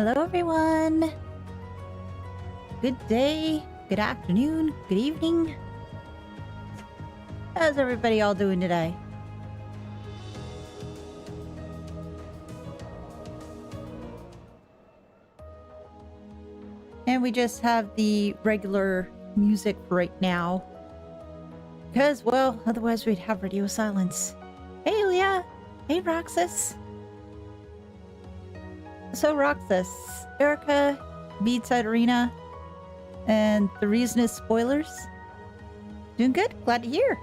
Hello, everyone. Good day, good afternoon, good evening. How's everybody all doing today? And we just have the regular music for right now. Because, well, otherwise we'd have radio silence. Hey, Leah. Hey, Roxas. So, Roxas, Erika beats out Irina, and the reason is spoilers. Doing good? Glad to hear.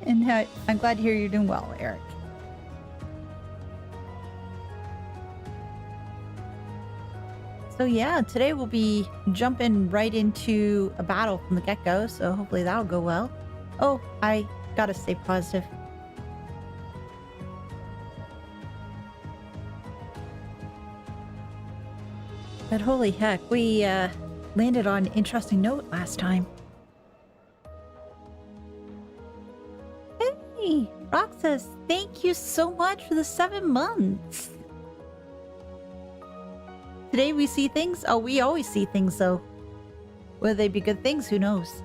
And I'm glad to hear you're doing well, Eric. So yeah, today we'll be jumping right into a battle from the get-go, so hopefully that'll go well. Oh, I gotta stay positive. But holy heck, we landed on an interesting note last time. Hey, Roxas, thank you so much for the 7 months. Today we see things? Oh, we always see things though. Will they be good things? Who knows?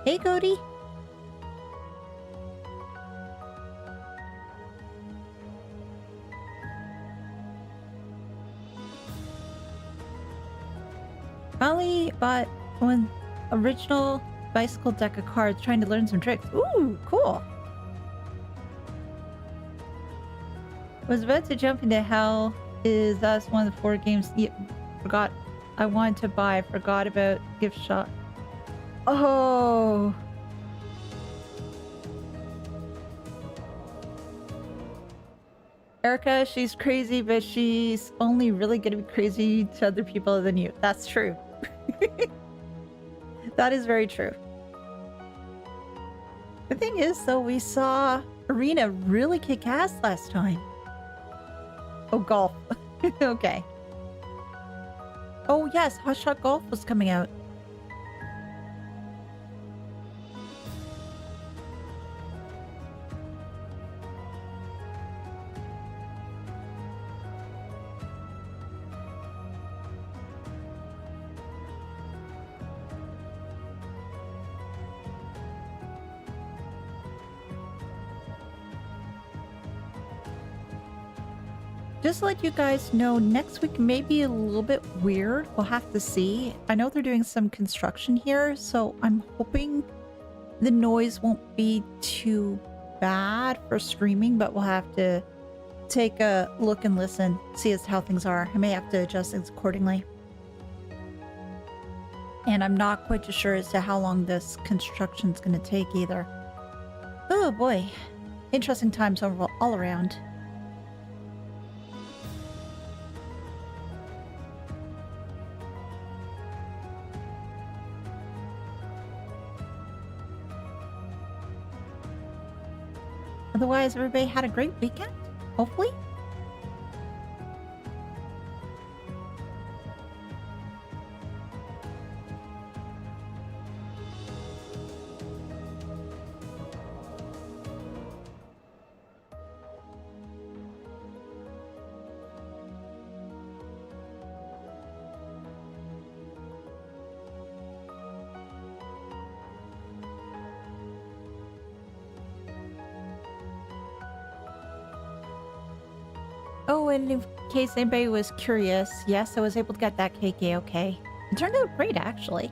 Hey, Cody. Molly bought one original bicycle deck of cards trying to learn some tricks. Ooh, cool. Was about to jump into hell. Is that's one of the 4 games forgot I wanted to buy. Forgot about gift shop. Oh. Erika, she's crazy, but she's only really going to be crazy to other people than you. That's true. That is very true. The thing is, though, we saw Irina really kick ass last time. Oh, golf. Okay. Oh, yes, Hot Shot Golf was coming out. Just to let you guys know, next week may be a little bit weird. We'll have to see. I know they're doing some construction here, so I'm hoping the noise won't be too bad for streaming, but we'll have to take a look and listen, see as to how things are. I may have to adjust things accordingly. And I'm not quite too sure as to how long this construction's going to take either. Oh boy. Interesting times all around. Otherwise, everybody had a great weekend, hopefully. Oh, and in case anybody was curious, yes, I was able to get that KK okay. It turned out great, actually.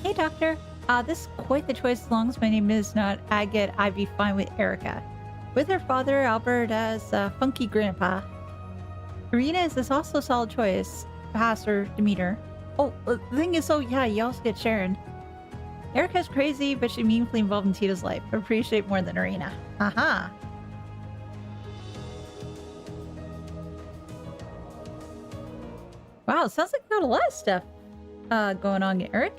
Hey, Doctor. This is quite the choice as long as my name is not Agate. I'd be fine with Erika. With her father, Albert, as Funky Grandpa. Irina is also a solid choice. Past her demeanor. Oh, the thing is, yeah, you also get Sharon. Erika's crazy, but she's meaningfully involved in Tito's life. I appreciate more than Irina. Aha. Wow, sounds like you got a lot of stuff going on, Eric.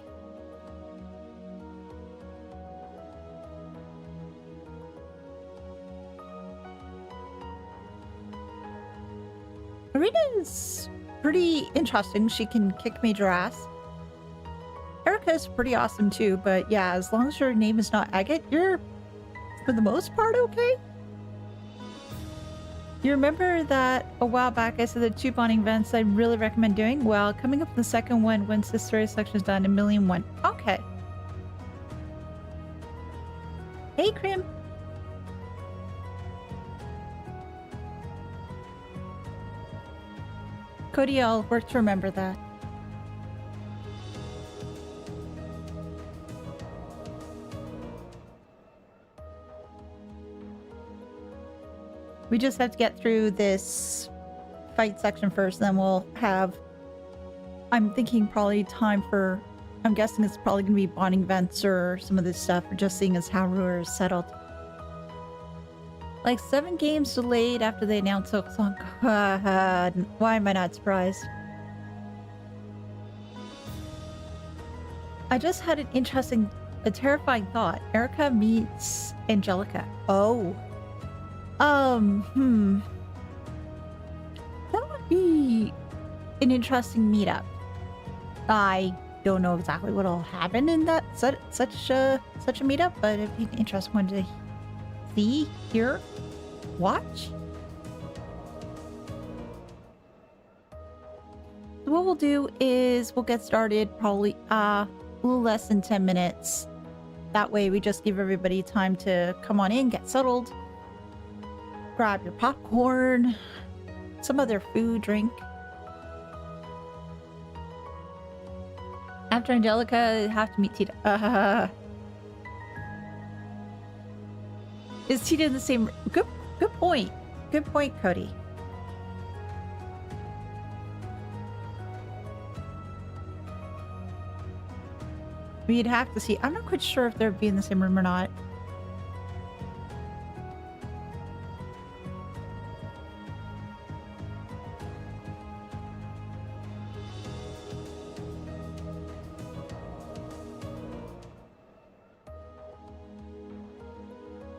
Irina's pretty interesting. She can kick major ass. Erika's pretty awesome too, but yeah, as long as your name is not Agate, you're, for the most part, okay. You remember that a while back I said the 2 bonding events I really recommend doing? Well, coming up with the second one once this story section is done, 1,000,001. Okay. Hey, Krim. Cody, I'll work to remember that. We just have to get through this fight section first, then we'll have... I'm thinking probably time for... I'm guessing it's probably going to be bonding events or some of this stuff, or just seeing as how Roer is settled. Like 7 games delayed after they announced Silk Song. Why am I not surprised? I just had a terrifying thought. Erika meets Angelica. Oh. That would be an interesting meetup. I don't know exactly what'll happen in that such a meetup, but it'd be an interesting one to see, hear, watch. So what we'll do is we'll get started probably a little less than 10 minutes. That way we just give everybody time to come on in, get settled, grab your popcorn, some other food, drink. After Angelica, have to meet Tita. Is Tita in the same... Good point. Good point, Cody. We'd have to see. I'm not quite sure if they'd be in the same room or not.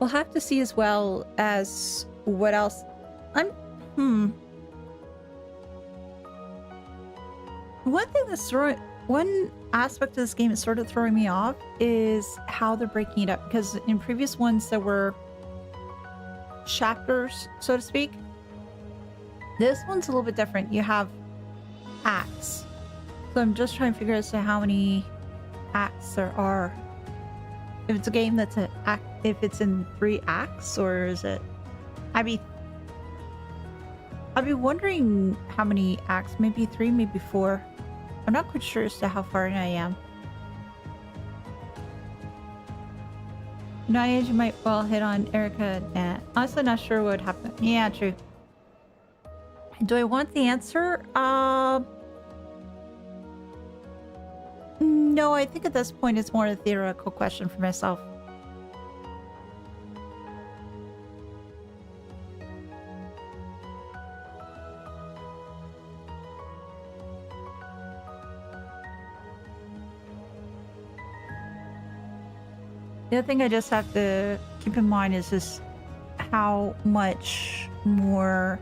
We'll have to see as well as what else. One thing that's one aspect of this game is sort of throwing me off is how they're breaking it up, because in previous ones there were chapters, so to speak. This one's a little bit different. You have acts. So I'm just trying to figure out as to how many acts there are. If it's a game that's an act, if it's in 3 acts, or is it... I'd be wondering how many acts. Maybe 3, maybe 4. I'm not quite sure as to how far in I am. Nightage, you might well hit on Erika. Nah. Honestly, not sure what would happen. Yeah, true. Do I want the answer? No, I think at this point it's more a theoretical question for myself. The other thing I just have to keep in mind is just how much more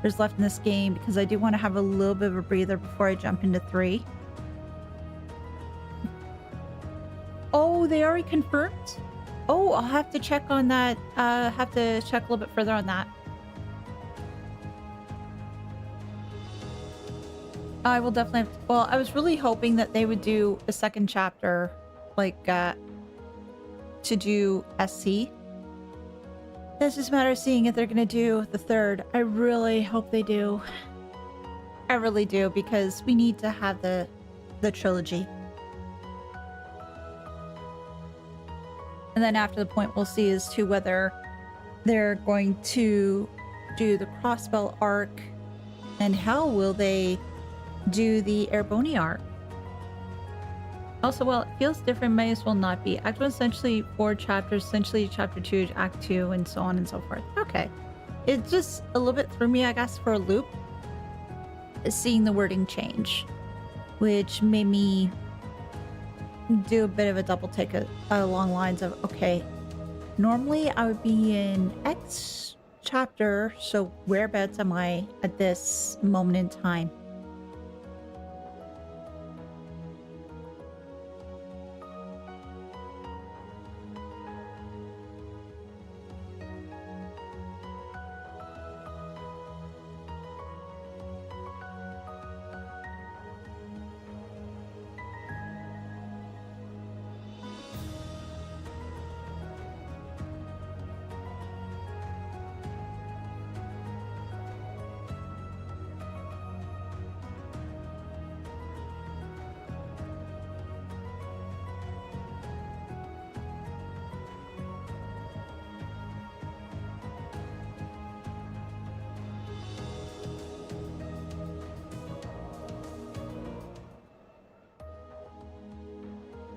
there's left in this game, because I do want to have a little bit of a breather before I jump into 3. Oh, they already confirmed? Oh, I'll have to check on that. Have to check a little bit further on that. I will definitely have to, well, I was really hoping that they would do a second chapter, like, to do SC. It's just a matter of seeing if they're gonna do the 3rd. I really hope they do. I really do, because we need to have the trilogy. And then after the point we'll see as to whether they're going to do the Crossbell arc, and how will they do the Erboni arc. Also, well, it feels different, may as well not be. Act 1 essentially 4 chapters, essentially chapter 2, act 2, and so on and so forth. Okay. It just a little bit threw me, I guess, for a loop, seeing the wording change, which made me do a bit of a double take along lines of, okay, normally I would be in X chapter, so whereabouts am I at this moment in time?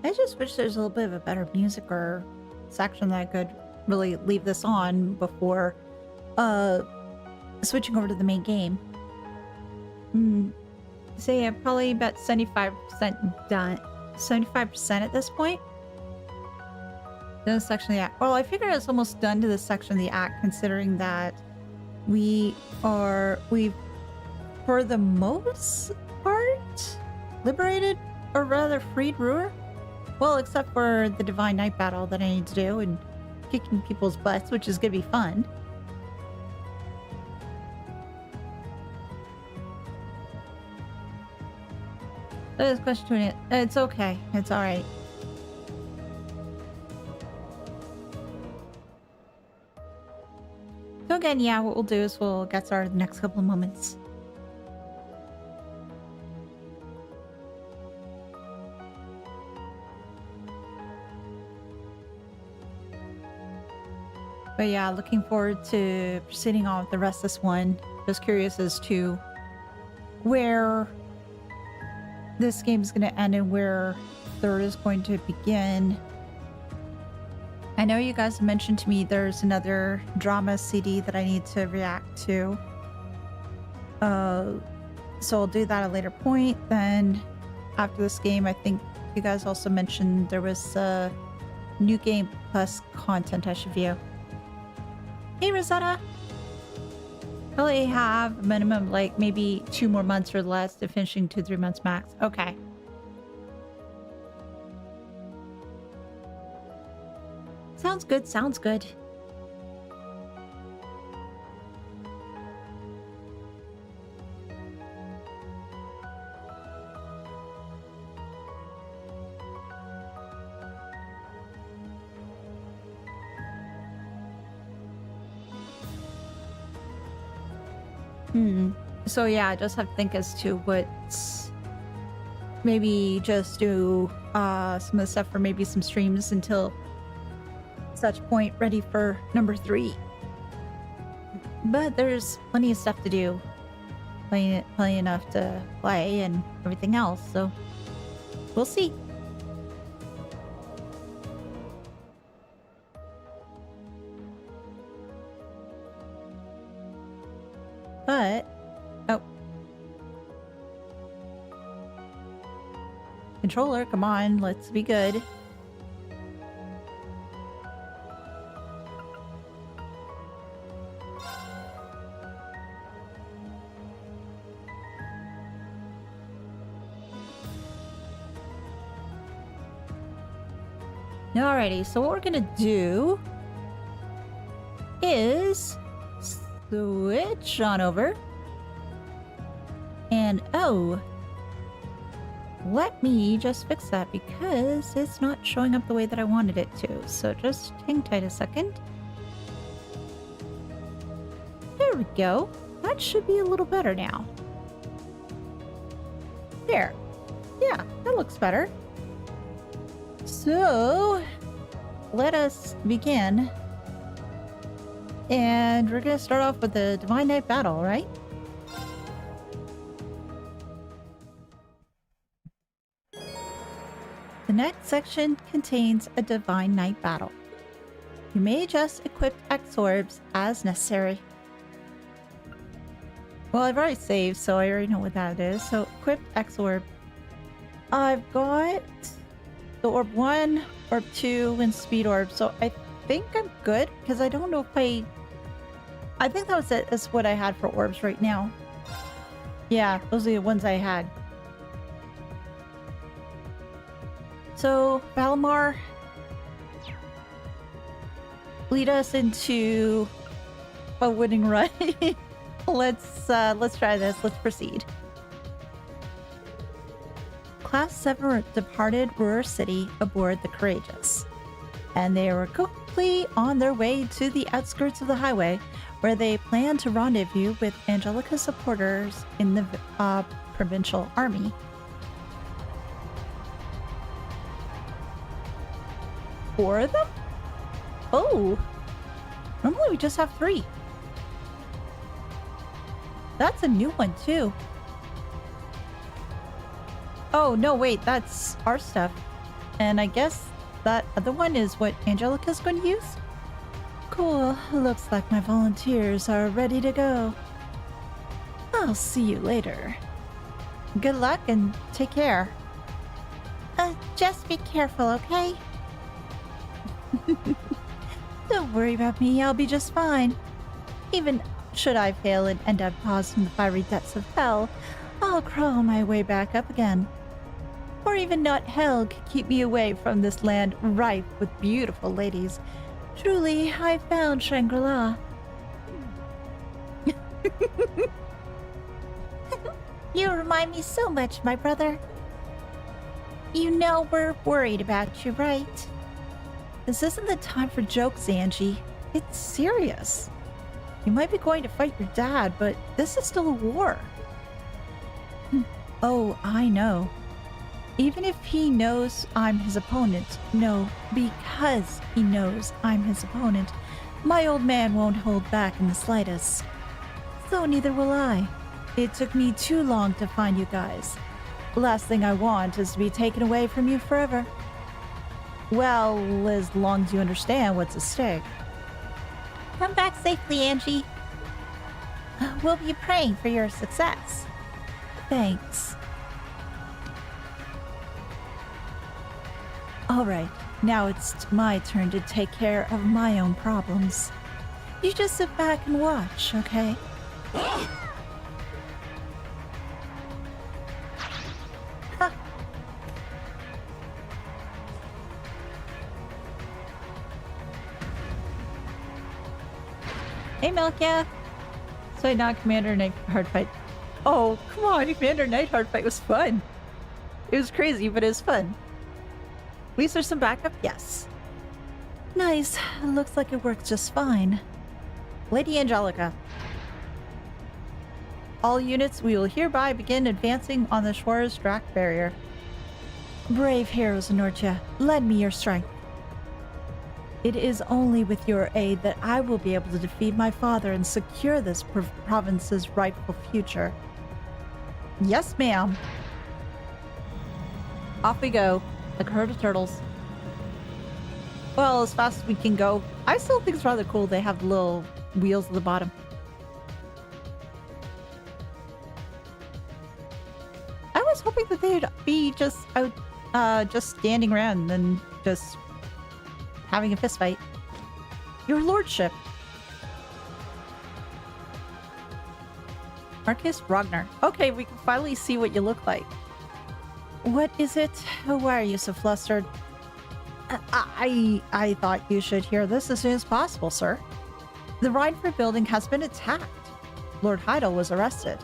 I just wish there's a little bit of a better music or section that I could really leave this on before switching over to the main game. So yeah, probably about 75% done. 75% at this point. This section of the act. Well, I figured it's almost done to this section of the act, considering that we've, for the most part, liberated, or rather freed Roer. Well, except for the Divine Night battle that I need to do and kicking people's butts, which is gonna be fun. That is question 20. It's okay. It's alright. So again, yeah, what we'll do is we'll get started in the next couple of moments. But yeah, looking forward to proceeding on with the rest of this one. Just curious as to where this game is going to end and where third is going to begin. I know you guys mentioned to me there's another drama CD that I need to react to. So I'll do that at a later point. Then after this game, I think you guys also mentioned there was new game plus content I should view. Hey Rosetta! Probably have a minimum like maybe 2 more months or less to finishing 2-3 months max. Okay. Sounds good, sounds good. So yeah, I just have to think as to what's... Maybe just do some of the stuff for maybe some streams until such point ready for number 3. But there's plenty of stuff to do. Plenty enough to play and everything else, so we'll see. But, oh. Controller, come on, let's be good. Alrighty, so what we're gonna do is switch on over. And oh, let me just fix that because it's not showing up the way that I wanted it to. So just hang tight a second. There we go. That should be a little better now. There. Yeah, that looks better. So let us begin. And we're going to start off with the Divine Night battle, right? The next section contains a Divine Night battle. You may just equip X orbs as necessary. Well, I've already saved, so I already know what that is. So, equipped X orb. I've got the orb 1, orb 2, and speed orb. So, I think I'm good because I don't know if I think that was it. That's what I had for orbs right now. Yeah, those are the ones I had. So, Valimar, lead us into a winning run. Let's try this. Let's proceed. Class 7 departed Roer City aboard the Courageous, and they were quickly on their way to the outskirts of the highway, where they planned to rendezvous with Angelica's supporters in the provincial army. 4 of them? Oh! Normally we just have 3. That's a new one, too. Oh, no, wait, that's our stuff. And I guess that other one is what Angelica's going to use? Cool. Looks like my volunteers are ready to go. I'll see you later. Good luck and take care. Just be careful, okay? Don't worry about me, I'll be just fine. Even should I fail and end up paused in the fiery depths of hell, I'll crawl my way back up again. Or even not hell could keep me away from this land rife with beautiful ladies. Truly, I found Shangri-La. You remind me so much, my brother. You know we're worried about you, right? This isn't the time for jokes, Angie. It's serious. You might be going to fight your dad, but this is still a war. Oh, I know. Even if he knows I'm his opponent, no, because he knows I'm his opponent, my old man won't hold back in the slightest. So neither will I. It took me too long to find you guys. The last thing I want is to be taken away from you forever. Well, as long as you understand what's at stake. Come back safely, Angie. We'll be praying for your success. Thanks. All right, now it's my turn to take care of my own problems. You just sit back and watch, okay? Hey, Melkia. So not Commander Night Hardfight. Oh, come on, Commander Night Hardfight was fun. It was crazy, but it was fun. At least there's some backup? Yes. Nice. Looks like it works just fine. Lady Angelica. All units, we will hereby begin advancing on the Schwarz Drac barrier. Brave heroes, Nortia. Lend me your strength. It is only with your aid that I will be able to defeat my father and secure this province's rightful future. Yes, ma'am. Off we go, like a herd of turtles. Well, as fast as we can go. I still think it's rather cool they have the little wheels at the bottom. I was hoping that they'd be just out, just standing around and just having a fist fight. Your lordship. Marcus Ragnar. Okay, we can finally see what you look like. What is it? Why are you so flustered? I thought you should hear this as soon as possible, sir. The Reinford building has been attacked. Lord Heidel was arrested.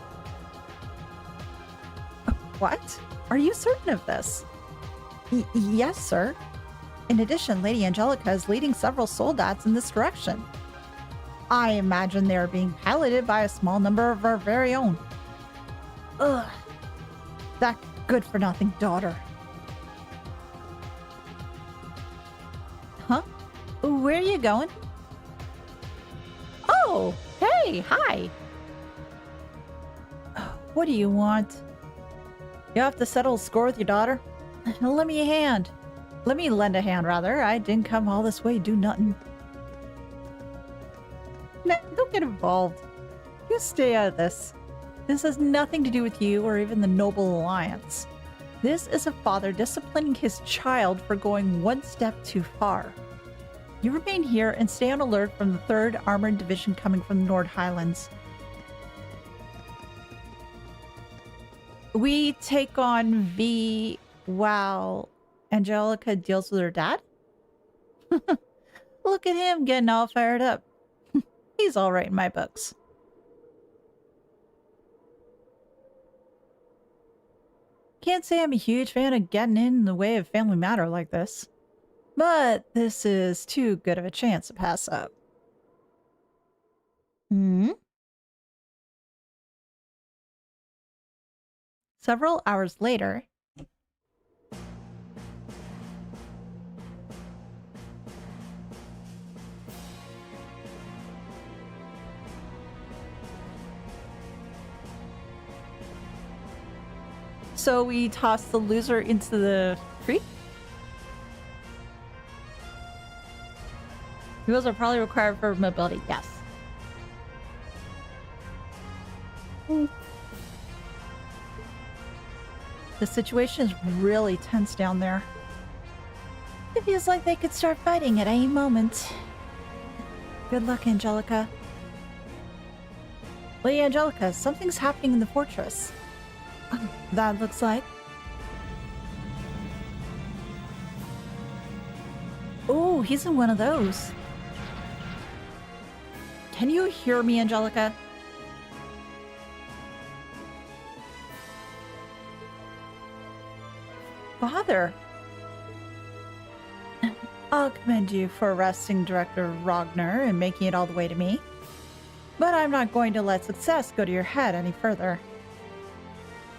What? Are you certain of this? Yes, sir. In addition, Lady Angelica is leading several soldats in this direction. I imagine they are being piloted by a small number of our very own. Ugh. That good-for-nothing daughter. Huh? Where are you going? Oh, hey, hi. What do you want? You have to settle a score with your daughter? Lend me a hand. Let me lend a hand, rather. I didn't come all this way to do nothing. No, don't get involved. You stay out of this. This has nothing to do with you or even the Noble Alliance. This is a father disciplining his child for going one step too far. You remain here and stay on alert from the 3rd Armored Division coming from the Nord Highlands. We take on V while Angelica deals with her dad? Look at him getting all fired up. He's all right in my books. Can't say I'm a huge fan of getting in the way of family matter like this. But this is too good of a chance to pass up. Several hours later, so we toss the loser into the creek? Wheels are probably required for mobility. Yes. The situation is really tense down there. It feels like they could start fighting at any moment. Good luck, Angelica. Lady Angelica, something's happening in the fortress. That looks like. Oh, he's in one of those. Can you hear me, Angelica? Father! I'll commend you for arresting Director Ragnar and making it all the way to me. But I'm not going to let success go to your head any further.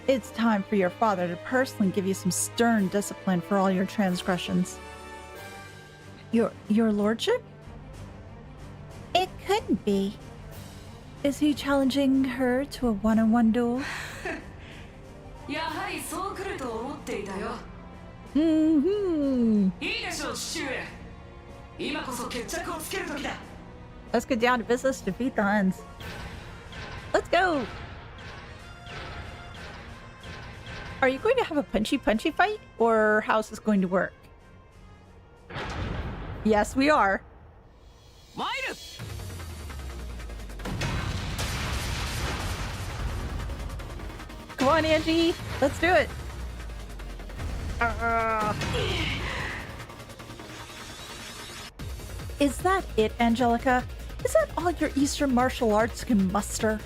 It's time for your father to personally give you some stern discipline for all your transgressions. Your lordship? It couldn't be. Is he challenging her to a one-on-one duel? Let's get down to business, defeat the Huns. Let's go! Are you going to have a punchy fight, or how's this going to work? Yes, we are. Come on, Angie. Let's do it. Is that it, Angelica? Is that all your Eastern martial arts can muster?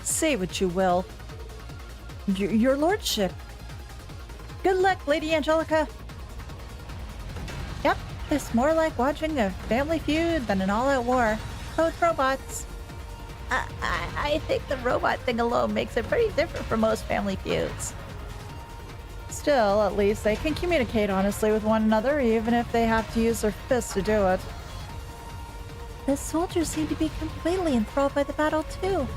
Say what you will. Your lordship. Good luck, Lady Angelica. Yep, it's more like watching a family feud than an all-out war. Both robots. I think the robot thing alone makes it pretty different from most family feuds. Still, at least they can communicate honestly with one another, even if they have to use their fists to do it. The soldiers seem to be completely enthralled by the battle, too.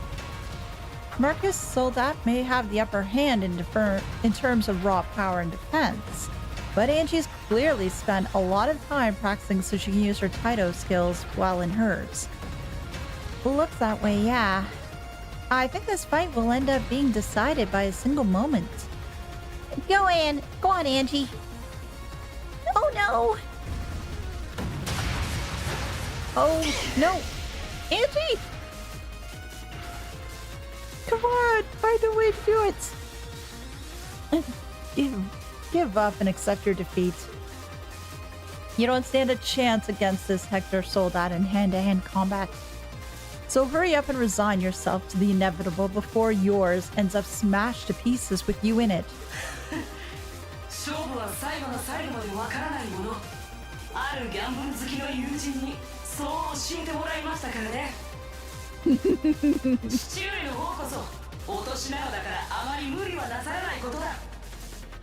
Marcus Soldat may have the upper hand in terms of raw power and defense, but Angie's clearly spent a lot of time practicing so she can use her Taito skills while in hers. Looks that way, yeah. I think this fight will end up being decided by a single moment. Go on, Angie. Oh no! Oh no! Angie! Come on, find a way to do it. Give up and accept your defeat. You don't stand a chance against this Hector Soldat in hand-to-hand combat. So hurry up and resign yourself to the inevitable before yours ends up smashed to pieces with you in it.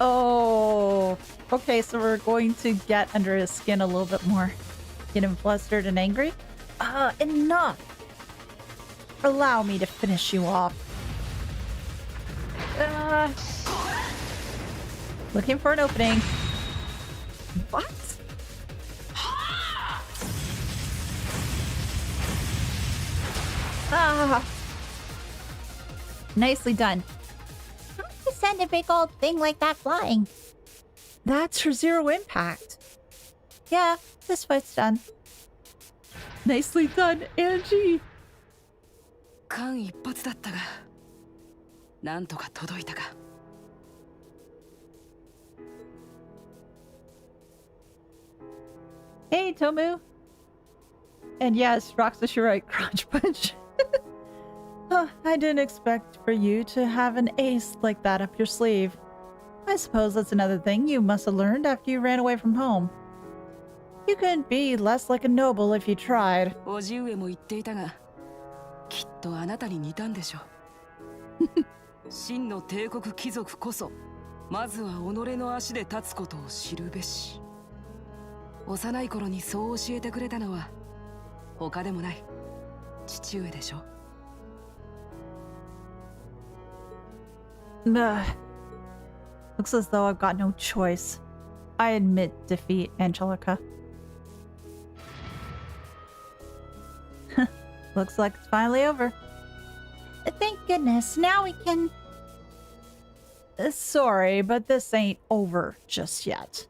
Oh, okay, so we're going to get under his skin a little bit more. Get him flustered and angry? Enough! Allow me to finish you off. Looking for an opening. What? Nicely done. How do you send a big old thing like that flying? That's her zero impact. Yeah, this fight's done. Nicely done, Angie. 間一髪だったが、なんとか届いたか。Hey, Tomu. And yes, Roxas, you're right, crotch punch. I didn't expect for you to have an ace like that up your sleeve. I suppose that's another thing you must have learned after you ran away from home. You couldn't be less like a noble if you tried. 叔父上も言っていたが、きっとあなたに似たんでしょう。真の帝国貴族こそまずは己の足で立つことを知るべし。幼い頃にそう教えてくれたのは他でもない父上でしょ。Ugh. Looks as though I've got no choice. I admit defeat, Angelica. Looks like it's finally over. Thank goodness. Now we can... Sorry, but this ain't over just yet.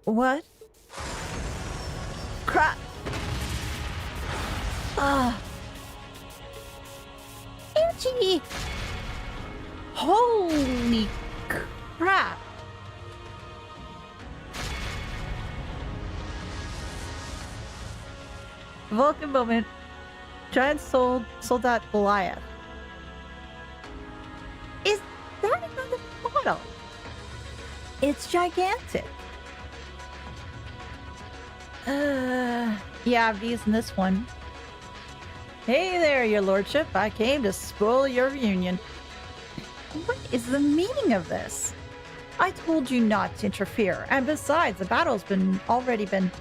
What? Crap! Angie! Holy crap! Vulcan moment. Giant soldat Goliath. Is that another model? It's gigantic. Yeah, V's in this one. Hey there, your lordship. I came to spoil your reunion. What is the meaning of this? I told you not to interfere, and besides, the battle's already been...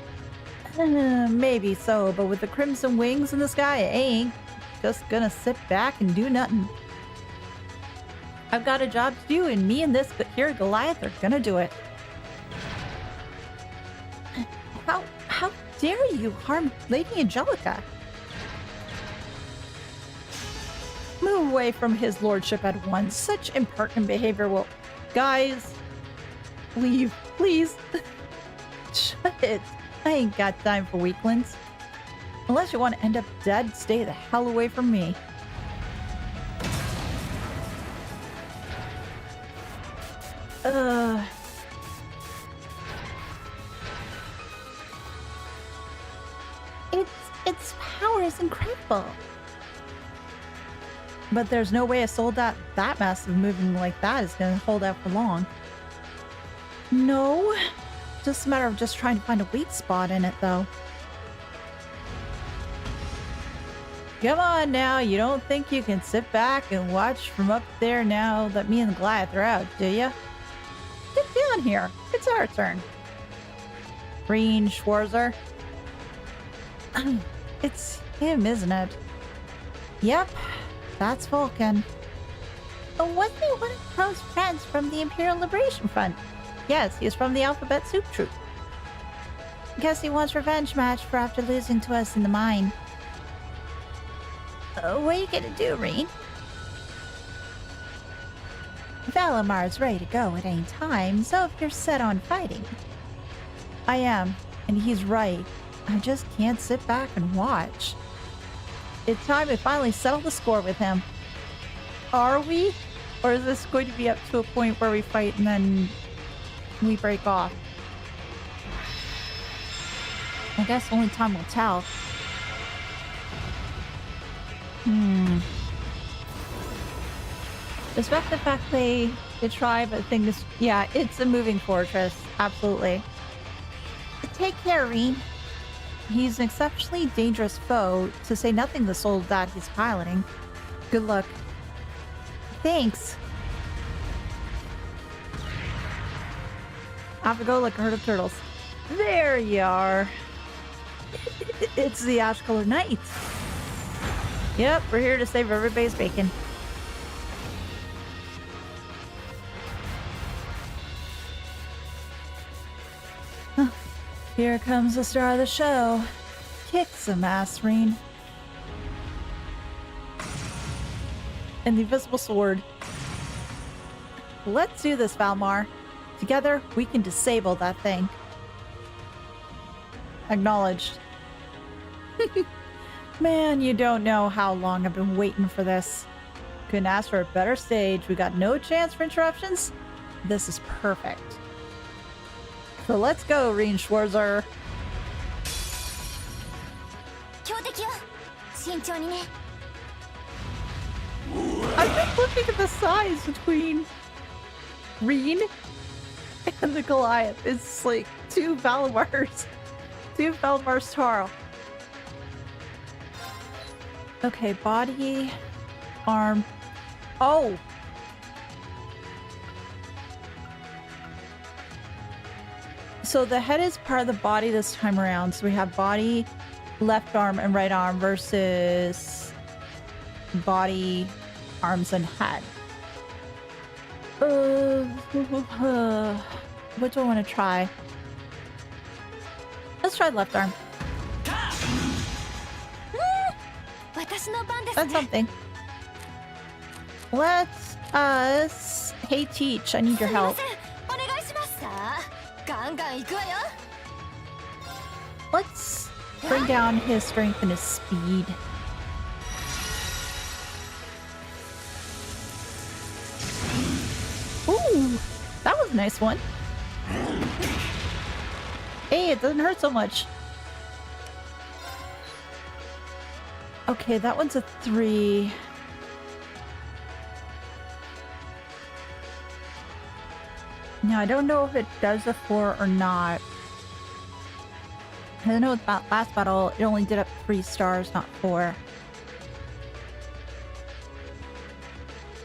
maybe so, but with the crimson wings in the sky, I ain't just gonna sit back and do nothing. I've got a job to do, and me and this here Goliath are gonna do it. How dare you harm Lady Angelica? Move away from his lordship at once. Such impertinent behavior will... Guys, leave, please. Shut it. I ain't got time for weaklings. Unless you want to end up dead, stay the hell away from me. Its power is incredible. But there's no way a soldat that massive moving like that is going to hold out for long. No. Just a matter of just trying to find a weak spot in it, though. Come on now, you don't think you can sit back and watch from up there now that me and the Goliath are out, do ya? Get down here. It's our turn. Green Schwarzer. It's him, isn't it? Yep, that's Vulcan. Wasn't he one of Crow's friends from the Imperial Liberation Front? Yes, he's from the Alphabet Soup Troop. Guess he wants revenge match for after losing to us in the mine. What are you gonna do, Reen? Valamar's ready to go at any time, so if you're set on fighting. I am, and he's right. I just can't sit back and watch. It's time we finally settle the score with him. Are we? Or is this going to be up to a point where we fight and then we break off? I guess only time will tell. Respect the fact they try, but think this... Yeah, it's a moving fortress. Absolutely. Take care, Reen. He's an exceptionally dangerous foe, to say nothing of the soldat he's piloting. Good luck. Thanks. Off we go like a herd of turtles. There you are. It's the Ash-Colored Knights. Yep, we're here to save everybody's bacon. Here comes the star of the show. Kick some ass, Reen. And the invisible sword. Let's do this, Valmar. Together, we can disable that thing. Acknowledged. Man, you don't know how long I've been waiting for this. Couldn't ask for a better stage. We got no chance for interruptions. This is perfect. So let's go, Reen Schwarzer. I'm just looking at the size between Reen and the Goliath. It's like two Valimars. Two Valimars Tarl. Okay, body, arm. Oh! So the head is part of the body this time around. So we have body, left arm, and right arm versus body, arms, and head. What do I want to try? Let's try left arm. That's something. Let's us. Hey, Teach, I need your help. Let's bring down his strength and his speed. Ooh, that was a nice one. Hey, it doesn't hurt so much. Okay, that one's a 3. Now, I don't know if it does a 4 or not. I know with last battle, it only did up 3 stars, not 4.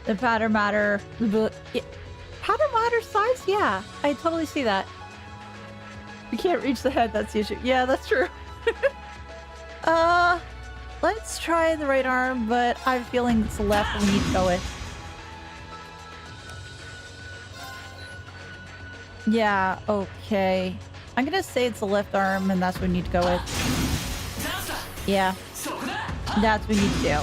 The powder matter... Powder matter size? Yeah, I totally see that. You can't reach the head, that's the issue. Yeah, that's true. Let's try the right arm, but I have a feeling it's the left we need to go with. Yeah, okay. I'm gonna say it's the left arm, and that's what we need to go with. Yeah. That's what we need to do.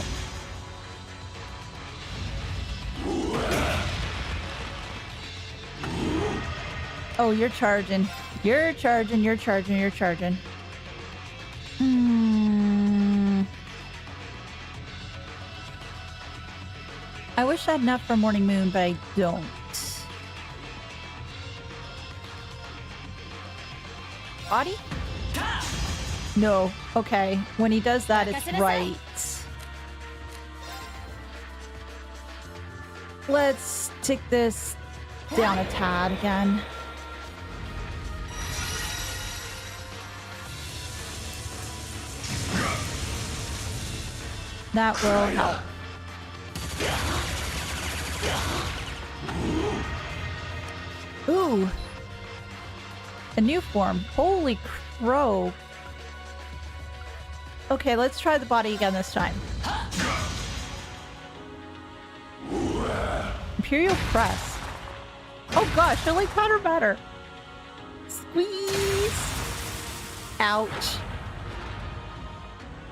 Oh, you're charging. You're charging, you're charging, you're charging. I wish I had enough for Morning Moon, but I don't. Body? No. Okay. When he does that, it's right. Let's take this down a tad again. That will help. Ooh. A new form. Holy crow. Okay, let's try the body again this time. Imperial Press. Oh gosh, I like powder batter. Squeeze. Ouch.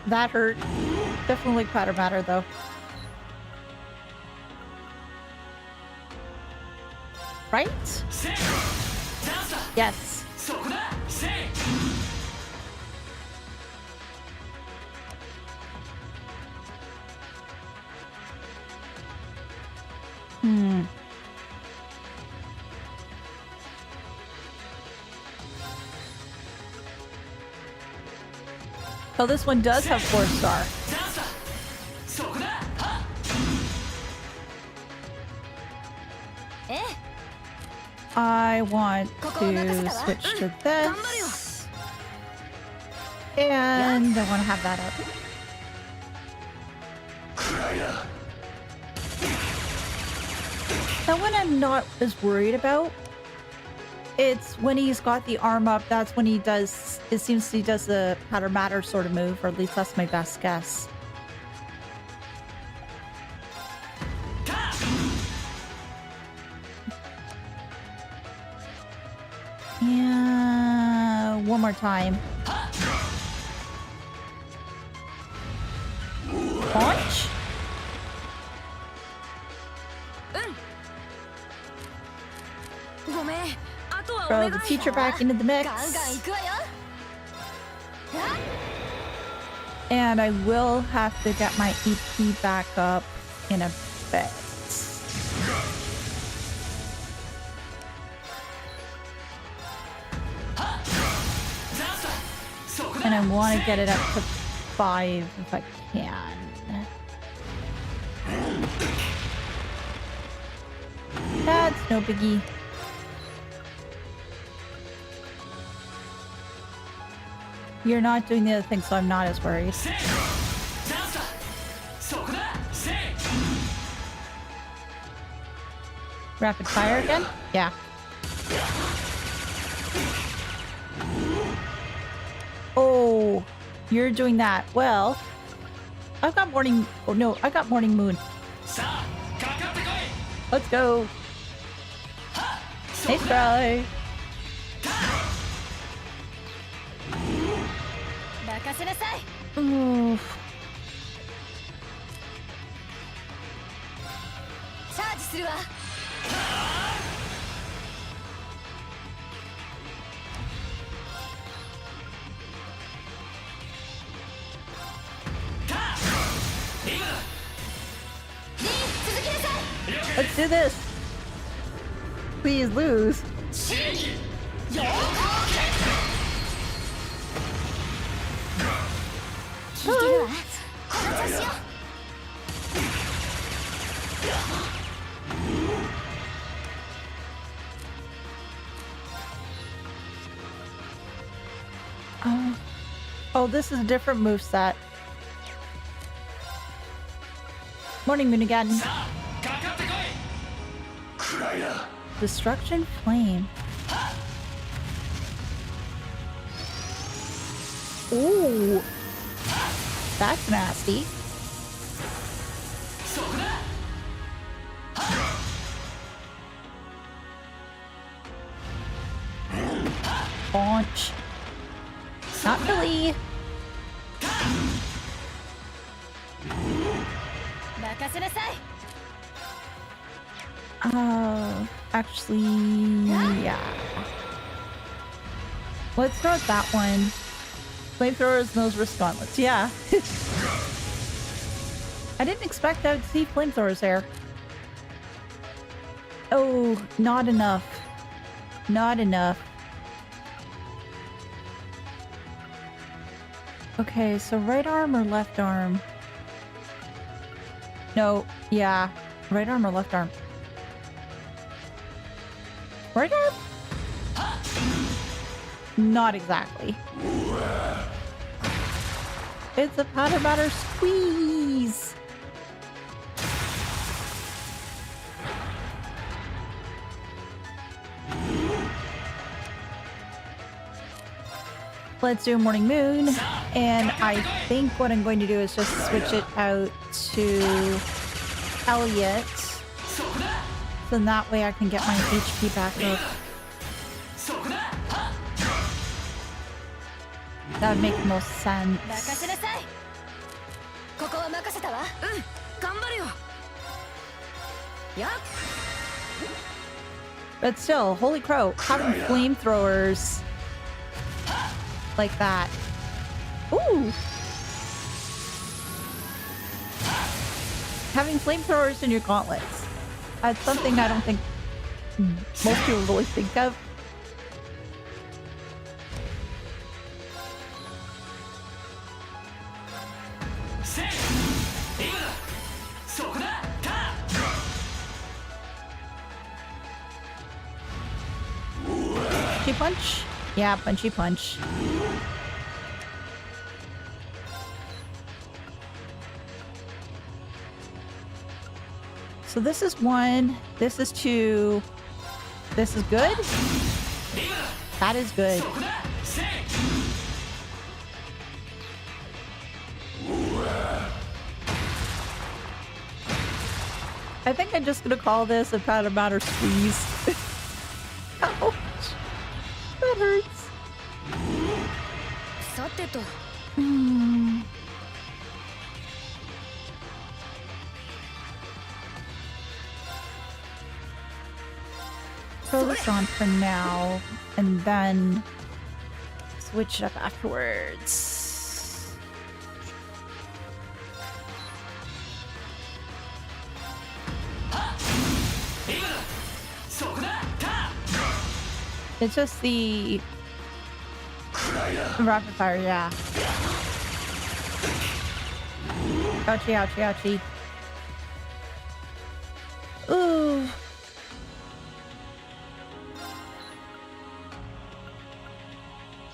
That hurt. Definitely powder batter though. Right? Yes. Oh, this one does have 4-star. I want to switch to this. And I want to have that up. That one I'm not as worried about. It's when he's got the arm up, that's when he does, it seems he does the powder matter sort of move, or at least that's my best guess. Yeah, one more time. Launch? Throw the teacher back into the mix. And I will have to get my EP back up in a bit. And I want to get it up to 5 if I can. That's no biggie. You're not doing the other thing, so I'm not as worried. Rapid fire again? Yeah. Oh, you're doing that. Well, I've got morning... Oh, no, I got morning moon. Let's go. Nice try. Ooh. Let's do this. Please lose. Oh, this is a different moveset. Morning moon again. Destruction flame. Ooh. That's nasty. Launch. Not really. Actually, yeah. Let's start that one. Flamethrowers, nose wrist gauntlets. Yeah. I didn't expect I would see flamethrowers there. Oh, not enough. Not enough. Okay, so right arm or left arm? No, yeah. Right arm or left arm? Right arm? Not exactly. It's a powder batter squeeze. Let's do a morning moon. And I think what I'm going to do is just switch it out to Elliot. So that way I can get my HP back up. That would make the most sense. But still, holy crow, having flamethrowers like that. Ooh! Having flamethrowers in your gauntlets. That's something I don't think most people really think of. Punchy punch? Yeah, punchy punch. So this is 1, this is 2, this is good? That is good. I think I'm just gonna call this a powder batter squeeze. Ouch. That hurts. Throw this on for now, and then switch it up afterwards. It's just the rapid fire, yeah. Ouchie, ouchie, ouchie. Ooh.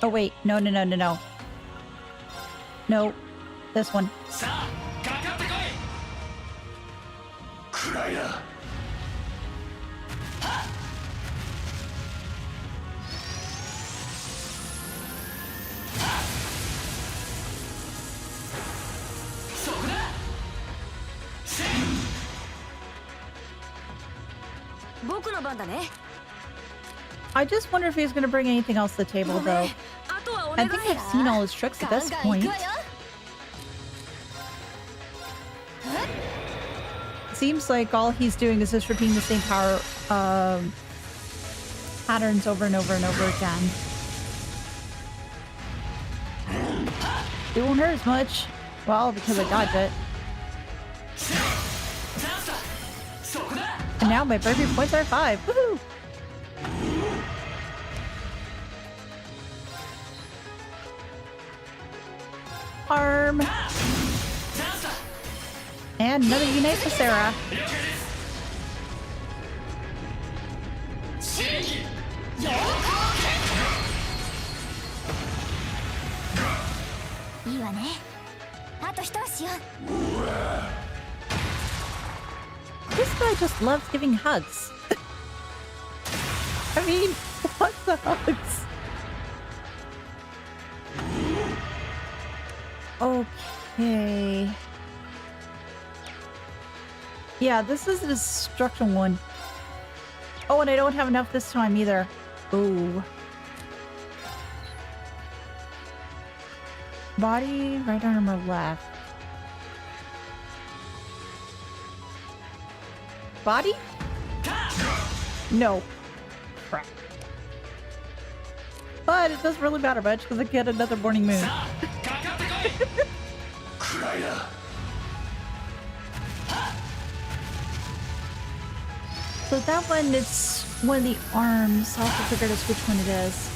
Oh wait, no, no, no, no, no. No, this one. 僕の番だね。 I just wonder if he's gonna bring anything else to the table, ごめん though. あとはお I 願い think I've seen all his tricks at ガン this ガン行 point. くわよ。 Seems like all he's doing is just repeating the same power patterns over and over and over again. It won't hurt as much. Well, because I dodged it. And now my burpee points are 5. Woohoo! Arm. And another unite for Sarah. いいわね。あと一押しよ。 This guy just loves giving hugs. I mean, what the hugs? Okay. Yeah, this is a destruction one. Oh, and I don't have enough this time either. Ooh. Body, right arm, or left? Body? No. Crap. But it doesn't really matter much because I get another morning moon. So that one, it's one of the arms. I'll have to figure out which one it is.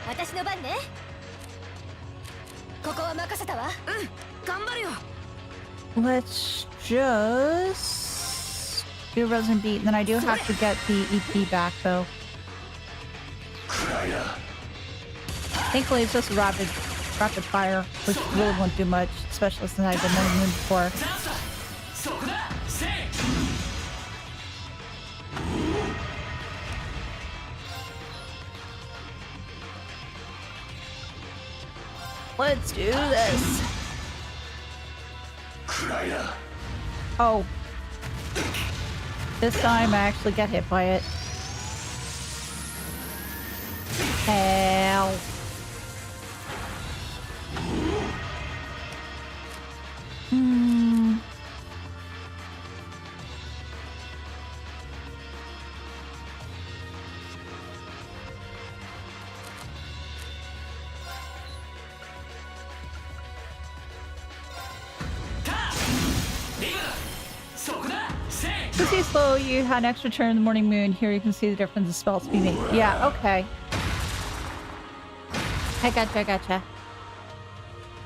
私の番ね。ここは任せたわ。うん、頑張るよ。 Let's just do Resident Beat, and then I do have to get the EP back, though. Thankfully, it's just rapid fire, which really won't do much, especially since I've been on the moon before. Let's do this. Oh. This time I actually get hit by it. Ow. To see slow, you had an extra turn in the morning moon. Here you can see the difference in spell speed. Yeah, okay. I gotcha.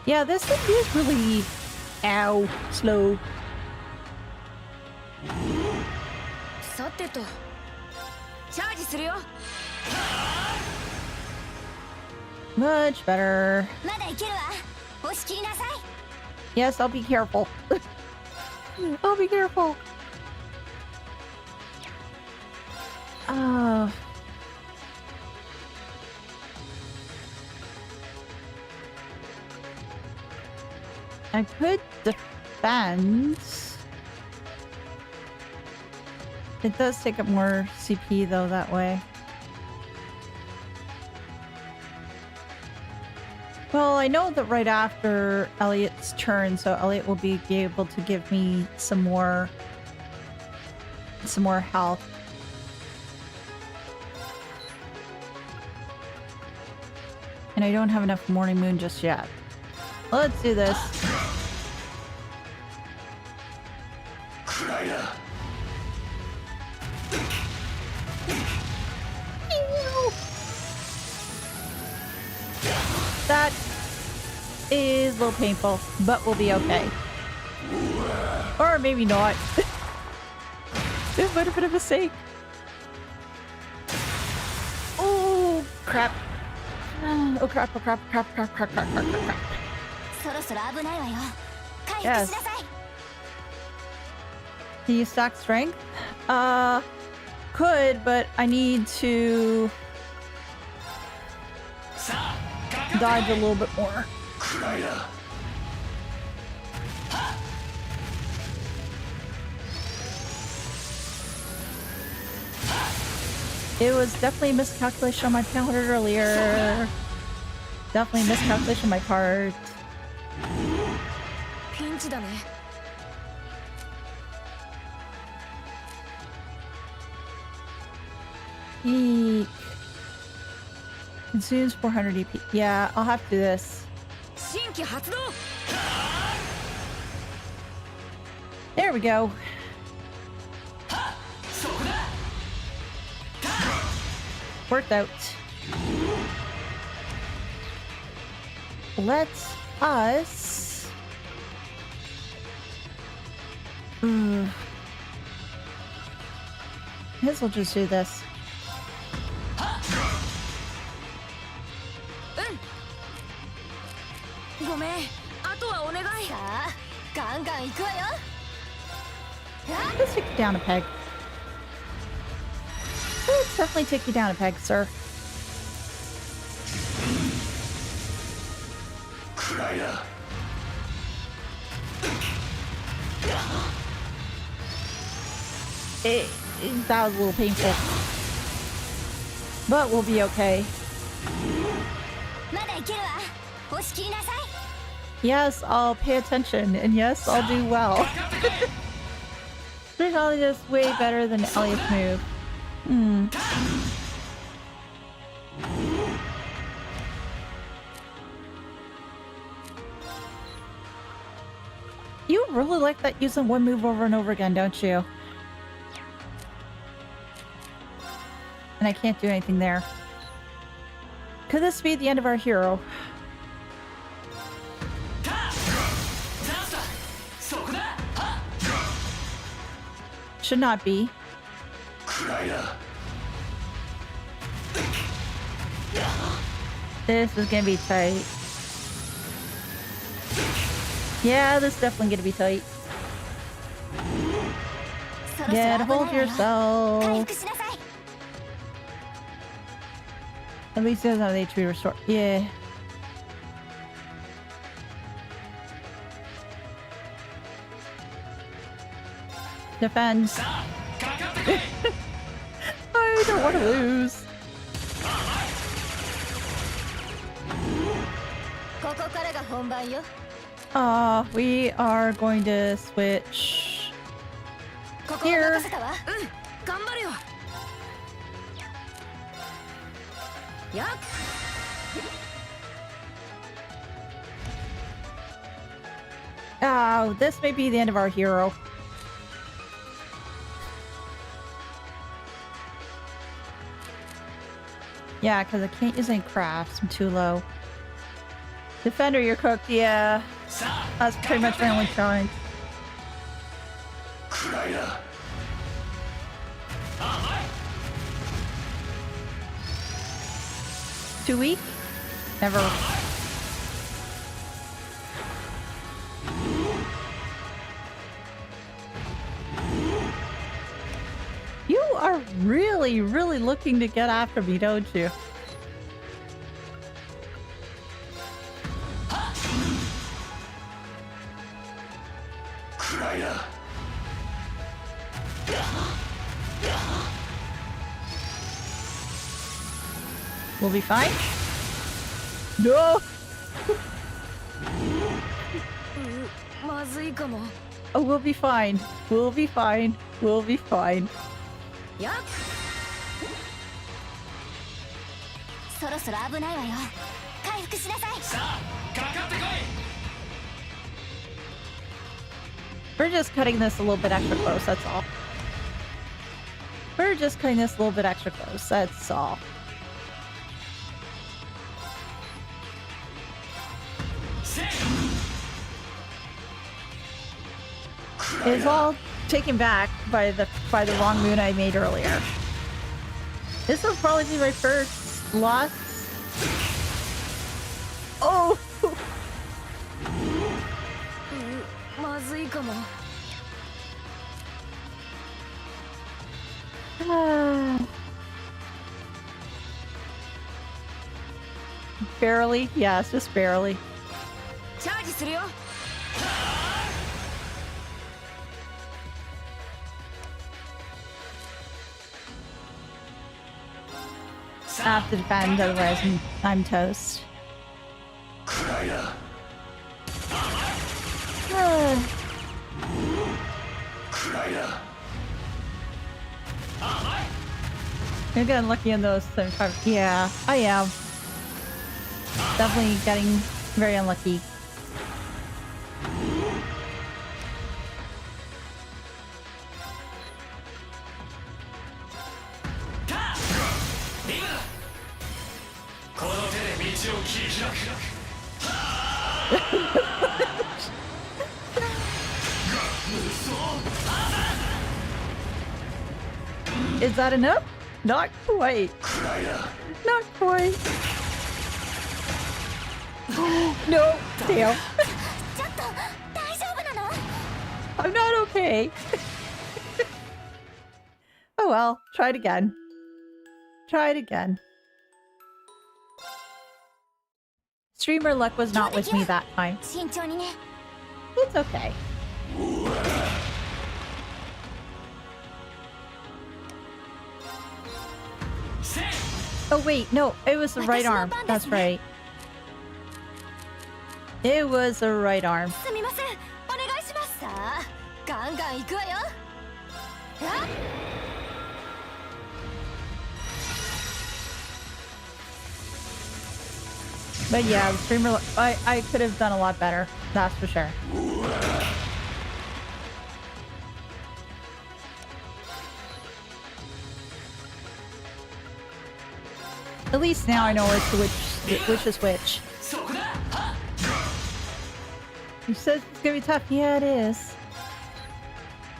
Yeah, this thing is really... Ow. Slow. さてと。チャージするよ。 Much better. まだいけるわ。押し切りなさい。 Yes, I'll be careful. I'll be careful. I could defend. It does take up more CP though that way. Well, I know that right after Elliot's turn, so Elliot will be able to give me some more health. And I don't have enough morning moon just yet. Let's do this. That is a little painful, but we'll be okay. Or maybe not. It might have been a mistake. Oh, crap. Oh, crap. そろそろ危ないわよ。回 Yes. 復しなさい。 Can you stack strength? Could, but I need to dodge a little bit more. It was definitely a miscalculation on my calendar earlier. Definitely a miscalculation on my part. ピンチだね。 Eek. Consumes 400 EP. Yeah, I'll have to do this. 新規発動。 There we go. Worked out. Let's us... Guess we'll just do this. うん。ごめん。あとはお願い。さあ、ガンガン行くわよ。 Let's take you down a peg. Let's definitely take you down a peg, sir. That was a little painful. But we'll be okay. まだ行けるわ。押し切りなさい。 Yes, I'll pay attention, and yes, I'll do well. Probably is way better than Elliot's move. You really like that using one move over and over again, don't you? And I can't do anything there. Could this be the end of our hero? Should not be. This is gonna be tight. Yeah, this is definitely gonna be tight. Yeah, hold yourself. 回復しなさい。 At least there's no HP restore. Yeah. Defend. I don't want to lose. ここからが本番よ。 We are going to switch ここを here. 任せたわ。うん、頑張るよ。やっ。 Oh, this may be the end of our hero. Yeah, because I can't use any crafts. I'm too low. Defender, you're cooked. Yeah. That's pretty much my only challenge. Too weak? Never. You are really, really looking to get after me, don't you? We'll be fine. No! まずいかも。 Oh, we'll be fine. We'll be fine. We'll be fine. やっ。そろそろ危ないわよ。回復しなさい。 We're just cutting this a little bit extra close, that's all. We're just cutting this a little bit extra close, that's all. It's all taken back by the wrong moon I made earlier. This will probably be my first loss. Oh! まずいかも。 Barely? Yes, just barely. チャージするよ。 Ugh. I have to defend, otherwise I'm toast. You're getting lucky in those 75. Yeah, I am. Definitely getting very unlucky. Is that enough? Not quite. Not quite. No, damn. I'm not okay. Oh well, try it again. Try it again. Streamer luck was not with me that time. It's okay. Oh wait, no, it was the right arm. That's right. It was the right arm. But yeah, the streamer, I could have done a lot better. That's for sure. At least now I know as to which is which. He says it's gonna be tough. Yeah, it is.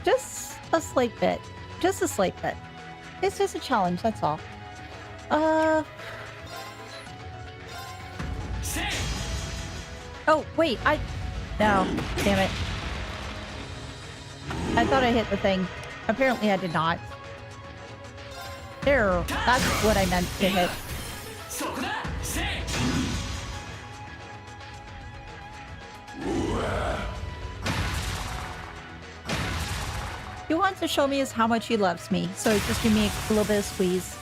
Just a slight bit. Just a slight bit. It's just a challenge, that's all. Oh, wait, no, damn it. I thought I hit the thing. Apparently I did not. There, that's what I meant to hit. He wants to show me is how much he loves me, so just give me a little bit of squeeze.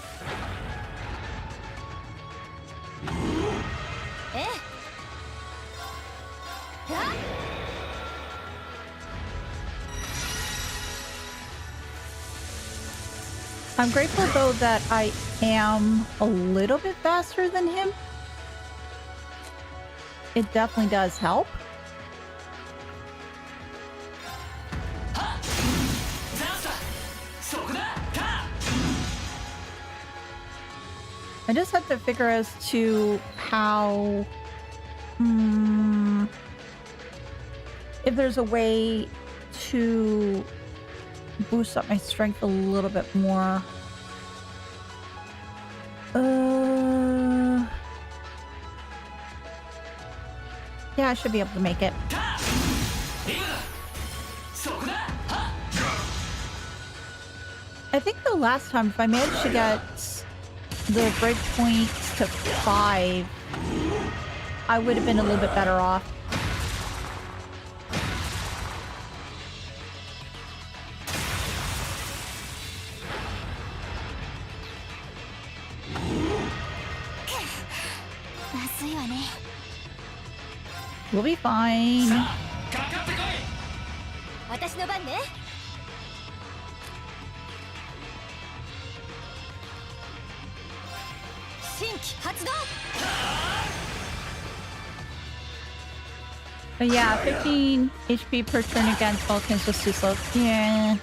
I'm grateful though that I am a little bit faster than him. It definitely does help. I just have to figure as to how... if there's a way to boost up my strength a little bit more. Yeah, I should be able to make it. I think the last time, if I managed to get the break points to 5, I would have been a little bit better off. We'll be fine. But yeah, 15 HP per turn against Vulcan's just too slow. Yeah.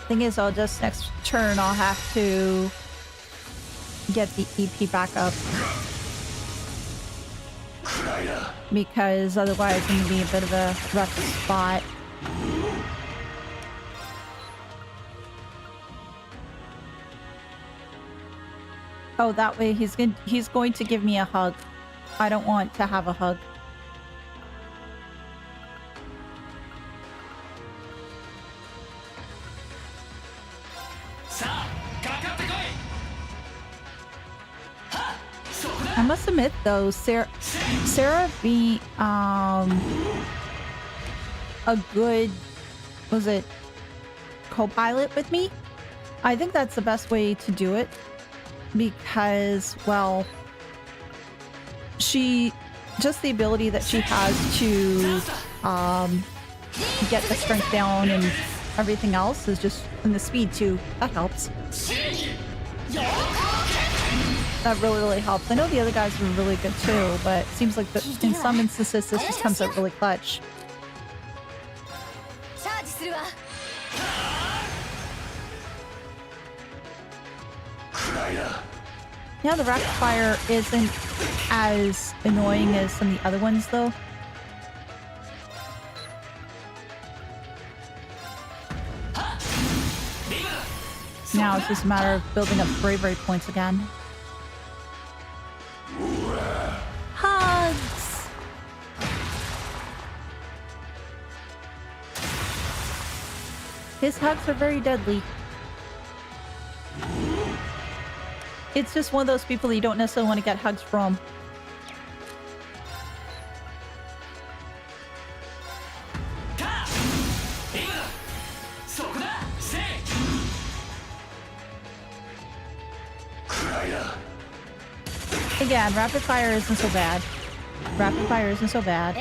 Thing is, I'll just next turn I'll have to get the EP back up because otherwise it's going to be a bit of a rough spot. Oh, that way he's going to give me a hug. I don't want to have a hug. I must admit though, Sarah being a good, was it co-pilot with me? I think that's the best way to do it because, well, just the ability that she has to get the strength down and everything else is just, and the speed too, that helps. That really helps. I know the other guys were really good too, but it seems like in some instances this just comes out really clutch. Yeah, the rapid fire isn't as annoying as some of the other ones though. Now it's just a matter of building up bravery points again. Hugs! His hugs are very deadly. It's just one of those people that you don't necessarily want to get hugs from. Again, rapid fire isn't so bad. Rapid fire isn't so bad.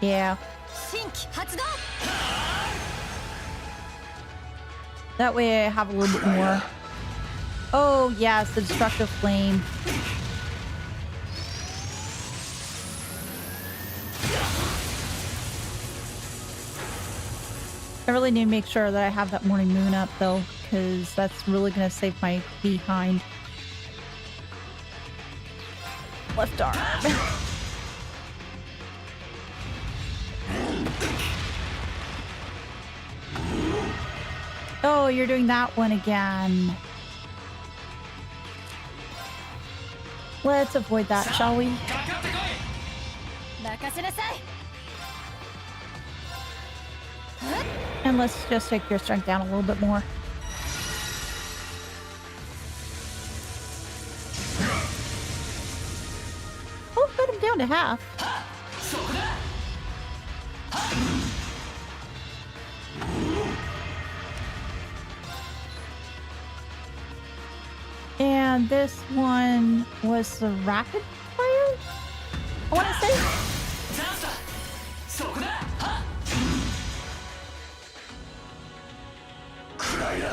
Yeah. That way I have a little bit more. Oh, yes, the destructive flame. I really need to make sure that I have that morning moon up though, because that's really going to save my behind. Left arm. Oh, you're doing that one again. Let's avoid that, shall we? And let's just take your strength down a little bit more. Oh, got him down to half. And this one was the rapid fire? I want to say?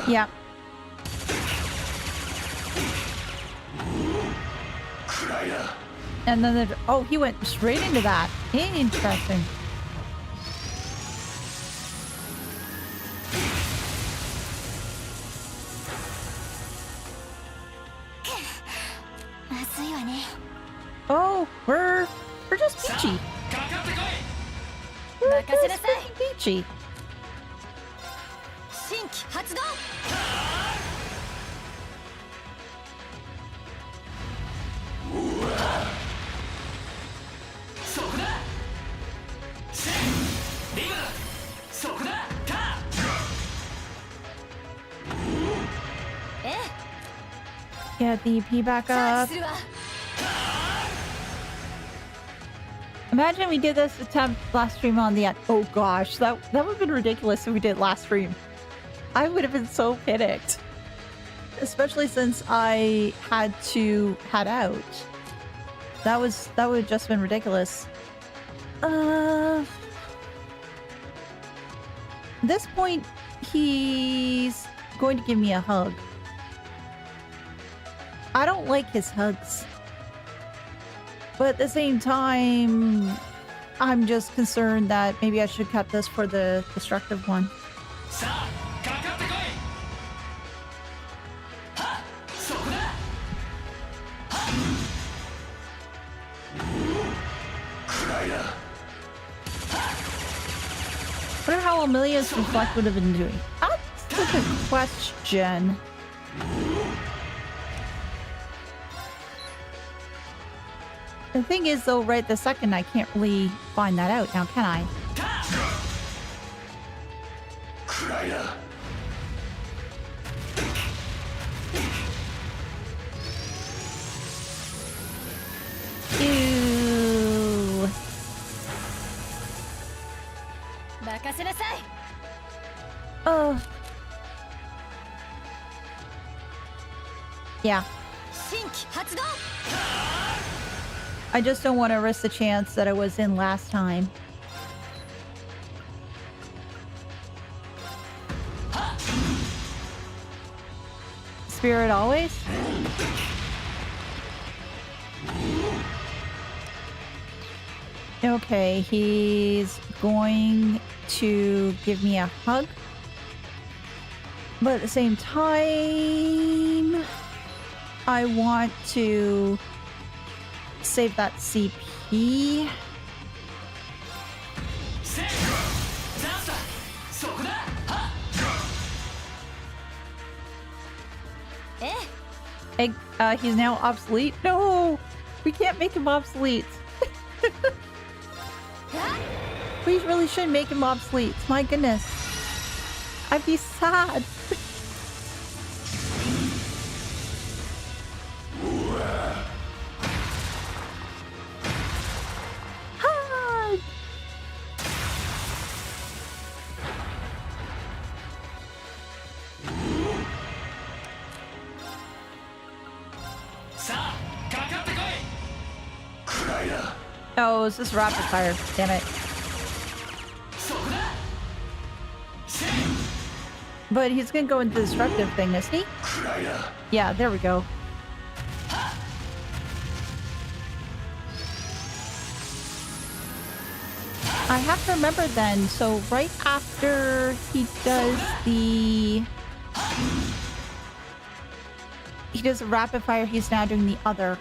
Yeah. And then oh, he went straight into that. Interesting. Oh, we're just peachy. We're just freaking peachy. Get the EP back up. Imagine we did this attempt last stream on the end. Oh gosh, that would have been ridiculous if we did last stream. I would have been so panicked. Especially since I had to head out. That would have just been ridiculous. At this point, he's going to give me a hug. I don't like his hugs. But at the same time, I'm just concerned that maybe I should cut this for the destructive one. I wonder how Amelia's reflect would have been doing. That's a good question. The thing is, though, right this second, I can't really find that out now, can I? 任せなさい。 Yeah. 新規発動。 I just don't want to risk the chance that I was in last time. Spirit always? Okay, he's going to give me a hug. But at the same time, I want to save that CP. He's now obsolete. No, we can't make him obsolete. We really should make him obsolete. My goodness, I'd be sad. Hug. Oh, is this rapid fire? Damn it. But he's gonna go into the destructive thing, isn't he? Yeah, there we go. I have to remember then, so right after he does the rapid fire, he's now doing the other.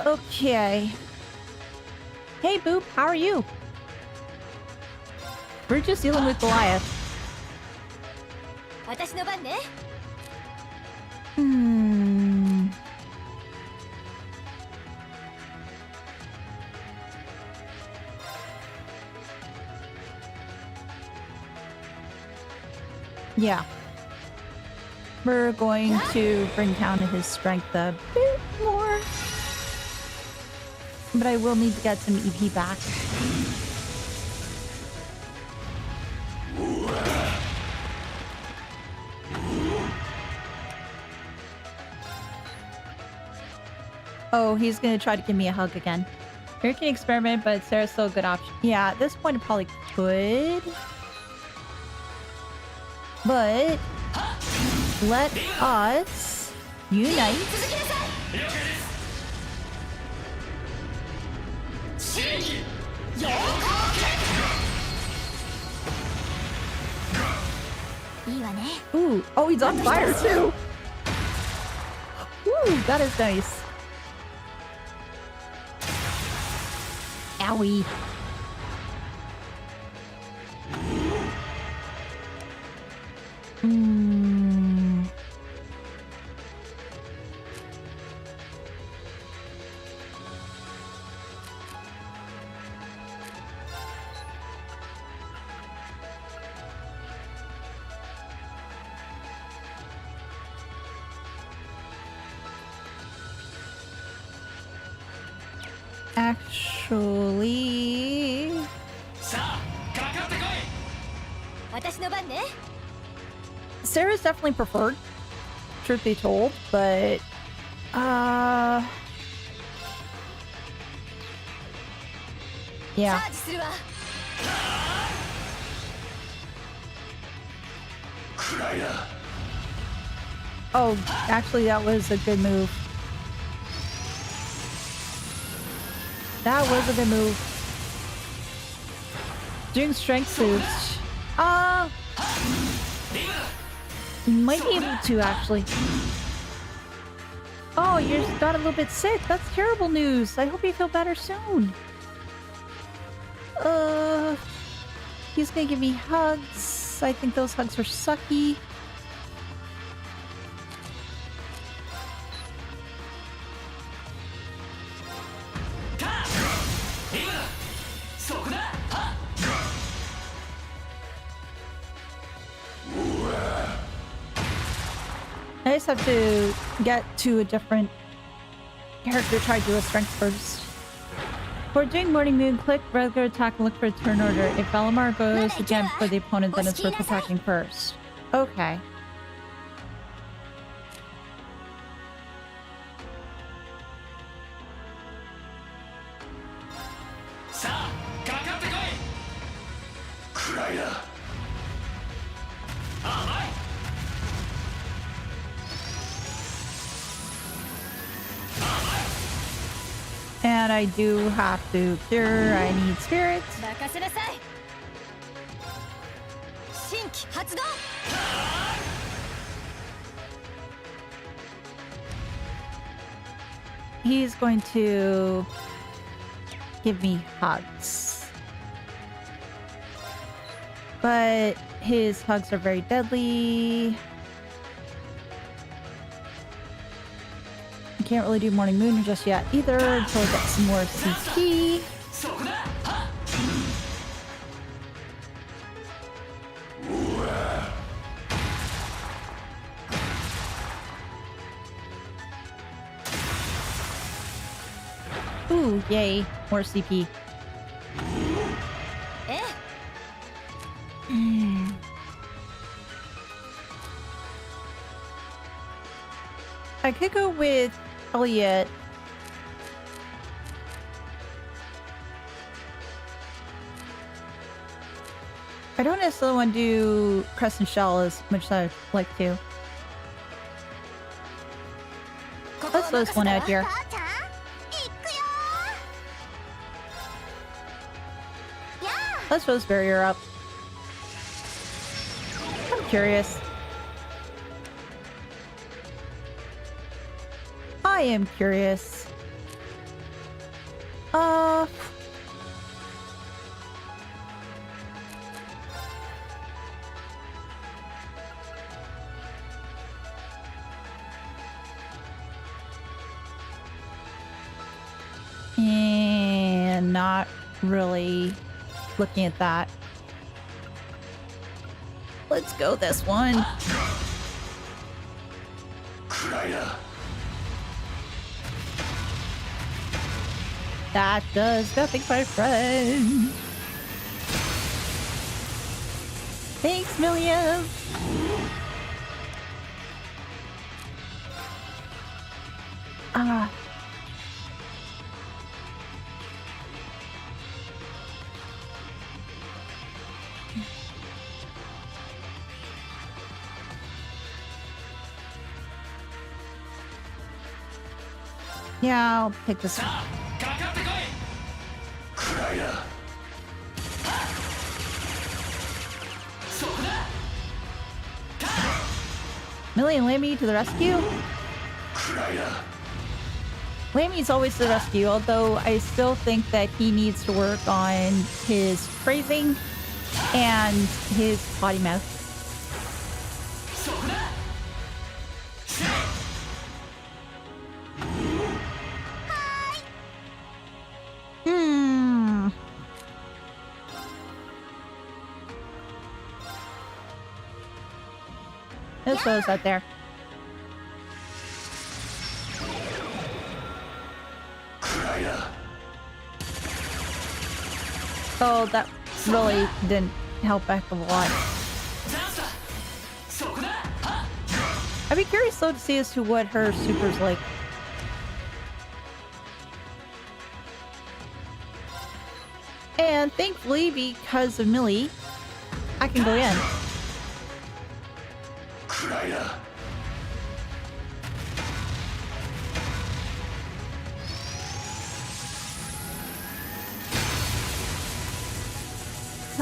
Okay. Hey, Boop, how are you? We're just dealing with Goliath. 私の番ね。 Yeah. We're going to bring down his strength a bit more. But I will need to get some EP back. Oh, he's gonna try to give me a hug again. Here can experiment, but Sarah's still a good option. Yeah, at this point I probably could. But let us unite. Ooh, oh, he's on fire too. Ooh, that is nice. Owie. Actually, さあ、かかってこい。私の番ね。 Sarah's definitely preferred, truth be told, but yeah. チャージするわ。 Oh, actually, that was a good move. That was a good move. Doing strength boost. You might be able to, actually. Oh, you got a little bit sick. That's terrible news. I hope you feel better soon. He's gonna give me hugs. I think those hugs are sucky. I just have to get to a different character, try to do a strength first. For doing Morning Moon, click regular attack and look for a turn order. If Valimar goes again for the opponent, then it's worth attacking first. Okay. And I do have to cure. I need spirits. He's going to give me hugs. But his hugs are very deadly. I can't really do Morning Moon just yet either until I get some more CP. Ooh, yay, more CP. I could go with Elliot. I don't necessarily want to do Crescent Shell as much as I'd like to. Let's throw this one out here. Let's throw this barrier up. I'm curious. I am curious. And not really looking at that. Let's go this one. That does nothing, my friend. Thanks, Milliam. Ah. Yeah, I'll pick this one. Millie and Lammy to the rescue? Lammy's always to the rescue, although I still think that he needs to work on his phrasing and his potty mouth. This goes out there. Oh, that really didn't help back a lot. I'd be curious though to see as to what her super's like. And thankfully, because of Millie, I can go in.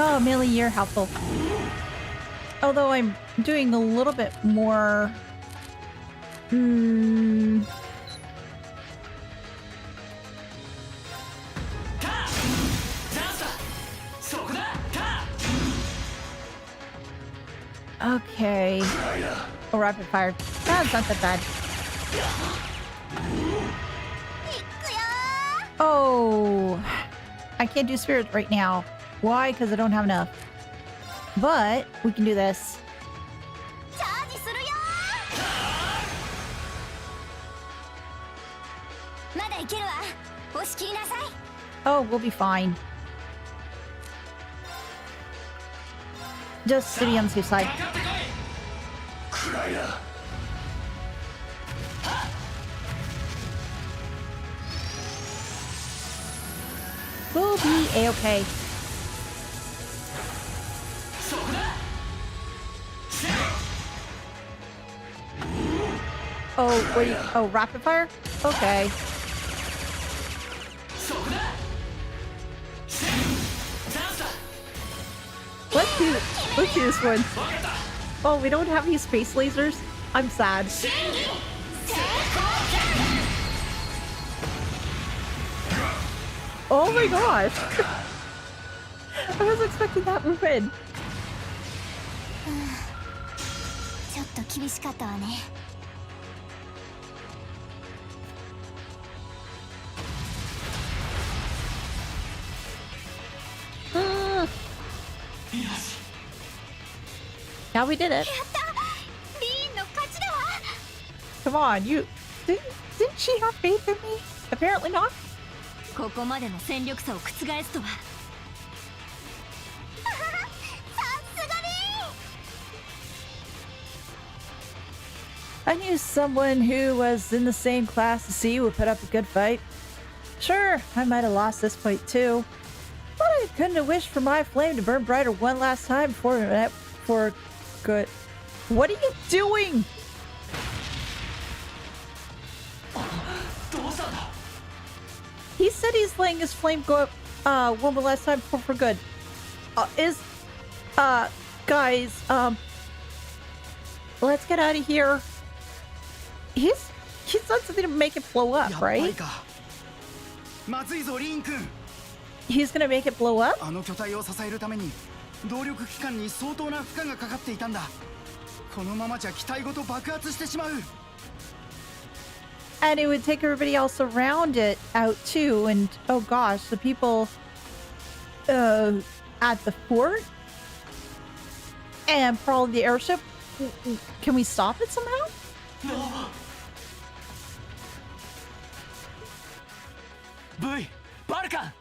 Oh, Millie, you're helpful. Although I'm doing a little bit more... Okay. Oh, rapid fire. That's not that bad. Oh. I can't do spirits right now. Why? Because I don't have enough. But we can do this. Oh, we'll be fine. Just to be on the safe side. We'll be a-okay. Oh, wait. Oh, rapid fire? Okay. Let's do this one. Oh, we don't have any space lasers? I'm sad. Oh my gosh! I was expecting that move in. ちょっと厳しかったわね。Now we did it. やった！リーンの勝ちだわ。 Come on, you didn't she have faith in me? Apparently not. ここまでの戦力差を覆すとは。さすがリーン。 I knew someone who was in the same class as you would put up a good fight. Sure, I might have lost this fight too, but I couldn't have wished for my flame to burn brighter one last time before good. What are you doing? He said he's letting his flame go up one last time for good. Guys, let's get out of here. He's done something to make it blow up, right? He's gonna make it blow up? あの巨体を支えるために動力機関に相当な負荷がかかっていたんだ。このままじゃ機体ごと爆発してしまう。 And it would take everybody else around it out too. And oh gosh, the people at the fort and probably the airship. Can we stop it somehow? V、バルカン、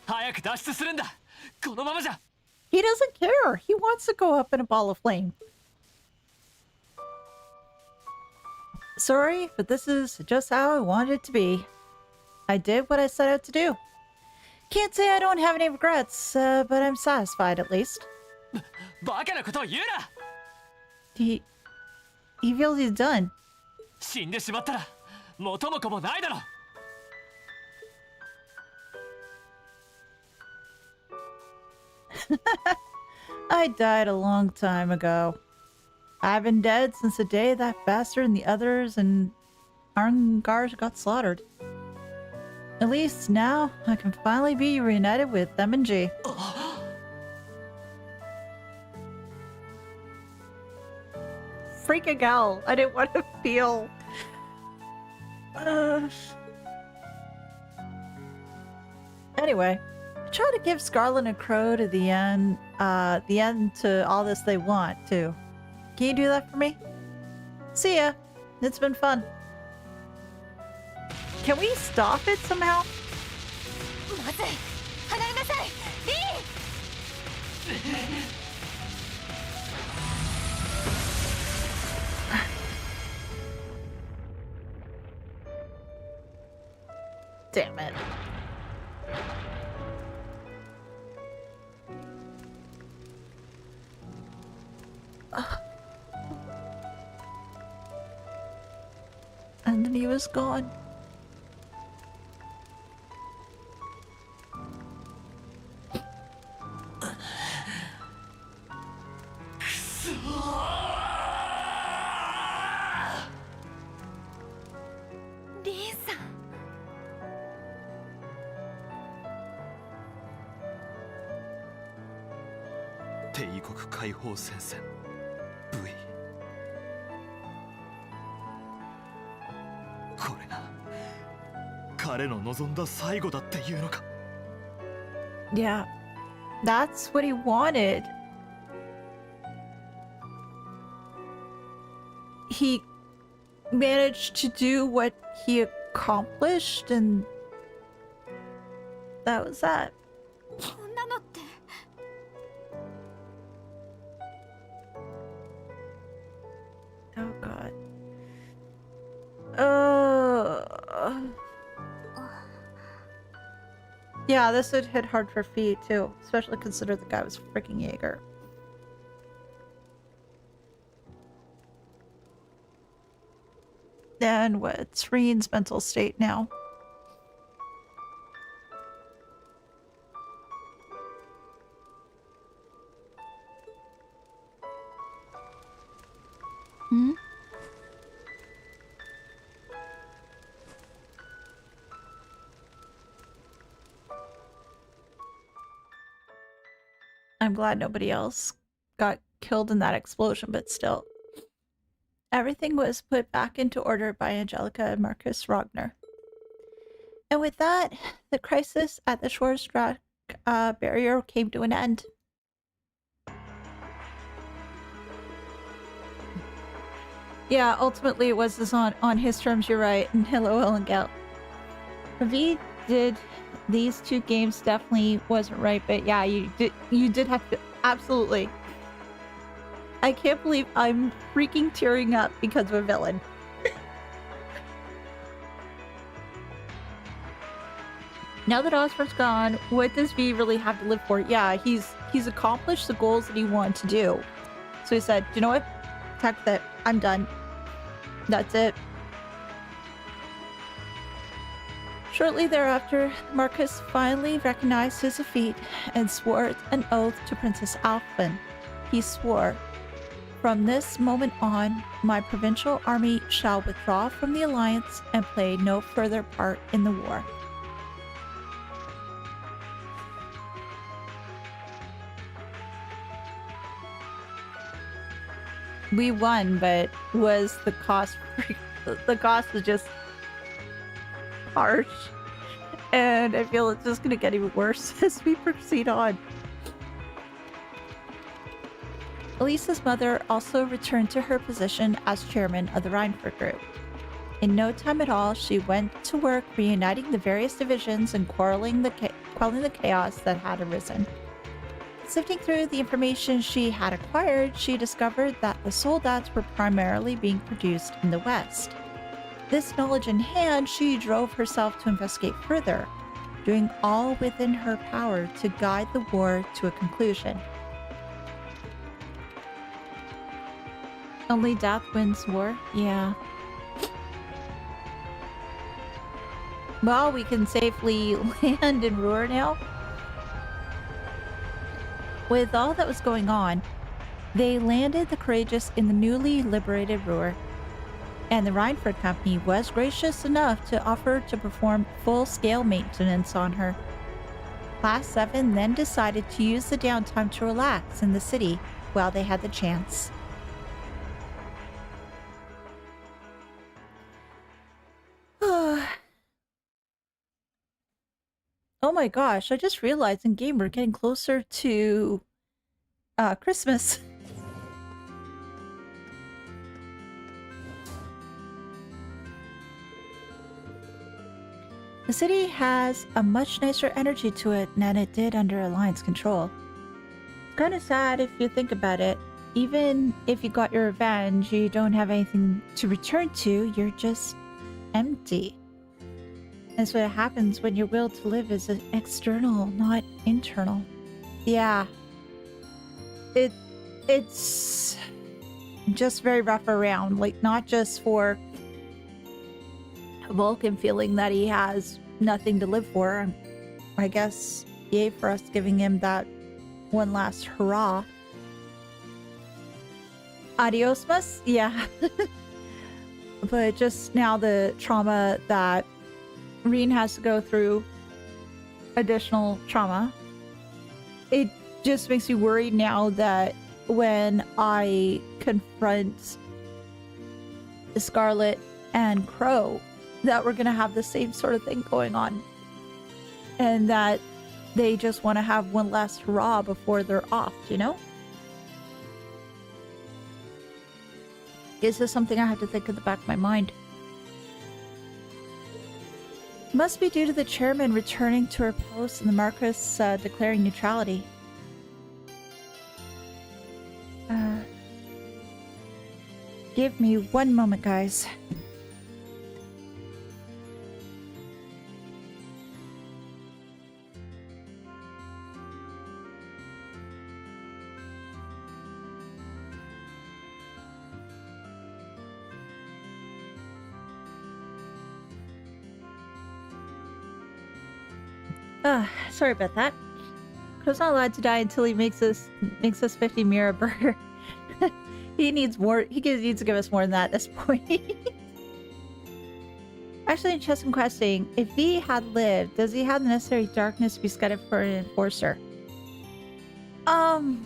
早く脱出するんだ。このままじゃ。 He doesn't care. He wants to go up in a ball of flame. Sorry, but this is just how I wanted it to be. I did what I set out to do. Can't say I don't have any regrets, but I'm satisfied at least. バカなことを言うな。 He feels he's done. 死んでしまったら元も子もないだろ。 I died a long time ago. I've been dead since the day that bastard and the others and Arngars got slaughtered. At least now I can finally be reunited with them and G. Freaking hell. I didn't want to feel... Anyway, I try to give Scarlet and Crow to the end to all this they want, too. Can you do that for me? See ya. It's been fun. Can we stop it somehow? まずい。離れなさい。リーン。 Damn it. And then he was gone. Lisa. 帝国解放戦線 V これが彼の望んだ最後だっていうのか。 Yeah, that's what he wanted. He managed to do what he accomplished, and that was that. こんなのって Oh god. Yeah, this would hit hard for Fee too, especially consider the guy was freaking Jaeger. And what's Reen's mental state now? Hmm? I'm glad nobody else got killed in that explosion, but still. Everything was put back into order by Angelica and Marcus Rogner. And with that, the crisis at the Schwarzstrack barrier came to an end. Yeah, ultimately it was this on his terms, you're right, and hello, Ellengel. V did these two games definitely wasn't right, but yeah, you did have to, absolutely. I can't believe I'm freaking tearing up because of a villain. Now that Osborne's gone, what does V really have to live for? Yeah, he's accomplished the goals that he wanted to do. So he said, you know what? Heck that, I'm done. That's it. Shortly thereafter, Marcus finally recognized his defeat and swore an oath to Princess Alphen. He swore, "From this moment on, my provincial army shall withdraw from the alliance and play no further part in the war." We won, but was the cost the cost was just harsh, and I feel it's just gonna get even worse as we proceed on. Elisa's mother also returned to her position as chairman of the Reinford group. In no time at all, she went to work reuniting the various divisions and quelling the chaos that had arisen. Sifting through the information she had acquired, she discovered that the soldats were primarily being produced in the West. This knowledge in hand, she drove herself to investigate further, doing all within her power to guide the war to a conclusion. Only death wins war? Yeah. Well, we can safely land in Roer now. With all that was going on, they landed the Courageous in the newly liberated Roer, and the Reinford Company was gracious enough to offer to perform full-scale maintenance on her. Class 7 then decided to use the downtime to relax in the city while they had the chance. Oh my gosh, I just realized in game we're getting closer to Christmas. The city has a much nicer energy to it than it did under Alliance control. It's kind of sad if you think about it. Even if you got your revenge, you don't have anything to return to, you're just empty. That's what happens when your will to live is external, not internal. Yeah. It's just very rough around, like not just for Vulcan feeling that he has nothing to live for. I guess yay for us giving him that one last hurrah. Adios mas? Yeah. But just now the trauma that Reen has to go through, additional trauma, it just makes me worried now that when I confront Scarlet and Crow, that we're gonna have the same sort of thing going on, and that they just want to have one last hurrah before they're off, you know? Is this something I have to think in the back of my mind? Must be due to the chairman returning to her post and the Marquis declaring neutrality. Give me one moment, guys. Sorry about that. Crow's not allowed to die until he makes us 50 Mira burger. He needs more. He needs to give us more than that at this point. Actually, in Chess and Questing, if he had lived, does he have the necessary darkness to be scouted for an enforcer? I'm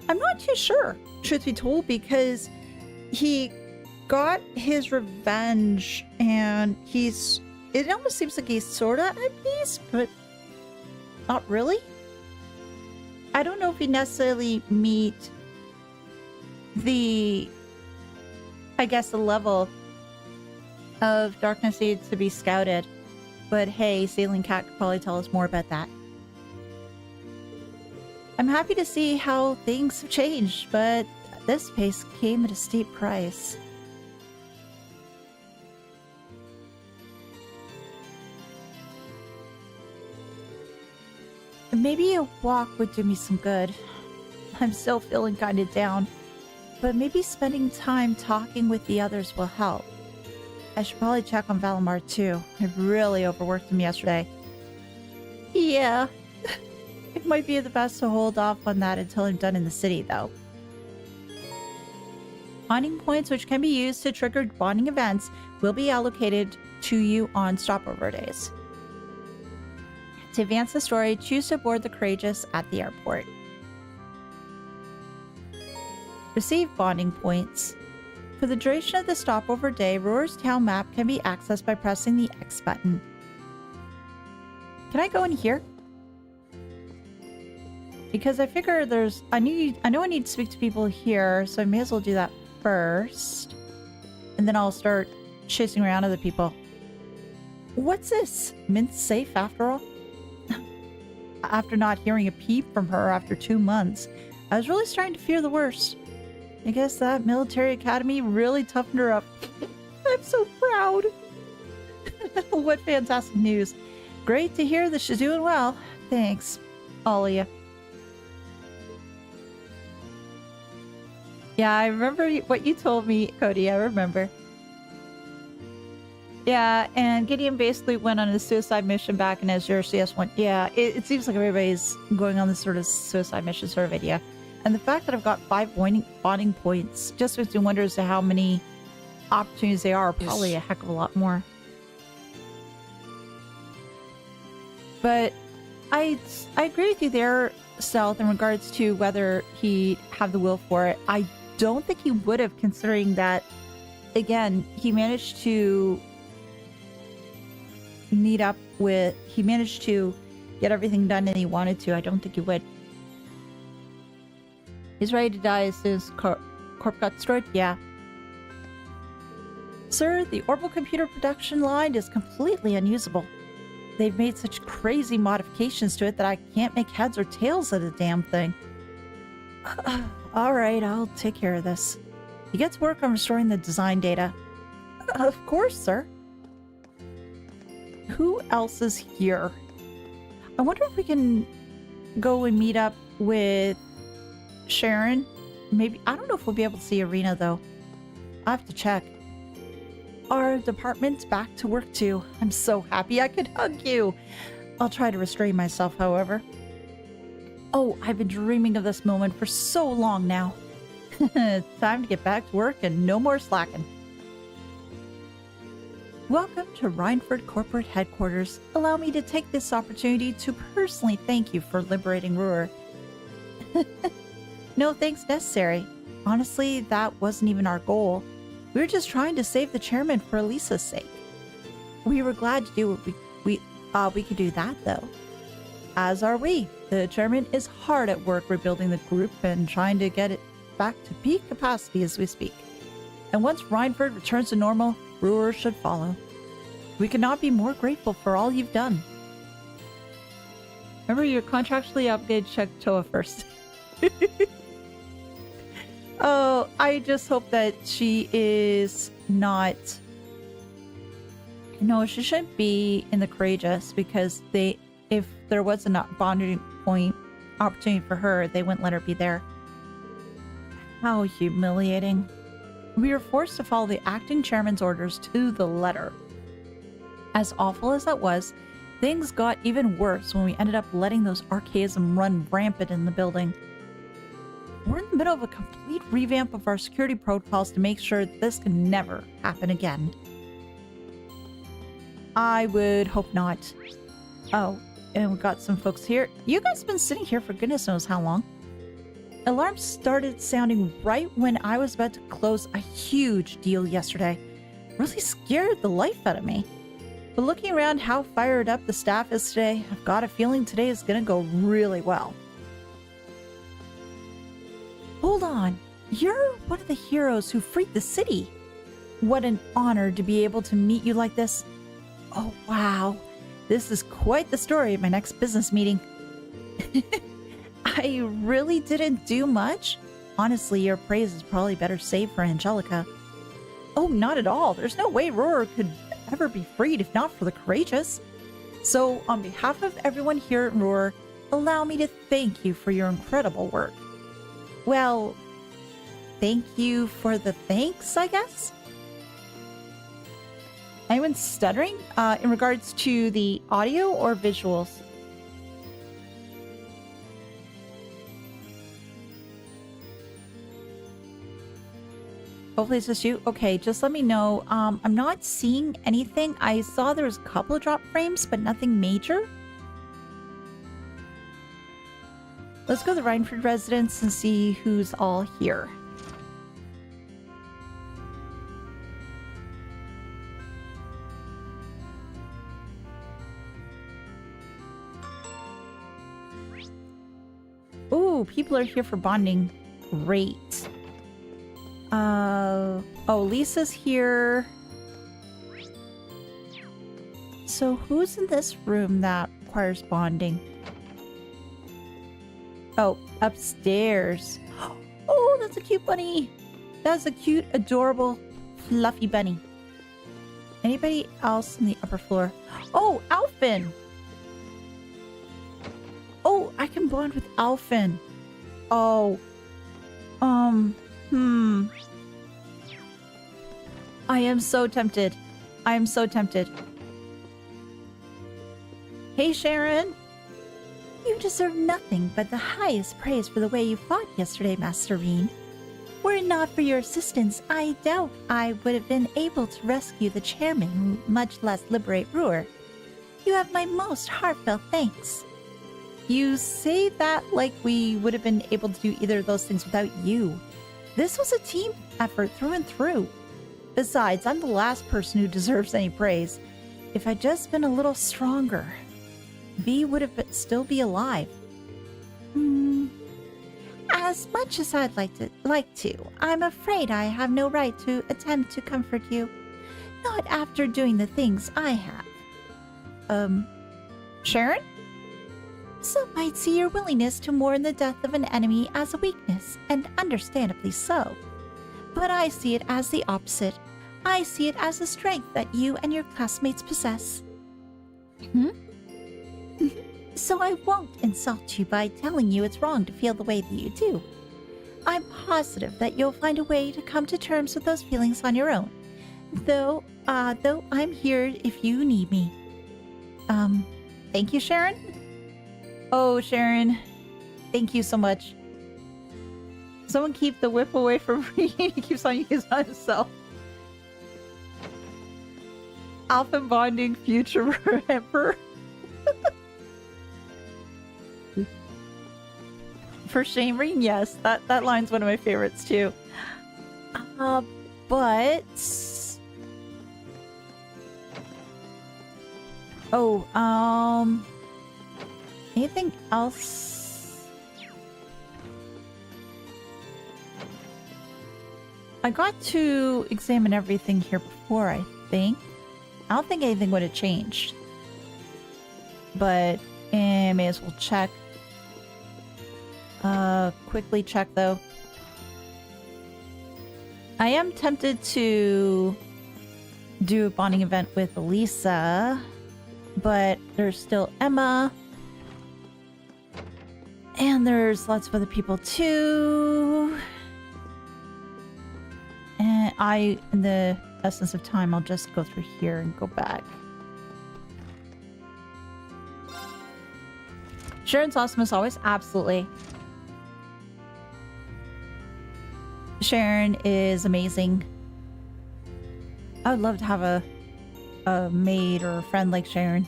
not too sure, truth be told, because he got his revenge and it almost seems like he's sorta at peace, but not really. I don't know if he necessarily meet the level of darkness needs to be scouted. But hey, Sailing Cat could probably tell us more about that. I'm happy to see how things have changed, but this pace came at a steep price. Maybe a walk would do me some good. I'm still feeling kind of down, but maybe spending time talking with the others will help. I should probably check on Valimar too. I really overworked him yesterday. Yeah, it might be the best to hold off on that until I'm done in the city though. Bonding points, which can be used to trigger bonding events, will be allocated to you on stopover days. To advance the story, choose to board the Courageous at the airport. Receive bonding points. For the duration of the stopover day, Roer's town map can be accessed by pressing the X button. Can I go in here? Because I figure I know I need to speak to people here, so I may as well do that first. And then I'll start chasing around other people. What's this? Mint's safe after all? After not hearing a peep from her after 2 months, I was really starting to fear the worst. I guess that military academy really toughened her up. I'm so proud. What fantastic news. Great to hear that she's doing well. Thanks, all of you. Yeah, I remember what you told me, Cody. I remember. Yeah, and Gideon basically went on a suicide mission back in Azure CS1. Yeah, it seems like everybody's going on this sort of suicide mission sort of idea. And the fact that I've got 5 bonding points just makes me wonder as to how many opportunities there are. Probably a heck of a lot more. But I agree with you there, Stealth, in regards to whether he'd have the will for it. I don't think he would have, considering that, again, he managed to get everything done that he wanted to. I don't think he would. He's ready to die as soon as Corp got destroyed? Yeah. Sir, the orbital computer production line is completely unusable. They've made such crazy modifications to it that I can't make heads or tails of the damn thing. Alright, I'll take care of this. You get to work on restoring the design data. Of course, sir. Who else is here? I wonder if we can go and meet up with Sharon. Maybe. I don't know if we'll be able to see Irina, though. I have to check. Our department's back to work, too. I'm so happy I could hug you. I'll try to restrain myself, however. Oh, I've been dreaming of this moment for so long now. Time to get back to work and no more slacking. Welcome to Reinford Corporate Headquarters. Allow me to take this opportunity to personally thank you for liberating Roer. No thanks necessary. Honestly, that wasn't even our goal. We were just trying to save the chairman for Elisa's sake. We were glad to do what we could do that, though. As are we. The chairman is hard at work rebuilding the group and trying to get it back to peak capacity as we speak. And once Reinford returns to normal, Roer should follow. We could not be more grateful for all you've done. Remember, you're contractually obligated to check Toa first. Oh, I just hope that she is not... No, she shouldn't be in the Courageous, because if there was a bonding point opportunity for her, they wouldn't let her be there. How humiliating. We were forced to follow the acting chairman's orders to the letter. As awful as that was, things got even worse when we ended up letting those archaism run rampant in the building. We're in the middle of a complete revamp of our security protocols to make sure that this can never happen again. I would hope not. Oh, and we got some folks here. You guys have been sitting here for goodness knows how long. Alarms started sounding right when I was about to close a huge deal yesterday. Really scared the life out of me. But looking around how fired up the staff is today, I've got a feeling today is going to go really well. Hold on, you're one of the heroes who freed the city. What an honor to be able to meet you like this. Oh, wow. This is quite the story at my next business meeting. I really didn't do much. Honestly, your praise is probably better saved for Angelica. Oh, not at all. There's no way Roer could ever be freed if not for the Courageous. So, on behalf of everyone here at Roer, allow me to thank you for your incredible work. Well, thank you for the thanks, I guess? Anyone stuttering in regards to the audio or visuals? Hopefully it's just you. Okay, just let me know. I'm not seeing anything. I saw there was a couple of drop frames, but nothing major. Let's go to the Reinford residence and see who's all here. Ooh, people are here for bonding. Great. Oh, Lisa's here. So who's in this room that requires bonding? Oh, upstairs. Oh, that's a cute bunny. That's a cute, adorable, fluffy bunny. Anybody else in the upper floor? Oh, Alfin. Oh, I can bond with Alfin. Oh. I am so tempted. I am so tempted. Hey, Sharon. You deserve nothing but the highest praise for the way you fought yesterday, Master Reen. Were it not for your assistance, I doubt I would have been able to rescue the chairman, much less liberate Roer. You have my most heartfelt thanks. You say that like we would have been able to do either of those things without you. This was a team effort through and through. Besides, I'm the last person who deserves any praise. If I'd just been a little stronger, V would have still be alive. As much as I'd like to, I'm afraid I have no right to attempt to comfort you. Not after doing the things I have. Sharon? Some might see your willingness to mourn the death of an enemy as a weakness, and understandably so. But I see it as the opposite. I see it as a strength that you and your classmates possess. So I won't insult you by telling you it's wrong to feel the way that you do. I'm positive that you'll find a way to come to terms with those feelings on your own. Though I'm here if you need me. Thank you, Sharon. Oh, Sharon, thank you so much. Someone keep the whip away from me. He keeps on using it on himself. Alpha bonding future emperor. For Sharon, yes, that line's one of my favorites too. But anything else? I got to examine everything here before, I think. I don't think anything would have changed. But may as well check. Quickly check though. I am tempted to do a bonding event with Elisa, but there's still Emma. And there's lots of other people too. And in the essence of time, I'll just go through here and go back. Sharon's awesome as always. Absolutely. Sharon is amazing. I would love to have a maid or a friend like Sharon.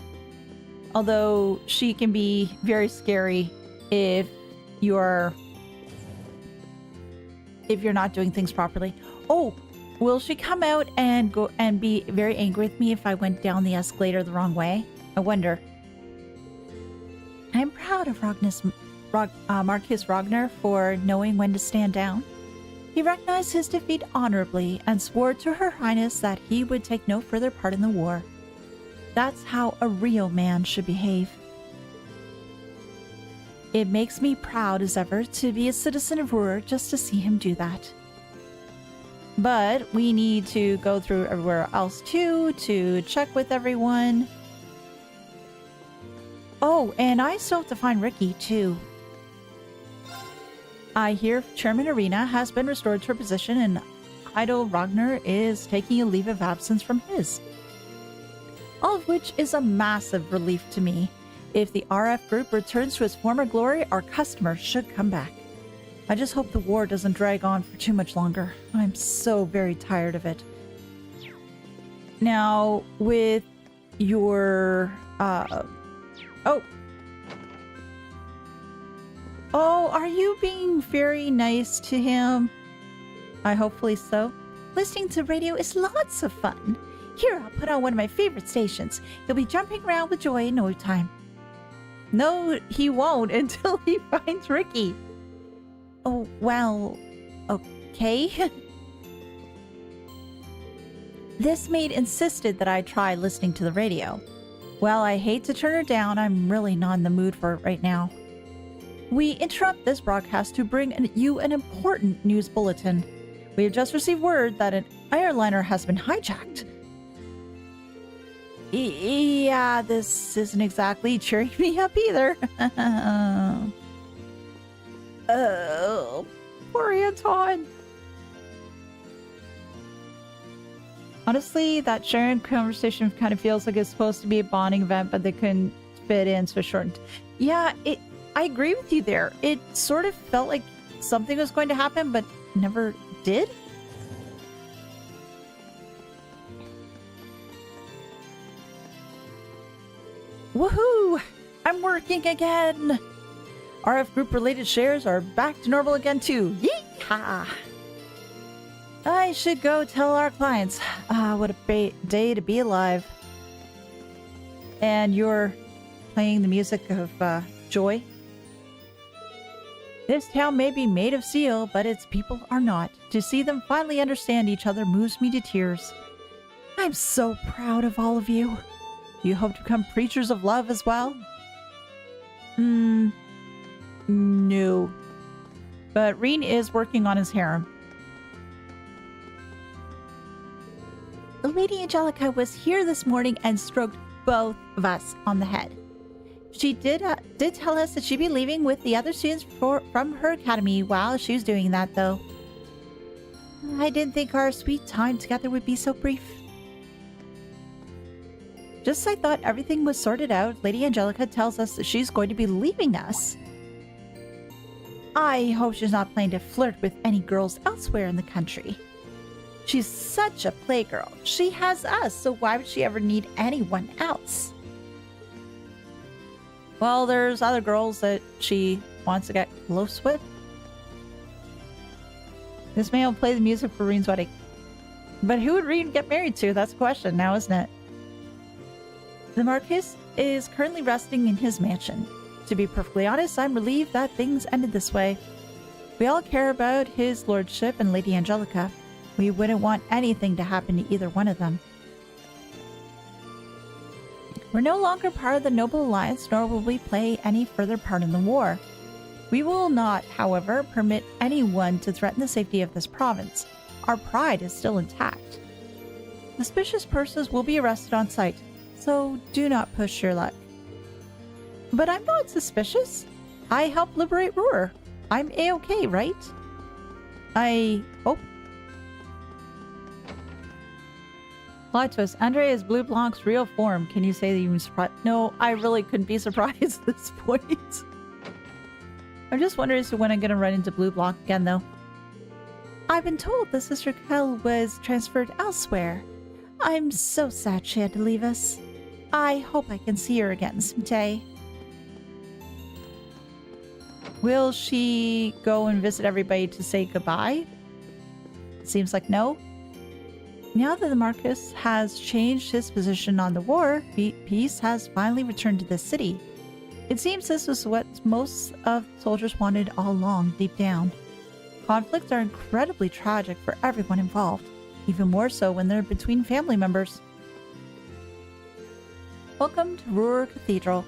Although she can be very scary if you're not doing things properly. Oh, will she come out and go and be very angry with me if I went down the escalator the wrong way? I wonder. I'm proud of Marcus Ragnar for knowing when to stand down. He recognized his defeat honorably and swore to Her Highness that he would take no further part in the war. That's how a real man should behave. It makes me proud as ever to be a citizen of Roer just to see him do that. But we need to go through everywhere else too to check with everyone. Oh, and I still have to find Ricky too. I hear Chairman Irina has been restored to her position and Idol Ragnar is taking a leave of absence from his. All of which is a massive relief to me. If the RF group returns to its former glory, our customers should come back. I just hope the war doesn't drag on for too much longer. I'm so very tired of it. Now, with your... Oh, are you being very nice to him? Hopefully so. Listening to radio is lots of fun. Here, I'll put on one of my favorite stations. He'll be jumping around with joy in no time. No, he won't until he finds Ricky. Oh, well, okay. This maid insisted that I try listening to the radio. Well, I hate to turn her down. I'm really not in the mood for it right now. We interrupt this broadcast to bring you an important news bulletin. We have just received word that an airliner has been hijacked. Yeah, this isn't exactly cheering me up either. Oh, poor Anton. Honestly, that Sharon conversation kind of feels like it's supposed to be a bonding event, but they couldn't fit in, so shortened. Yeah, I agree with you there. It sort of felt like something was going to happen, but never did. Woohoo! I'm working again! RF Group related shares are back to normal again too. Yeehaw! I should go tell our clients. What a day to be alive. And you're playing the music of joy? This town may be made of steel, but its people are not. To see them finally understand each other moves me to tears. I'm so proud of all of you. Do you hope to become preachers of love as well? No. But Reen is working on his harem. Lady Angelica was here this morning and stroked both of us on the head. She did tell us that she'd be leaving with the other students from her academy while she was doing that, though. I didn't think our sweet time together would be so brief. Just as I thought everything was sorted out, Lady Angelica tells us that she's going to be leaving us. I hope she's not planning to flirt with any girls elsewhere in the country. She's such a playgirl. She has us, so why would she ever need anyone else? Well, there's other girls that she wants to get close with. This man will play the music for Reen's wedding. But who would Reen get married to? That's the question now, isn't it? The Marquis is currently resting in his mansion. To be perfectly honest, I'm relieved that things ended this way. We all care about his lordship and Lady Angelica. We wouldn't want anything to happen to either one of them. We're no longer part of the Noble Alliance, nor will we play any further part in the war. We will not, however, permit anyone to threaten the safety of this province. Our pride is still intact. Suspicious persons will be arrested on sight, so do not push your luck. But I'm not suspicious. I helped liberate Roer. I'm A-okay, right? I hope. Plot twist. Andre is Blue Blanc's real form. Can you say that you were surprised? No, I really couldn't be surprised at this point. I'm just wondering as to when I'm going to run into Blue Blanc again, though. I've been told that Sister Kel was transferred elsewhere. I'm so sad she had to leave us. I hope I can see her again someday. Will she go and visit everybody to say goodbye? Seems like no. Now that the Marquis has changed his position on the war, peace has finally returned to the city. It seems this was what most of the soldiers wanted all along, deep down. Conflicts are incredibly tragic for everyone involved, even more so when they're between family members. Welcome to Roer Cathedral.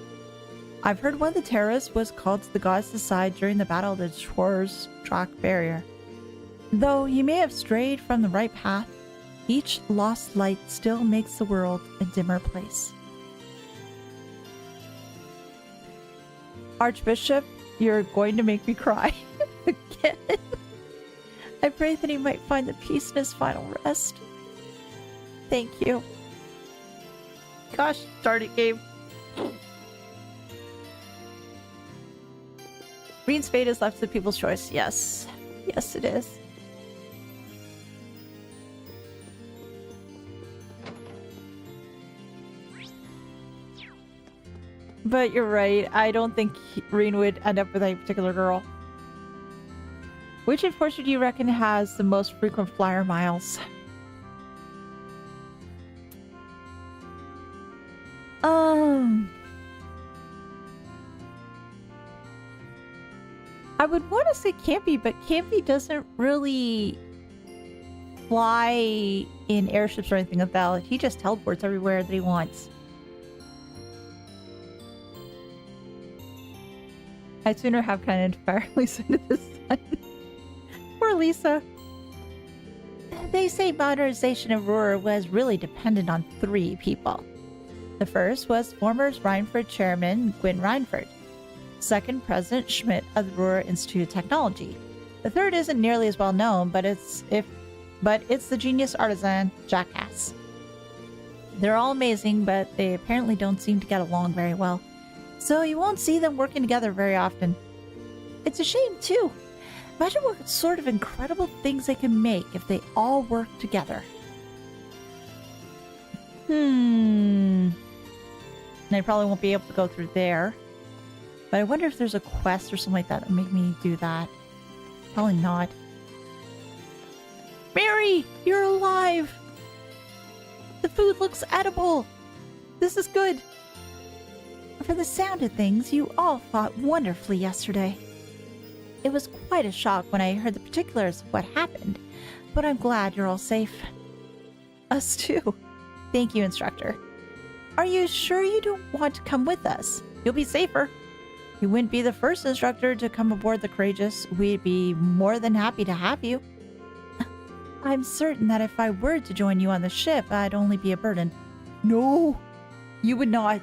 I've heard one of the terrorists was called to the gods' side during the Battle of the Schwarzschock Barrier. Though you may have strayed from the right path, each lost light still makes the world a dimmer place. Archbishop, you're going to make me cry again. I pray that he might find the peace in his final rest. Thank you. Gosh, darn it, game. Green's fate is left to the people's choice. Yes. Yes, it is. But you're right. I don't think Reen would end up with a particular girl. Which enforcer do you reckon has the most frequent flyer miles? I would want to say Campy, but Campy doesn't really fly in airships or anything like that. He just teleports everywhere that he wants. I'd sooner have kind of fire Lisa into the sun. Poor Lisa. They say modernization of Roer was really dependent on 3 people. The first was former Reinford chairman Gwyn Reinford. Second, President Schmidt of the Roer Institute of Technology. The third isn't nearly as well known, but it's the genius artisan Jackass. They're all amazing, but they apparently don't seem to get along very well. So you won't see them working together very often. It's a shame, too. Imagine what sort of incredible things they can make if they all work together. And I probably won't be able to go through there. But I wonder if there's a quest or something like that that would make me do that. Probably not. Mary! You're alive! The food looks edible! This is good! For the sound of things, you all fought wonderfully yesterday. It was quite a shock when I heard the particulars of what happened, but I'm glad you're all safe. Us too. Thank you, instructor. Are you sure you don't want to come with us? You'll be safer. You wouldn't be the first instructor to come aboard the Courageous. We'd be more than happy to have you. I'm certain that if I were to join you on the ship, I'd only be a burden. No, you would not.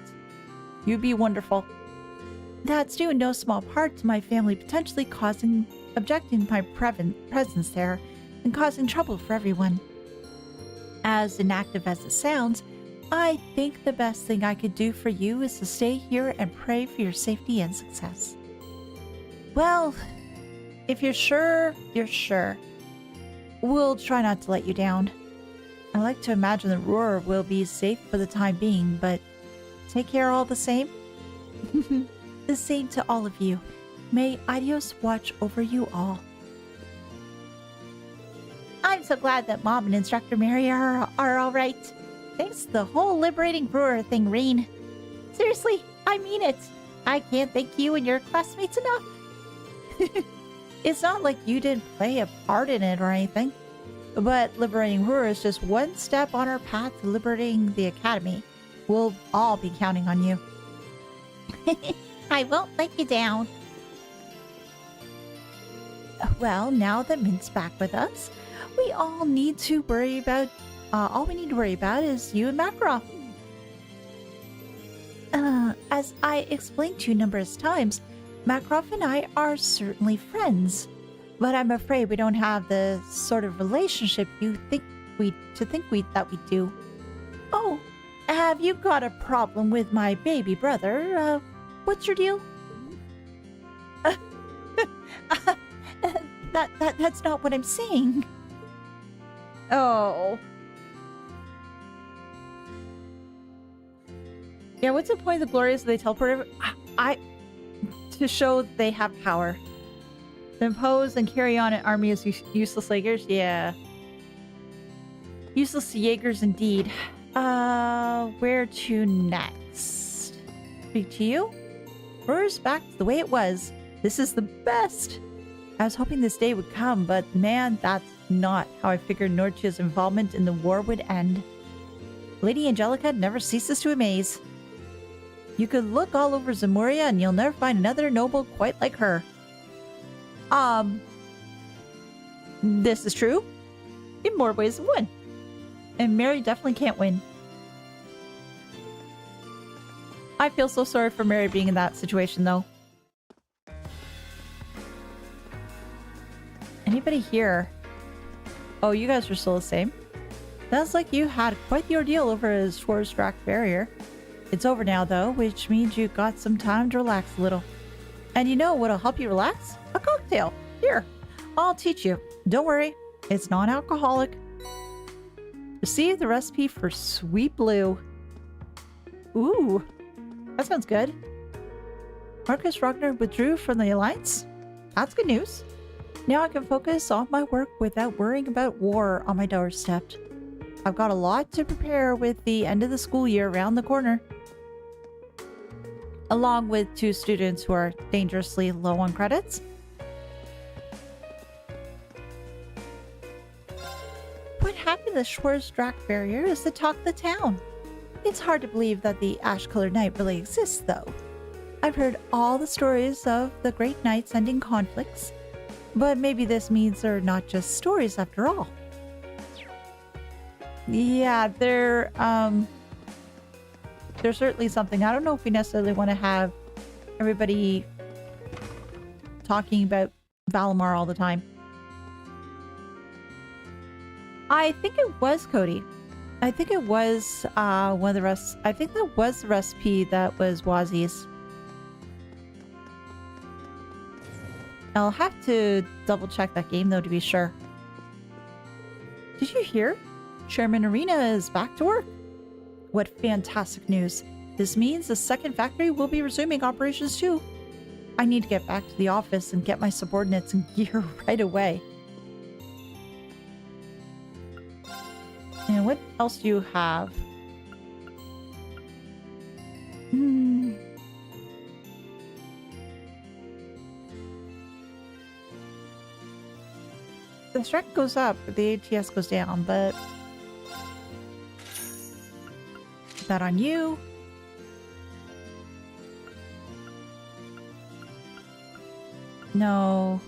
You'd be wonderful. That's due in no small part to my family potentially objecting to my presence there and causing trouble for everyone. As inactive as it sounds, I think the best thing I could do for you is to stay here and pray for your safety and success. Well, if you're sure, you're sure. We'll try not to let you down. I like to imagine that Roer will be safe for the time being, but take care all the same. The same to all of you. May Adios watch over you all. I'm so glad that Mom and Instructor Mary are all right. Thanks to the whole liberating Roer thing, Reen. Seriously, I mean it. I can't thank you and your classmates enough. It's not like you didn't play a part in it or anything, but liberating Roer is just one step on our path to liberating the Academy. We'll all be counting on you. I won't let you down. Well, now that Mint's back with us, we all need to worry about... all we need to worry about is you and Makarov. As I explained to you numerous times, Makarov and I are certainly friends. But I'm afraid we don't have the sort of relationship you think we do. Oh, have you got a problem with my baby brother? What's your deal? That's not what I'm saying. Oh. Yeah, what's the point of the Glorious? They teleport to show that they have power. To impose and carry on an army as useless Jaegers? Yeah. Useless Jaegers indeed. Where to next? Speak to you? Roer's back to the way it was. This is the best. I was hoping this day would come, but man, that's not how I figured Norchia's involvement in the war would end. Lady Angelica never ceases to amaze. You could look all over Zemuria and you'll never find another noble quite like her. This is true. In more ways than one. And Mary definitely can't win. I feel so sorry for Mary being in that situation, though. Anybody here? Oh, you guys are still the same. Sounds like you had quite the ordeal over his Schwarzdracht barrier. It's over now, though, which means you got some time to relax a little. And you know what'll help you relax? A cocktail. Here, I'll teach you. Don't worry, it's non-alcoholic. Receive the recipe for Sweet Blue. Ooh, that sounds good. Marcus Ragnar withdrew from the Alliance? That's good news. Now I can focus on my work without worrying about war on my doorstep. I've got a lot to prepare with the end of the school year around the corner. Along with 2 students who are dangerously low on credits. What happened to the Schwarzdracht barrier is the talk of the town. It's hard to believe that the Ash-Colored Night really exists, though. I've heard all the stories of the Great Knights ending conflicts, but maybe this means they're not just stories after all. Yeah, they're certainly something. I don't know if we necessarily want to have everybody talking about Valimar all the time. I think it was Cody. I think it was one of the rest. I think that was the recipe that was Wazi's. I'll have to double check that game though to be sure. Did you hear? Chairman Irina is back to work. What fantastic news. This means the second factory will be resuming operations too. I need to get back to the office and get my subordinates in gear right away. And what else do you have? The strength goes up, but the ATS goes down, but... Put that on you. No.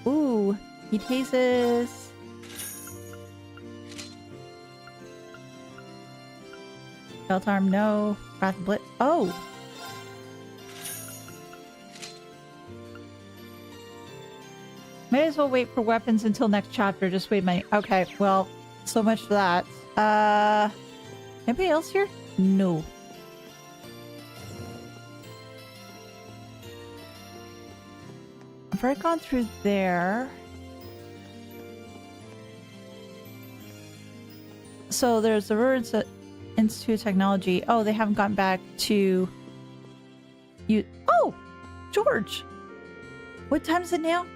Ooh, he tases... Belt arm, no. Wrath and Blitz. Oh! May as well wait for weapons until next chapter. Just wait a minute. Okay, well, so much for that. Anybody else here? No. I've already gone through there. So there's the Roer Institute of Technology. Oh, they haven't gotten back to you. Oh, George. What time is it now?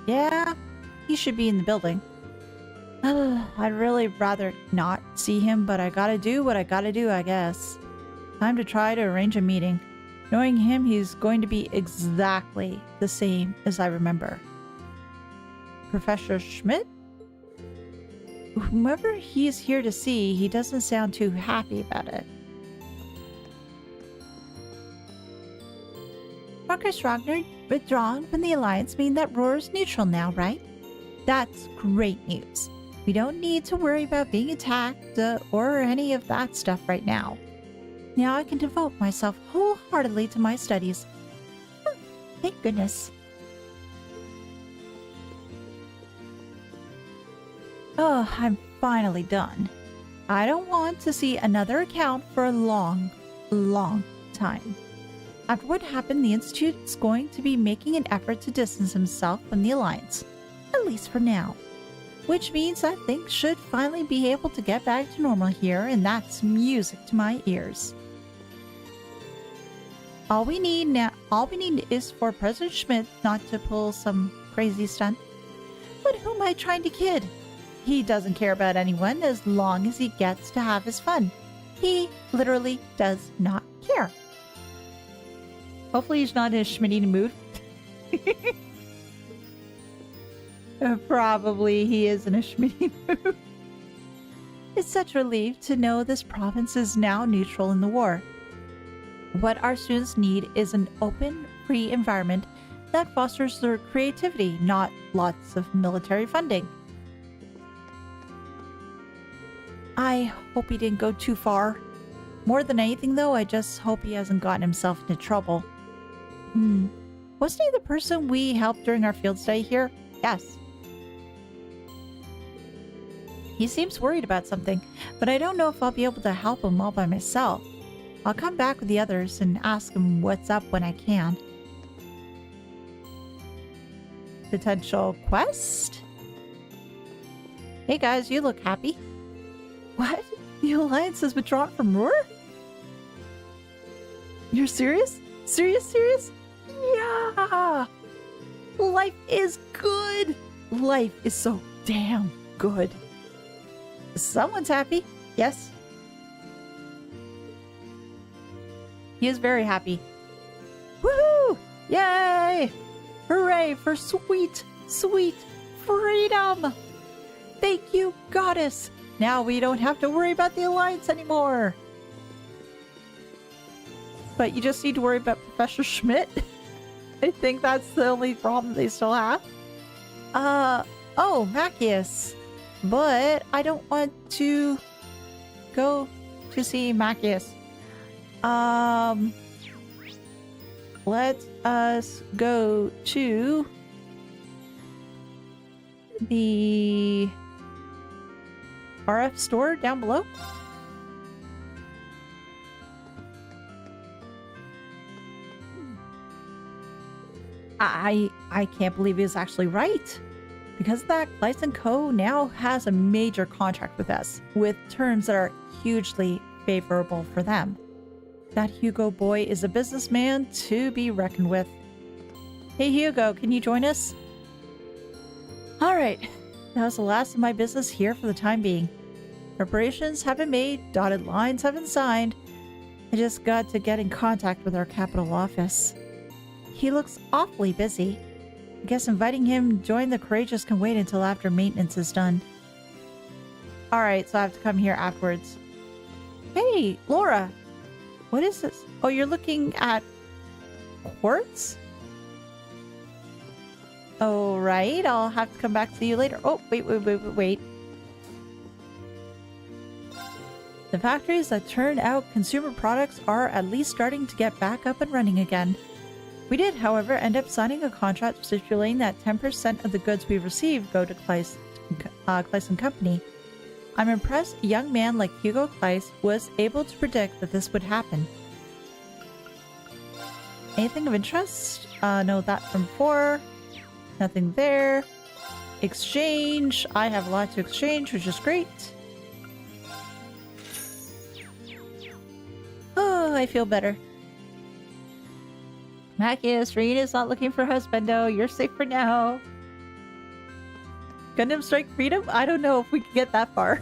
Yeah, he should be in the building. I'd really rather not see him, but I gotta do what I gotta do, I guess. Time to try to arrange a meeting. Knowing him, he's going to be exactly the same as I remember. Professor Schmidt? Whomever he's here to see, he doesn't sound too happy about it. Marcus Ragnar withdrawn from the Alliance mean that Roer's neutral now, right? That's great news. We don't need to worry about being attacked or any of that stuff right now. Now I can devote myself wholeheartedly to my studies. Thank goodness. Oh, I'm finally done. I don't want to see another account for a long, long time. After what happened, the Institute's going to be making an effort to distance himself from the Alliance, at least for now. Which means that things should finally be able to get back to normal here, and that's music to my ears. All we need is for President Schmidt not to pull some crazy stunt. But who am I trying to kid? He doesn't care about anyone as long as he gets to have his fun. He literally does not care. Hopefully he's not in a Schmitty mood. Probably he is in a Schmitty mood. It's such a relief to know this province is now neutral in the war. What our students need is an open, free environment that fosters their creativity, not lots of military funding. I hope he didn't go too far. More than anything, though, I just hope he hasn't gotten himself into trouble. Wasn't he the person we helped during our field study here? Yes. He seems worried about something, but I don't know if I'll be able to help him all by myself. I'll come back with the others and ask him what's up when I can. Potential quest? Hey guys, you look happy. What? The Alliance has withdrawn from Roer? You're serious? Serious? Yeah! Life is good! Life is so damn good. Someone's happy. Yes? He is very happy. Woohoo! Yay! Hooray for sweet, sweet freedom! Thank you, goddess! Now we don't have to worry about the Alliance anymore. But you just need to worry about Professor Schmidt. I think that's the only problem they still have. Oh, Macius. But I don't want to go to see Macius. Let us go to the RF store down below. I can't believe he was actually right. Because of that, Gleis & Co. now has a major contract with us, with terms that are hugely favorable for them. That Hugo boy is a businessman to be reckoned with. Hey Hugo, can you join us? Alright, that was the last of my business here for the time being. Preparations have been made, dotted lines have been signed. I just got to get in contact with our capital office. He looks awfully busy. I guess inviting him to join the Courageous can wait until after maintenance is done. Alright, so I have to come here afterwards. Hey, Laura! What is this? Oh, you're looking at quartz? Alright, I'll have to come back to you later. Oh, wait. The factories that turn out consumer products are at least starting to get back up and running again. We did, however, end up signing a contract stipulating that 10% of the goods we receive go to Gleis & Company. I'm impressed a young man like Hugo Gleis was able to predict that this would happen. Anything of interest? No, that from before. Nothing there. Exchange. I have a lot to exchange, which is great. Oh, I feel better. Macius, Reina's not looking for husbando. You're safe for now. Gundam Strike Freedom? I don't know if we can get that far.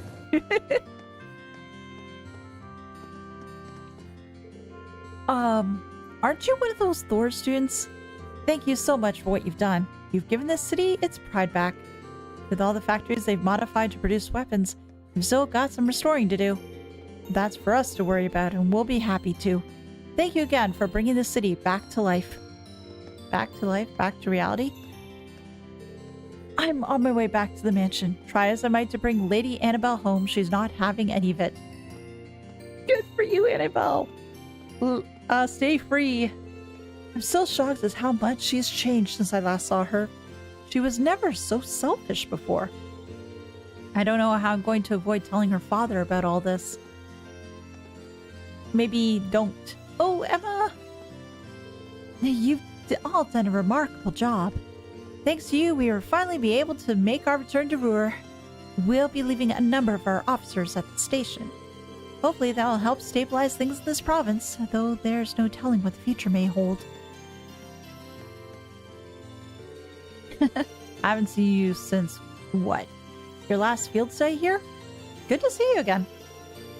Aren't you one of those Thor students? Thank you so much for what you've done. You've given this city its pride back. With all the factories they've modified to produce weapons, we've still got some restoring to do. That's for us to worry about, and we'll be happy to. Thank you again for bringing the city back to life. back to life, back to reality. I'm on my way back to the mansion. Try as I might to bring Lady Annabelle home, she's not having any of it. Good for you, Annabelle. Stay free. I'm still shocked at how much she's changed since I last saw her. She was never so selfish before. I don't know how I'm going to avoid telling her father about all this. Maybe don't. Oh, Emma! You've all done a remarkable job. Thanks to you, we will finally be able to make our return to Roer. We'll be leaving a number of our officers at the station. Hopefully that will help stabilize things in this province, though there's no telling what the future may hold. I haven't seen you since, what? Your last field stay here? Good to see you again.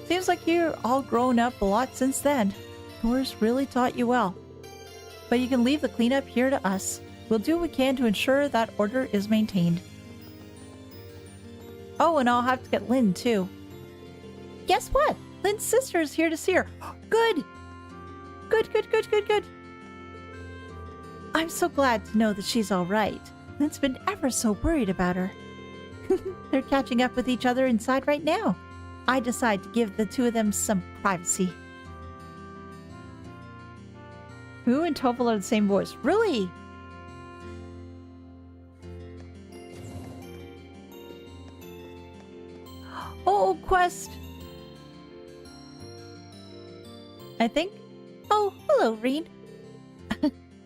Seems like you're all grown up a lot since then. Doris really taught you well. But you can leave the cleanup here to us. We'll do what we can to ensure that order is maintained. Oh, and I'll have to get Lynn too. Guess what? Lynn's sister is here to see her. Good! Good. I'm so glad to know that she's all right. Lynn's been ever so worried about her. They're catching up with each other inside right now. I decide to give the two of them some privacy. Who and Tovel are the same voice? Really? Oh, quest. I think. Oh, hello, Reen.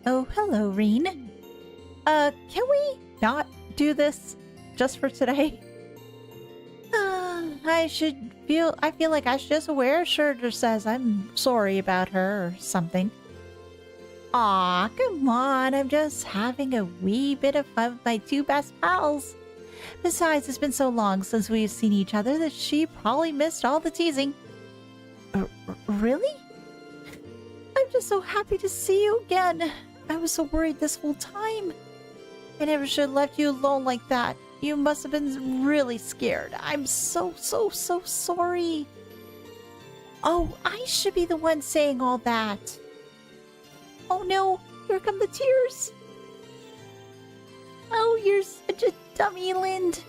Oh, hello, Reen. Can we not do this just for today? I feel like I should just wear a shirt that says I'm sorry about her or something. Aw, come on, I'm just having a wee bit of fun with my two best pals. Besides, it's been so long since we've seen each other that she probably missed all the teasing. Really? I'm just so happy to see you again. I was so worried this whole time. I never should have left you alone like that. You must have been really scared. I'm so sorry. Oh, I should be the one saying all that. Oh no, here come the tears. Oh, you're such a dummy, Lind.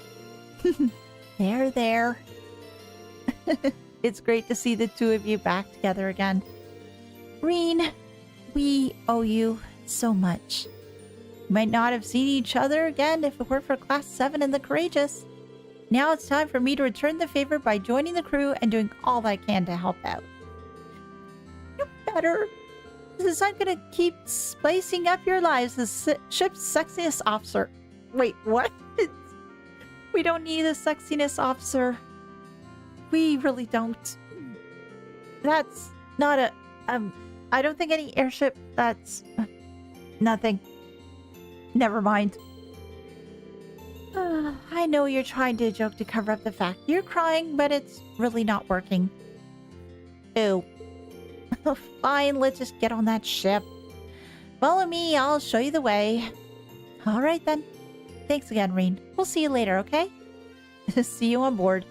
There. It's great to see the two of you back together again. Reen, we owe you so much. We might not have seen each other again if it weren't for Class 7 and the Courageous. Now it's time for me to return the favor by joining the crew and doing all that I can to help out. You better. This is not gonna keep spicing up your lives as ship's sexiest officer. Wait, what? We don't need a sexiness officer. We really don't. That's not a... I don't think any airship... That's... nothing. Never mind. I know you're trying to joke to cover up the fact you're crying, but it's really not working. Ew. Fine, let's just get on that ship. Follow me, I'll show you the way. Alright then. Thanks again, Reen. We'll see you later, okay? See you on board.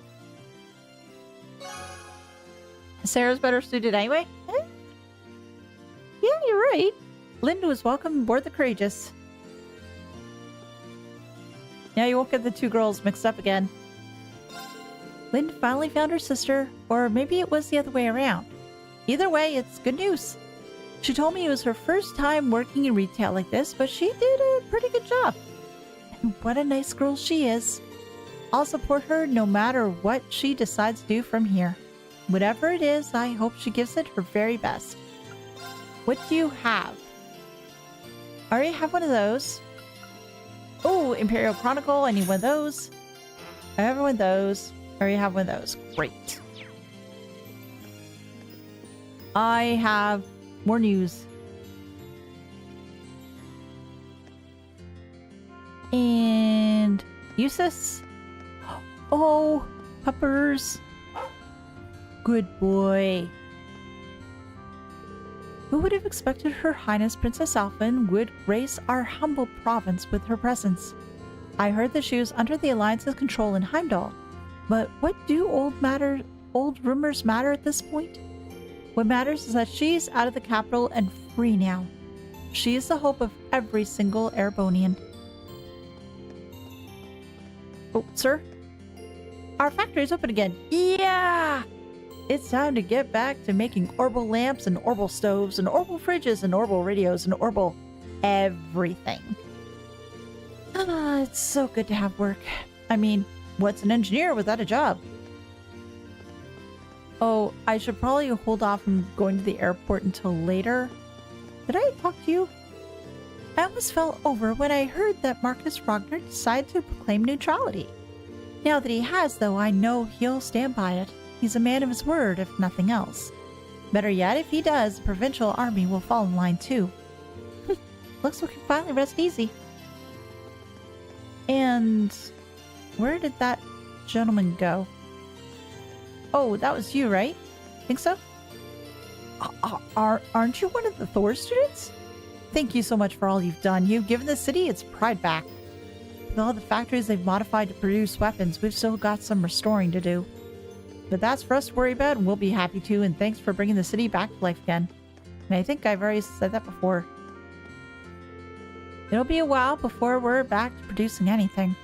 Sarah's better suited anyway? Eh? Yeah, you're right. Linda was welcome aboard the Courageous. Now you won't get the two girls mixed up again. Linda finally found her sister, or maybe it was the other way around. Either way, it's good news. She told me it was her first time working in retail like this, but she did a pretty good job. And what a nice girl she is. I'll support her no matter what she decides to do from here. Whatever it is, I hope she gives it her very best. What do you have? I already have one of those. Oh, Imperial Chronicle, I need one of those. I have one of those. I already have one of those. Great. I have more news. And Eustace. Oh, puppers. Good boy. Who would have expected Her Highness Princess Alphen would grace our humble province with her presence? I heard that she was under the Alliance's control in Heimdall, but what do old rumors matter at this point? What matters is that she's out of the capital and free now. She is the hope of every single Erebonian. Oh, sir? Our factory is open again. Yeah! It's time to get back to making orbital lamps and orbital stoves and orbital fridges and orbital radios and orbital everything. Ah, it's so good to have work. I mean, what's an engineer without a job? Oh, I should probably hold off from going to the airport until later. Did I talk to you? I almost fell over when I heard that Marcus Ragnar decided to proclaim neutrality. Now that he has, though, I know he'll stand by it. He's a man of his word, if nothing else. Better yet, if he does, the provincial army will fall in line too. Looks like we can finally rest easy. And where did that gentleman go? Oh, that was you, right? Think so? Aren't you one of the Thor students? Thank you so much for all you've done. You've given the city its pride back. With all the factories they've modified to produce weapons, we've still got some restoring to do. But that's for us to worry about, and we'll be happy to, and thanks for bringing the city back to life again. And I think I've already said that before. It'll be a while before we're back to producing anything.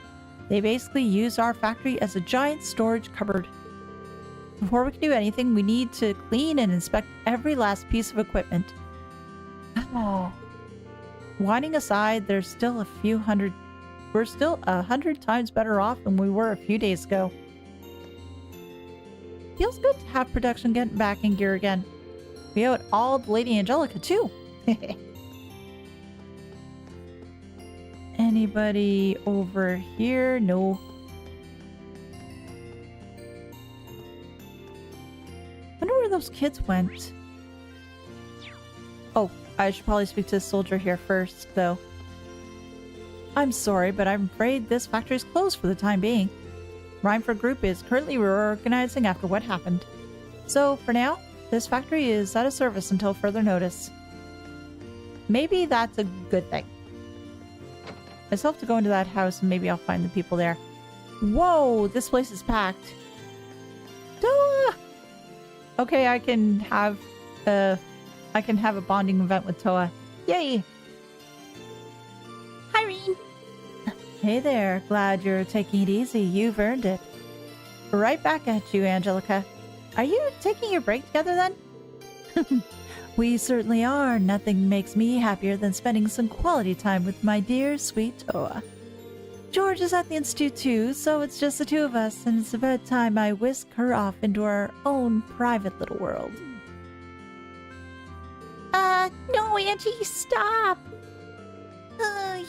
They basically use our factory as a giant storage cupboard. Before we can do anything, we need to clean and inspect every last piece of equipment. Oh. Whining aside, there's still a few hundred... We're still 100 times better off than we were a few days ago. Feels good to have production getting back in gear again. We owe it all to Lady Angelica, too. Anybody over here? No. Wonder where those kids went. Oh, I should probably speak to the soldier here first, though. I'm sorry, but I'm afraid this factory is closed for the time being. Reinford Group is currently reorganizing after what happened. So, for now, this factory is out of service until further notice. Maybe that's a good thing. I still have to go into that house and maybe I'll find the people there. Whoa, this place is packed. Toa! Okay, I can have a bonding event with Toa. Yay! Hi, Reen! Hey there, glad you're taking it easy. You've earned it. Right back at you, Angelica. Are you taking your break together then? We certainly are. Nothing makes me happier than spending some quality time with my dear, sweet Toa. George is at the Institute too, so it's just the two of us, and it's about time I whisk her off into our own private little world. No, Angie, stop!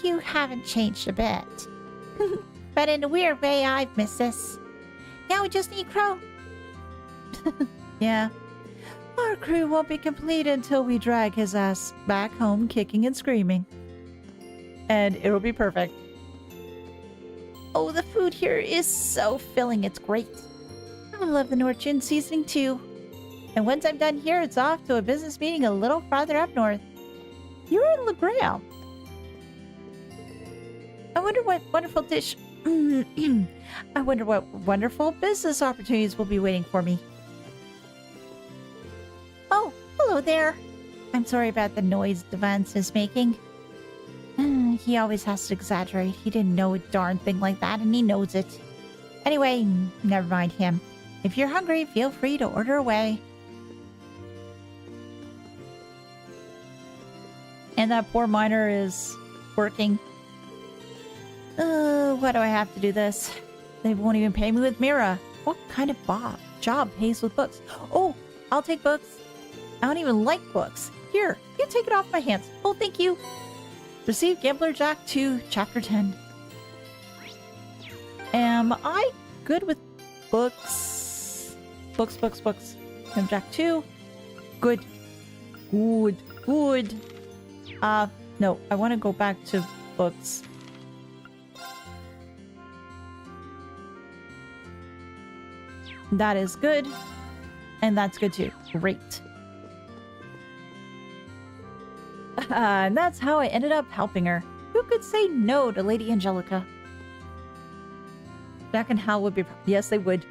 You haven't changed a bit. But in a weird way, I've missed this. Now we just need Crow. Yeah. Our crew won't be complete until we drag his ass back home kicking and screaming. And it'll be perfect. Oh, the food here is so filling, it's great. I love the Norchin seasoning too. And once I'm done here, it's off to a business meeting a little farther up north. You're in LeGrand. I wonder what wonderful dish... I wonder what wonderful business opportunities will be waiting for me. Oh, hello there. I'm sorry about the noise Devance is making. He always has to exaggerate. He didn't know a darn thing like that, and he knows it. Anyway, never mind him. If you're hungry, feel free to order away. And that poor miner is working. Why do I have to do this? They won't even pay me with Mira. What kind of job pays with books? Oh, I'll take books. I don't even like books. Here, you take it off my hands. Oh, thank you. Receive Gambler Jack 2, Chapter 10. Am I good with books? Books. Gambler Jack 2. Good. No, I want to go back to books. That is good. And that's good too. Great. And that's how I ended up helping her. Who could say no to Lady Angelica? Jack and Hal would be... Yes, they would.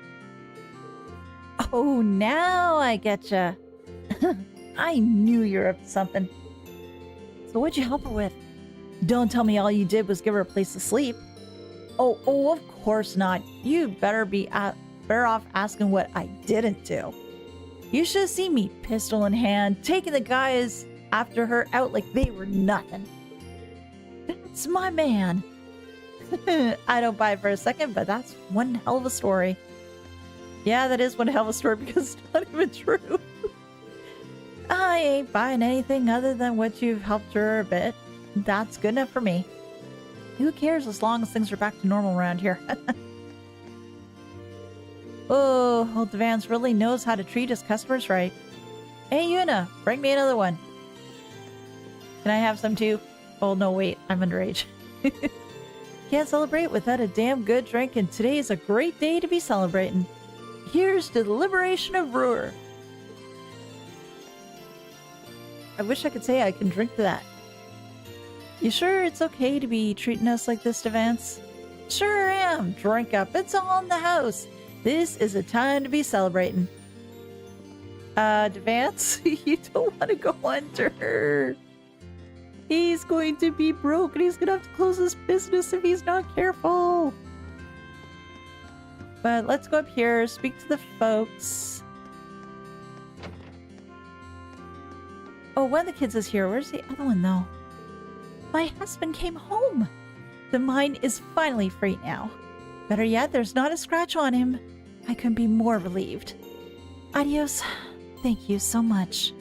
Oh, now I getcha. I knew you were up to something. So what'd you help her with? Don't tell me all you did was give her a place to sleep. Oh, of course not. You'd better be better off asking what I didn't do. You should have seen me, pistol in hand, taking the guys after her out like they were nothing. That's my man. I don't buy it for a second, but that's one hell of a story. Yeah, that is one hell of a story because it's not even true. I ain't buying anything other than what you've helped her a bit. That's good enough for me. Who cares as long as things are back to normal around here? Oh, old Vance really knows how to treat his customers right. Hey, Yuna, bring me another one. Can I have some too? Oh, no, wait, I'm underage. Can't celebrate without a damn good drink, and today is a great day to be celebrating. Here's to the liberation of Roer. I wish I could say I can drink to that. You sure it's okay to be treating us like this, Devance? Sure am. Drink up. It's all in the house. This is a time to be celebrating. Devance, you don't want to go under. He's going to be broke and he's going to have to close his business if he's not careful. But let's go up here, speak to the folks. Oh, one of the kids is here. Where's the other one, though? My husband came home. The mine is finally free now. Better yet, there's not a scratch on him. I couldn't be more relieved. Adios. Thank you so much.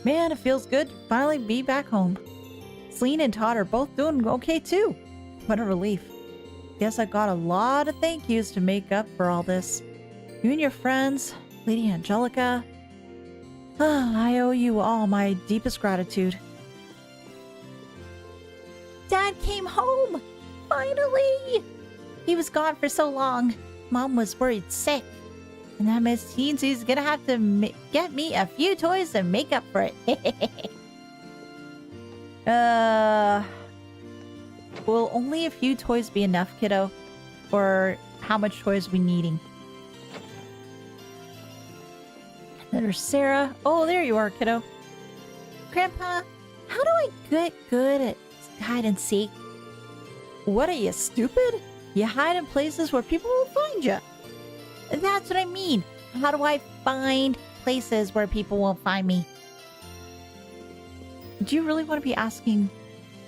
Man, it feels good to finally be back home. Celine and Todd are both doing okay too. What a relief. Guess I got a lot of thank yous to make up for all this. You and your friends, Lady Angelica. I owe you all my deepest gratitude. Dad came home! Finally! He was gone for so long. Mom was worried sick. And that means he's gonna have to get me a few toys to make up for it. Will only a few toys be enough, kiddo? Or how much toys we needing? There's Sarah. Oh, there you are, kiddo. Grandpa, how do I get good at hide and seek? What are you, stupid? You hide in places where people will find you. That's what I mean. How do I find places where people won't find me? Do you really want to be asking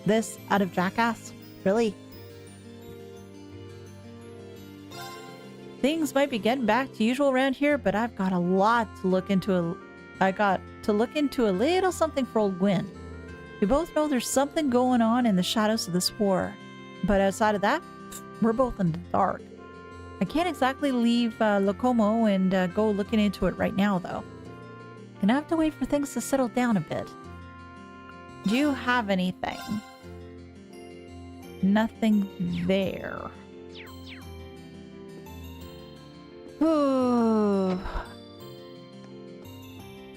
this out of Jackass? Really? Things might be getting back to usual around here, but I've got a lot to look into. I got to look into a little something for old Gwen. We both know there's something going on in the shadows of this war. But outside of that, we're both in the dark. I can't exactly leave Locomo and go looking into it right now, though. Gonna have to wait for things to settle down a bit. Do you have anything? Nothing there. Ooh.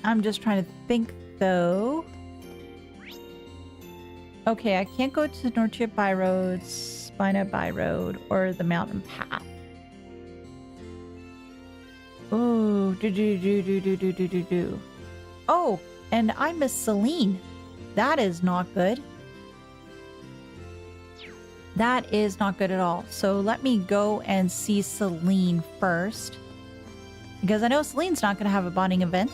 I'm just trying to think, though. Okay, I can't go to Nortia Byroad, Spina Byroad, or the Mountain Path. Ooh, do. Oh, and I miss Celine. That is not good. That is not good at all. So let me go and see Celine first. Because I know Celine's not going to have a bonding event.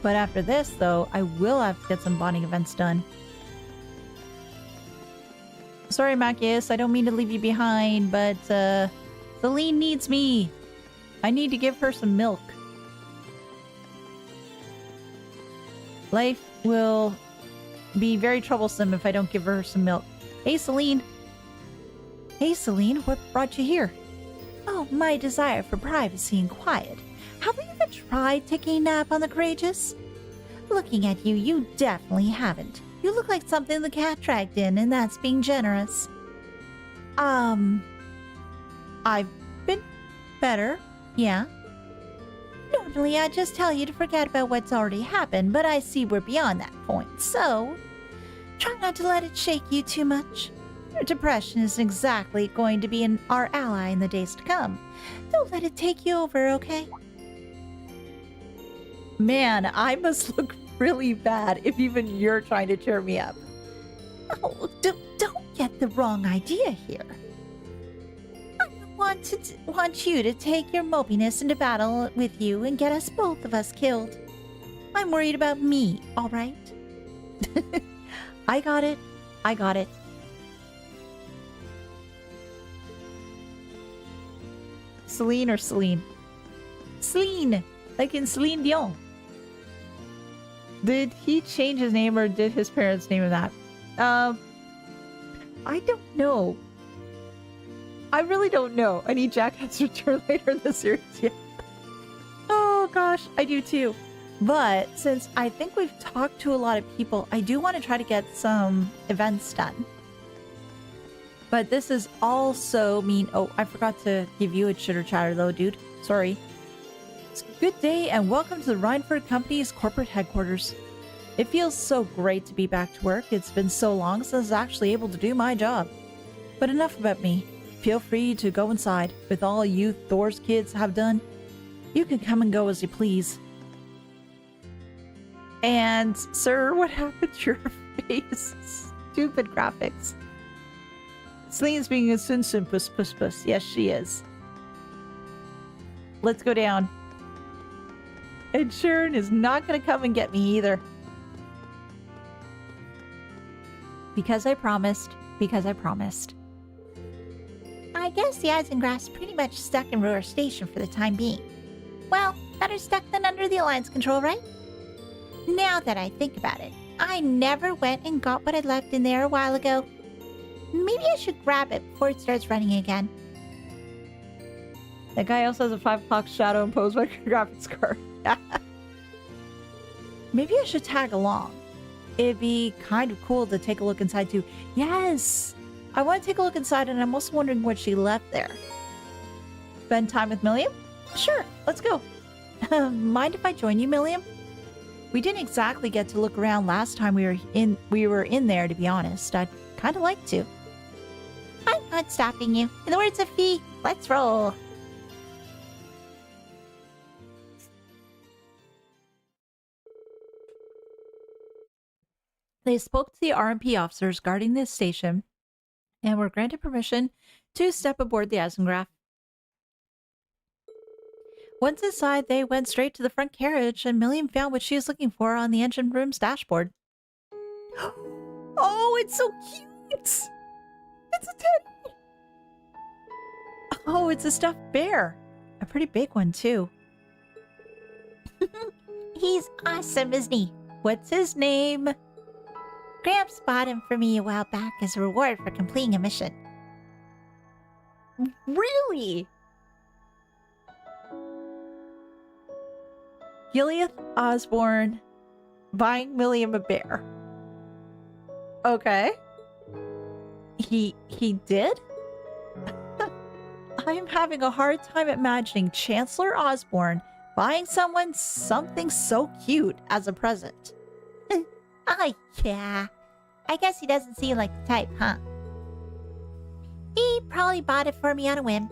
But after this, though, I will have to get some bonding events done. Sorry, Macias, I don't mean to leave you behind, but Celine needs me. I need to give her some milk. Life will be very troublesome if I don't give her some milk. Hey, Celine. Hey, Celine, what brought you here? Oh, my desire for privacy and quiet. Have you ever tried taking a nap on the Courageous? Looking at you, you definitely haven't. You look like something the cat dragged in, and that's being generous. I've been better, yeah. Normally, I'd just tell you to forget about what's already happened, but I see we're beyond that point, so try not to let it shake you too much. Your depression isn't exactly going to be our ally in the days to come. Don't let it take you over, okay? Man, I must look really bad if even you're trying to cheer me up. Oh, don't get the wrong idea here. I want you to take your mopiness into battle with you and get us both of us killed. I'm worried about me, all right? I got it. I got it. Celine or Celine? Celine, like in Celine Dion. Did he change his name or did his parents name him that? I don't know. I really don't know. I need Jackass return later in the series. Yeah. Oh gosh, I do too. But since I think we've talked to a lot of people, I do want to try to get some events done. But this is also mean. Oh, I forgot to give you a chitter chatter though, dude. Sorry. It's a good day and welcome to the Reinford Company's corporate headquarters. It feels so great to be back to work. It's been so long since I was actually able to do my job. But enough about me. Feel free to go inside. With all you Thor's kids have done, you can come and go as you please. And, sir, what happened to your face? Stupid graphics. Celine's being a sun puss puss puss. Yes, she is. Let's go down. And Sharon is not going to come and get me either. Because I promised. Because I promised. I guess the Isenglass pretty much stuck in Roer Station for the time being. Well, better stuck than under the Alliance control, right? Now that I think about it, I never went and got what I left in there a while ago. Maybe I should grab it before it starts running again. That guy also has a 5 o'clock shadow imposed by graphics card. Maybe I should tag along. It'd be kind of cool to take a look inside too. Yes! I want to take a look inside and I'm also wondering what she left there. Spend time with Milliam? Sure, let's go. Mind if I join you, Milliam? We didn't exactly get to look around last time we were in there, to be honest. I'd kind of like to. I'm not stopping you. In the words of Fee, let's roll. They spoke to the RMP officers guarding the station and were granted permission to step aboard the Eisengraph. Once inside, they went straight to the front carriage, and Milliam found what she was looking for on the engine room's dashboard. Oh, it's so cute! It's a teddy! Oh, it's a stuffed bear. A pretty big one, too. He's awesome, isn't he? What's his name? Gramps bought him for me a while back as a reward for completing a mission. Really? Gilead Osborne buying Milliam a bear. Okay. He did? I'm having a hard time imagining Chancellor Osborne buying someone something so cute as a present. Oh, yeah. I guess he doesn't seem like the type, huh? He probably bought it for me on a whim.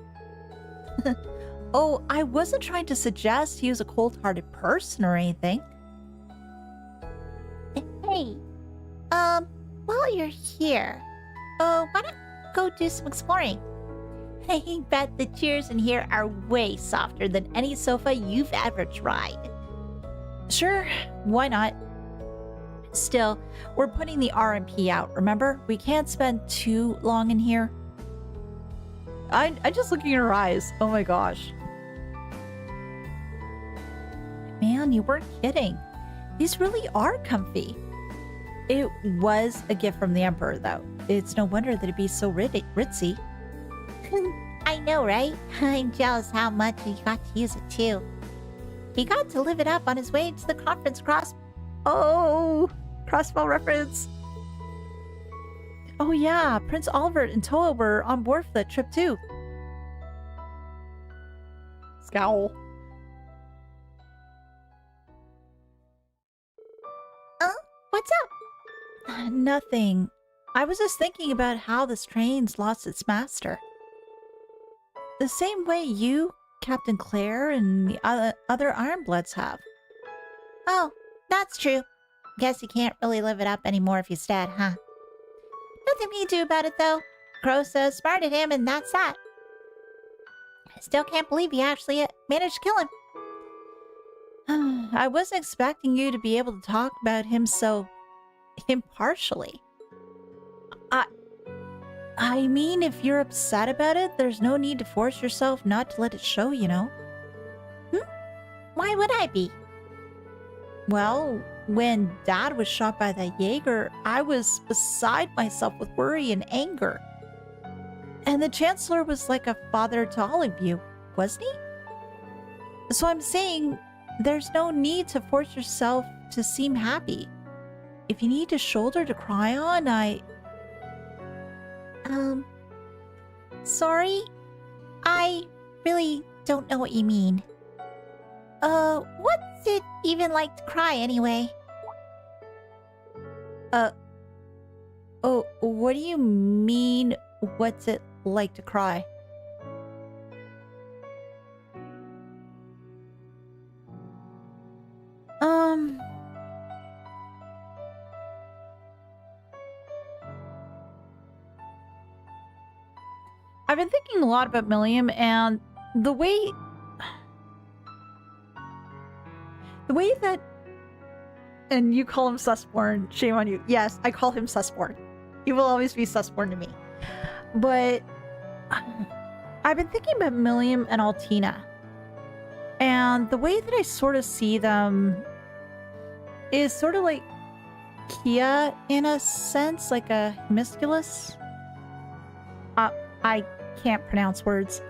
Oh, I wasn't trying to suggest he was a cold-hearted person or anything. Hey, while you're here, why not go do some exploring? I bet the chairs in here are way softer than any sofa you've ever tried. Sure, why not? Still, we're putting the RMP out, remember? We can't spend too long in here. I'm just looking at her eyes. Oh my gosh. Man, you weren't kidding. These really are comfy. It was a gift from the Emperor, though. It's no wonder that it'd be so ritzy. I know, right? I'm jealous how much he got to use it, too. He got to live it up on his way to the conference crossbow reference. Oh yeah, Prince Albert and Toa were on board for that trip too. Scowl. What's up? Nothing. I was just thinking about how this train's lost its master. The same way you, Captain Claire, and the other Ironbloods have. Oh, that's true. Guess you can't really live it up anymore if he's dead, huh? Nothing we can do about it, though. Crow says smart at him, and that's that. I still can't believe he actually managed to kill him. I wasn't expecting you to be able to talk about him so impartially. I mean, if you're upset about it, there's no need to force yourself not to let it show, you know? Why would I be? Well, when Dad was shot by that Jaeger, I was beside myself with worry and anger. And the Chancellor was like a father to all of you, wasn't he? So I'm saying there's no need to force yourself to seem happy. If you need a shoulder to cry on, sorry? I really don't know what you mean. What's it even like to cry anyway? Oh, what do you mean, what's it like to cry? I've been thinking a lot about Milliam and the way that, and you call him Susborn, shame on you. Yes, I call him Susborn. He will always be Susborn to me. But I've been thinking about Milliam and Altina. And the way that I sort of see them is sort of like Kia in a sense, like a Hemistulus. I can't pronounce words.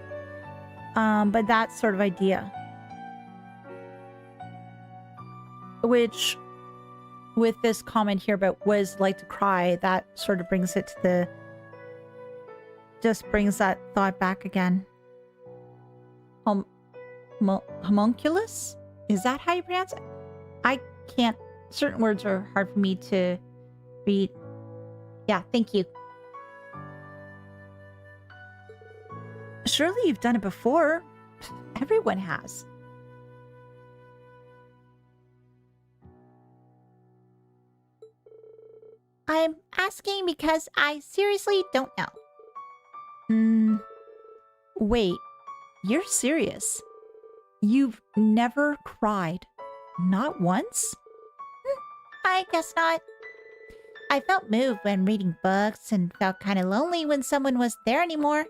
But that sort of idea. Which, with this comment here about was like to cry, that sort of brings it to the... just brings that thought back again. Homunculus? Is that how you pronounce it? I can't... certain words are hard for me to read. Yeah, thank you. Surely you've done it before. Everyone has. I'm asking because I seriously don't know. Wait, you're serious? You've never cried? Not once? I guess not. I felt moved when reading books and felt kind of lonely when someone wasn't there anymore.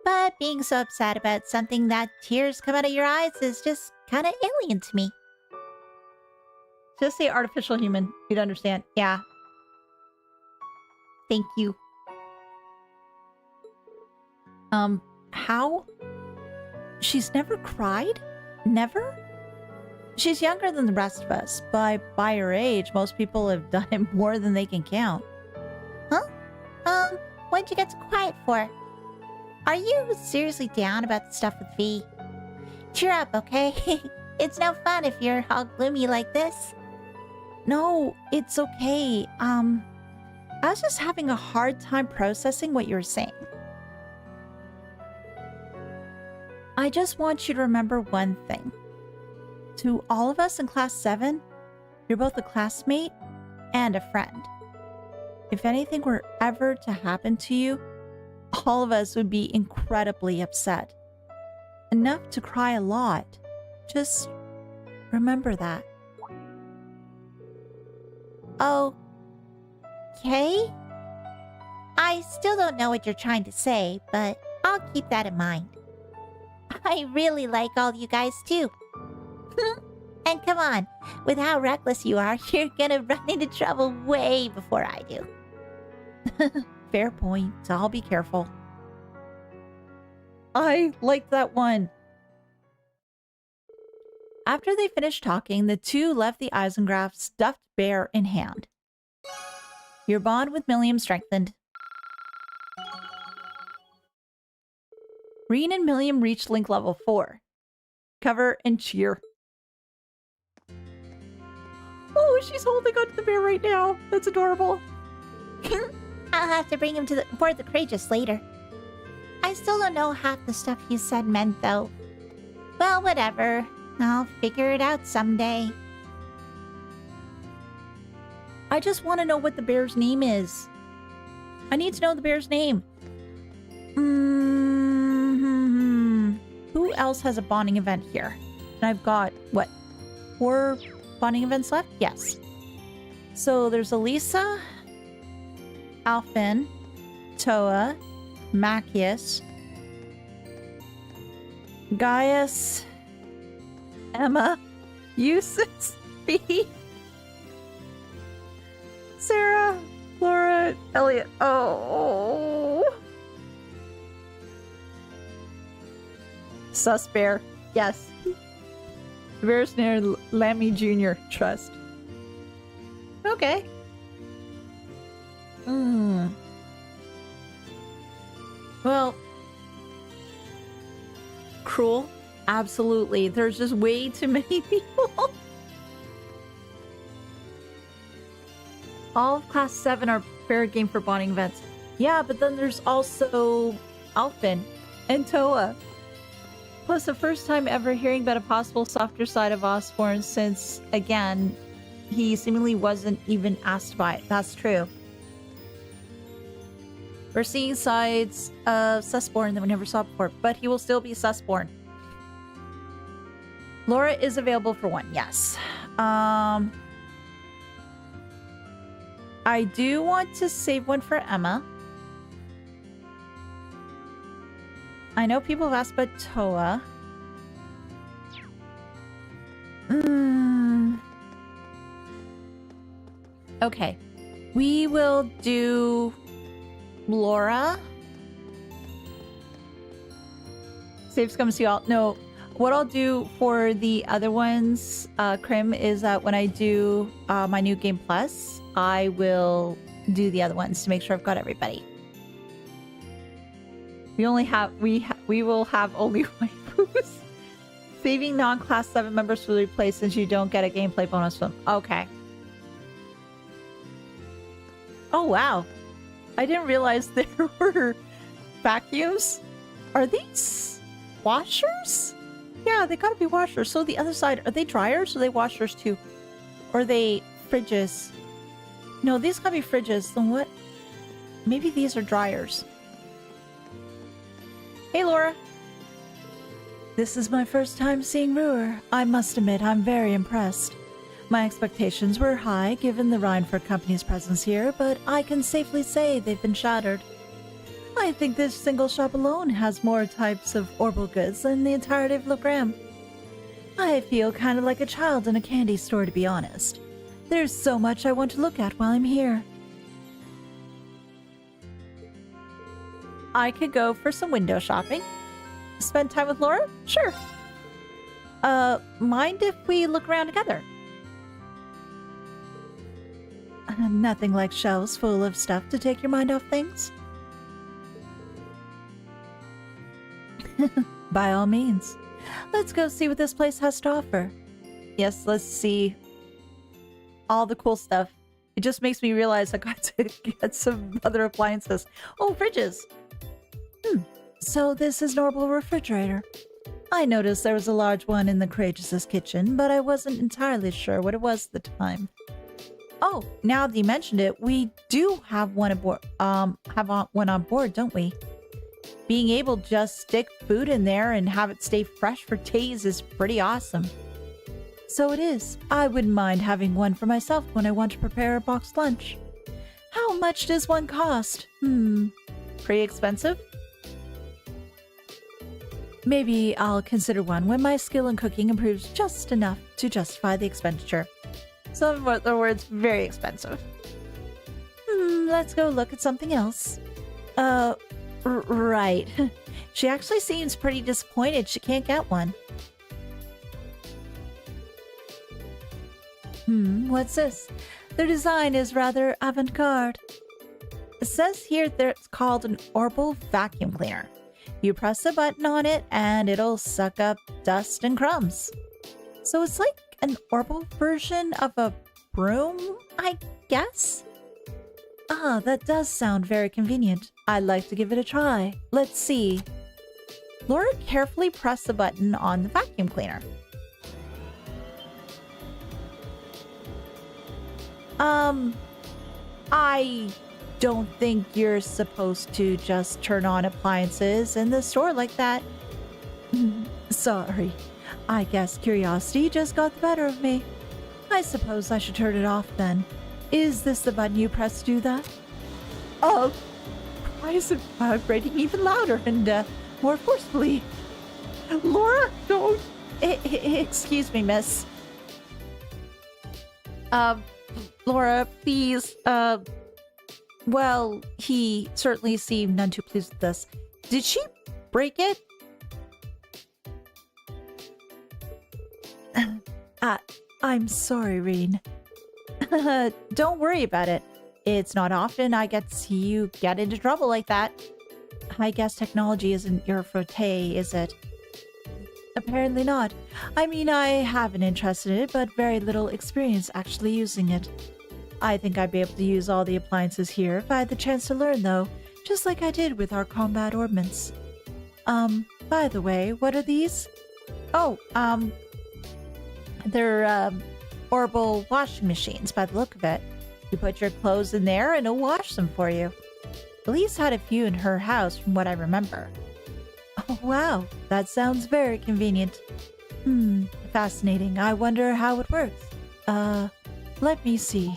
But being so upset about something that tears come out of your eyes is just kind of alien to me. Just say artificial human. You'd understand. Yeah. Thank you. How? She's never cried? Never? She's younger than the rest of us, but by her age, most people have done it more than they can count. Huh? What'd you get so quiet for? Are you seriously down about the stuff with V? Cheer up, okay? It's no fun if you're all gloomy like this. No, it's okay. I was just having a hard time processing what you were saying. I just want you to remember one thing. To all of us in Class 7, you're both a classmate and a friend. If anything were ever to happen to you, all of us would be incredibly upset. Enough to cry a lot. Just remember that. Okay? I still don't know what you're trying to say, but I'll keep that in mind. I really like all you guys too. And come on, with how reckless you are, you're gonna run into trouble way before I do. Fair point. I'll be careful. I liked that one. After they finished talking, the two left the Eisengraf stuffed bear in hand. Your bond with Milliam strengthened. Reen and Milliam reached link level 4. Cover and cheer. Oh, she's holding onto the bear right now. That's adorable. I'll have to bring him to board the Courageous later. I still don't know half the stuff he said meant, though. Well, whatever. I'll figure it out someday. I just want to know what the bear's name is. I need to know the bear's name. Who else has a bonding event here? And I've got, what, 4 bonding events left? Yes. So there's Elisa, Alphen, Toa, Macias, Gaius, Emma, Eustace, B, Sarah, Laura, Elliot. Oh. Sus bear. Yes. Bear's near Lammy Jr. Trust. Okay. Well, cruel. Absolutely. There's just way too many people. All of class 7 are fair game for bonding events. Yeah, but then there's also Alphen and Toa. Plus, the first time ever hearing about a possible softer side of Osborne since, again, he seemingly wasn't even asked by it. That's true. We're seeing sides of Susborn that we never saw before, but he will still be Susborn. Laura is available for 1, yes. I do want to save 1 for Emma. I know people have asked about Toa. Okay. We will do Laura. Saves comes to you all. No. What I'll do for the other ones, Crim, is that when I do my new game plus, I will do the other ones to make sure I've got everybody. We will have only waifus. Saving non-class 7 members will replace since you don't get a gameplay bonus from. Okay. Oh wow. I didn't realize there were vacuums. Are these washers? Yeah, they gotta be washers. So the other side, are they dryers or are they washers too? Or are they fridges? No, these gotta be fridges. Then what? Maybe these are dryers. Hey, Laura. This is my first time seeing Roer. I must admit, I'm very impressed. My expectations were high given the Reinford Company's presence here, but I can safely say they've been shattered. I think this single shop alone has more types of orbal goods than the entirety of Legram. I feel kind of like a child in a candy store, to be honest. There's so much I want to look at while I'm here. I could go for some window shopping. Spend time with Laura? Sure. Mind if we look around together? Nothing like shelves full of stuff to take your mind off things. By all means. Let's go see what this place has to offer. Yes, let's see all the cool stuff. It just makes me realize I got to get some other appliances. Oh, fridges. So this is an orbital refrigerator. I noticed there was a large one in the Courageous' kitchen, but I wasn't entirely sure what it was at the time. Oh, now that you mentioned it, we do have one aboard. One on board, don't we? Being able to just stick food in there and have it stay fresh for days is pretty awesome. So it is. I wouldn't mind having one for myself when I want to prepare a boxed lunch. How much does one cost? Pretty expensive? Maybe I'll consider one when my skill in cooking improves just enough to justify the expenditure. So in other words, very expensive. Let's go look at something else. Right. She actually seems pretty disappointed she can't get one. What's this? The design is rather avant-garde. It says here that it's called an orbital vacuum cleaner. You press a button on it and it'll suck up dust and crumbs. So it's like an orbital version of a broom, I guess? Ah, that does sound very convenient. I'd like to give it a try. Let's see. Laura carefully pressed the button on the vacuum cleaner. I don't think you're supposed to just turn on appliances in the store like that. Sorry. I guess curiosity just got the better of me. I suppose I should turn it off then. Is this the button you press to do that? Oh, why is it vibrating even louder and more forcefully? Laura, don't. Excuse me, miss. Laura, please. Well, he certainly seemed none too pleased with this. Did she break it? I'm sorry, Reen. Don't worry about it. It's not often I get to see you get into trouble like that. I guess technology isn't your forte, is it? Apparently not. I mean, I have an interest in it, but very little experience actually using it. I think I'd be able to use all the appliances here if I had the chance to learn, though, just like I did with our combat ordnance. By the way, what are these? Oh, they're, orbital washing machines by the look of it. You put your clothes in there and it'll wash them for you. Elise had a few in her house from what I remember. Oh, wow, that sounds very convenient. Fascinating. I wonder how it works. Let me see.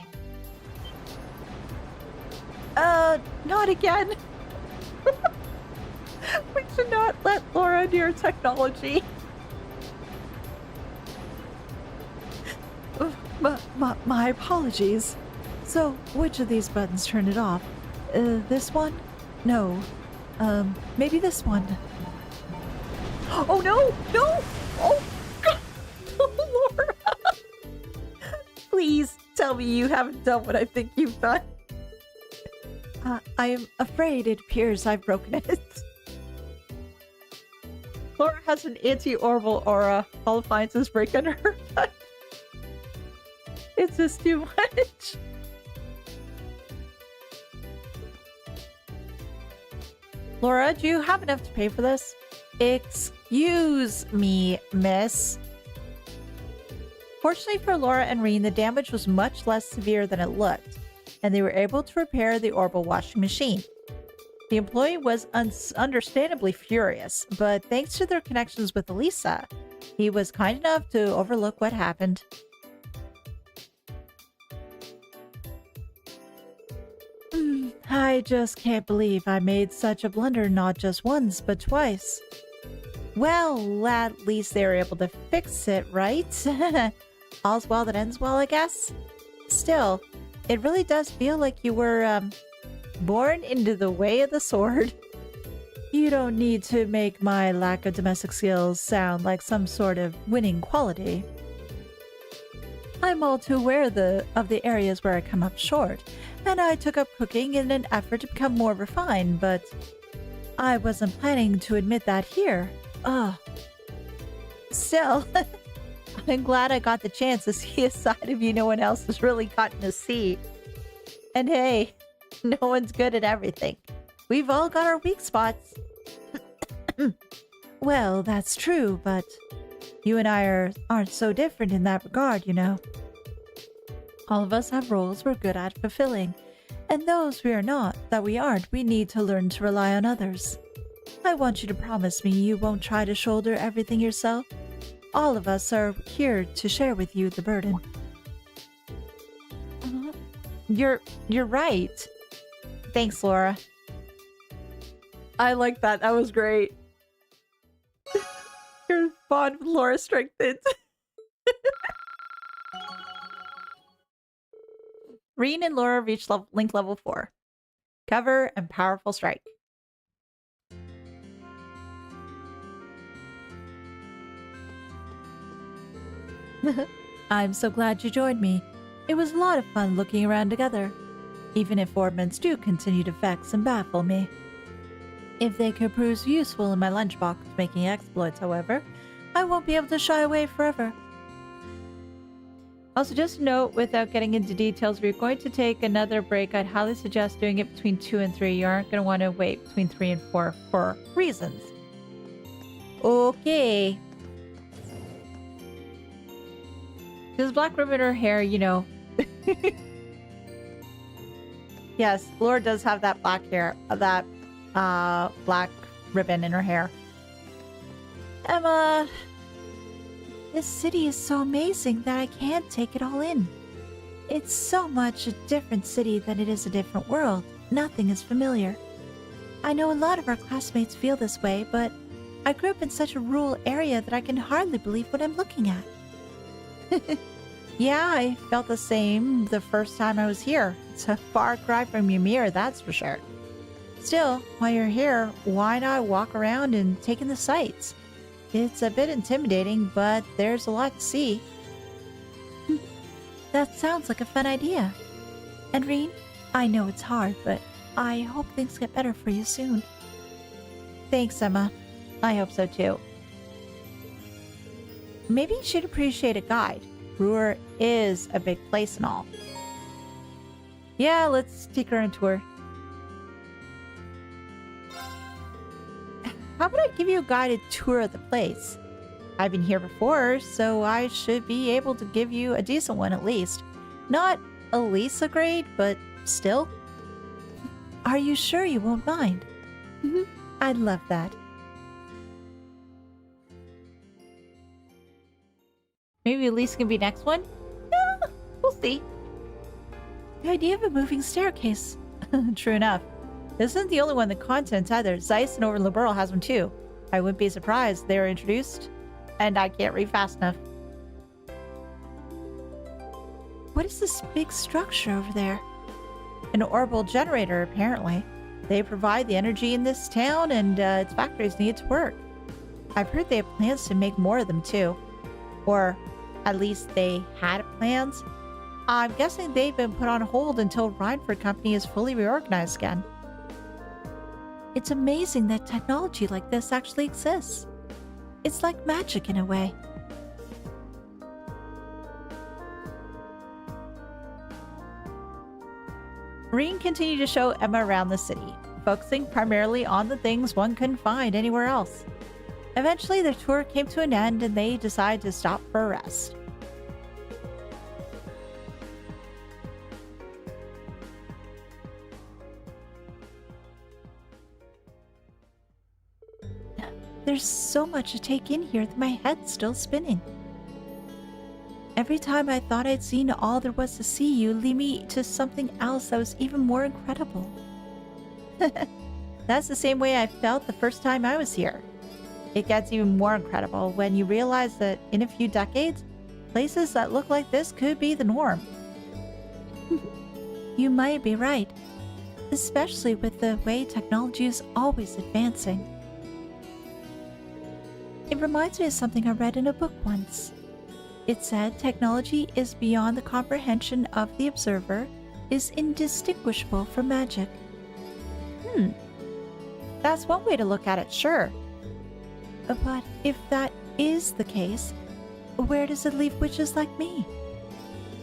Not again. We should not let Laura near technology. My apologies. So, which of these buttons turn it off? This one? No. Maybe this one. Oh no! No! Oh, God! Oh, Laura! Please tell me you haven't done what I think you've done. I am afraid it appears I've broken it. Laura has an anti-orbital aura. All appliances break under her touch. It's just too much. Laura, do you have enough to pay for this? Excuse me, miss. Fortunately for Laura and Reen, the damage was much less severe than it looked, and they were able to repair the orbital washing machine. The employee was understandably furious, but thanks to their connections with Elisa, he was kind enough to overlook what happened. I just can't believe I made such a blunder not just once, but twice. Well, at least they were able to fix it, right? All's well that ends well, I guess. Still, it really does feel like you were, born into the way of the sword. You don't need to make my lack of domestic skills sound like some sort of winning quality. I'm all too aware of the areas where I come up short, and I took up cooking in an effort to become more refined, but I wasn't planning to admit that here. Still, I'm glad I got the chance to see a side of you no one else has really gotten to see. And hey, no one's good at everything. We've all got our weak spots. Well, that's true, but you and I aren't so different in that regard, you know. All of us have roles we're good at fulfilling, and those we aren't, we need to learn to rely on others. I want you to promise me you won't try to shoulder everything yourself. All of us are here to share with you the burden. You're right. Thanks, Laura. I like that. That was great. Your bond with Laura strengthened. Reen and Laura reached link level 4. Cover and powerful strike. I'm so glad you joined me. It was a lot of fun looking around together, even if ordnance do continue to vex and baffle me. If they could prove useful in my lunchbox making exploits, however, I won't be able to shy away forever. Also, just a note, without getting into details, if you're going to take another break, I'd highly suggest doing it between 2 and 3. You aren't going to want to wait between 3 and 4 for reasons. Okay. Does Black Ribbon her hair, you know, Yes, Laura does have that black hair, that black ribbon in her hair. Emma, this city is so amazing that I can't take it all in. It's so much a different city than it is a different world. Nothing is familiar. I know a lot of our classmates feel this way, but I grew up in such a rural area that I can hardly believe what I'm looking at. Yeah, I felt the same the first time I was here. It's a far cry from Ymir, that's for sure. Still, while you're here, why not walk around and take in the sights? It's a bit intimidating, but there's a lot to see. That sounds like a fun idea. And Reen, I know it's hard, but I hope things get better for you soon. Thanks, Emma. I hope so too. Maybe you should appreciate a guide. Roer is a big place and all. Yeah, let's take her on tour. How about I give you a guided tour of the place? I've been here before, so I should be able to give you a decent one at least. Not Elisa grade, but still. Are you sure you won't mind? I'd love that. Maybe Elisa can be next one? Yeah, we'll see. The idea of a moving staircase. True enough. This isn't the only one that contents either. Zeiss and over Liberal has one too. I wouldn't be surprised they were introduced. And I can't read fast enough. What is this big structure over there? An orbital generator, apparently. They provide the energy in this town, and its factories need it to work. I've heard they have plans to make more of them too. Or at least they had plans. I'm guessing they've been put on hold until Reinford Company is fully reorganized again. It's amazing that technology like this actually exists. It's like magic in a way. Reen continued to show Emma around the city, focusing primarily on the things one couldn't find anywhere else. Eventually, their tour came to an end and they decided to stop for a rest. There's so much to take in here that my head's still spinning. Every time I thought I'd seen all there was to see, you lead me to something else that was even more incredible. That's the same way I felt the first time I was here. It gets even more incredible when you realize that in a few decades, places that look like this could be the norm. You might be right, especially with the way technology is always advancing. It reminds me of something I read in a book once. It said technology is beyond the comprehension of the observer, is indistinguishable from magic. That's one way to look at it, sure. But if that is the case, where does it leave witches like me?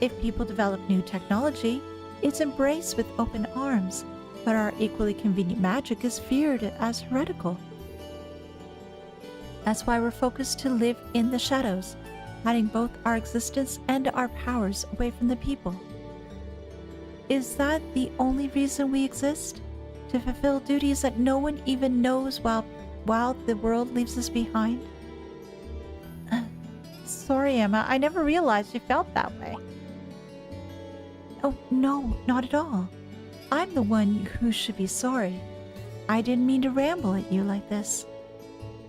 If people develop new technology, it's embraced with open arms, but our equally convenient magic is feared as heretical. That's why we're focused to live in the shadows, hiding both our existence and our powers away from the people. Is that the only reason we exist? To fulfill duties that no one even knows while the world leaves us behind? Sorry, Emma, I never realized you felt that way. Oh, no, not at all. I'm the one who should be sorry. I didn't mean to ramble at you like this.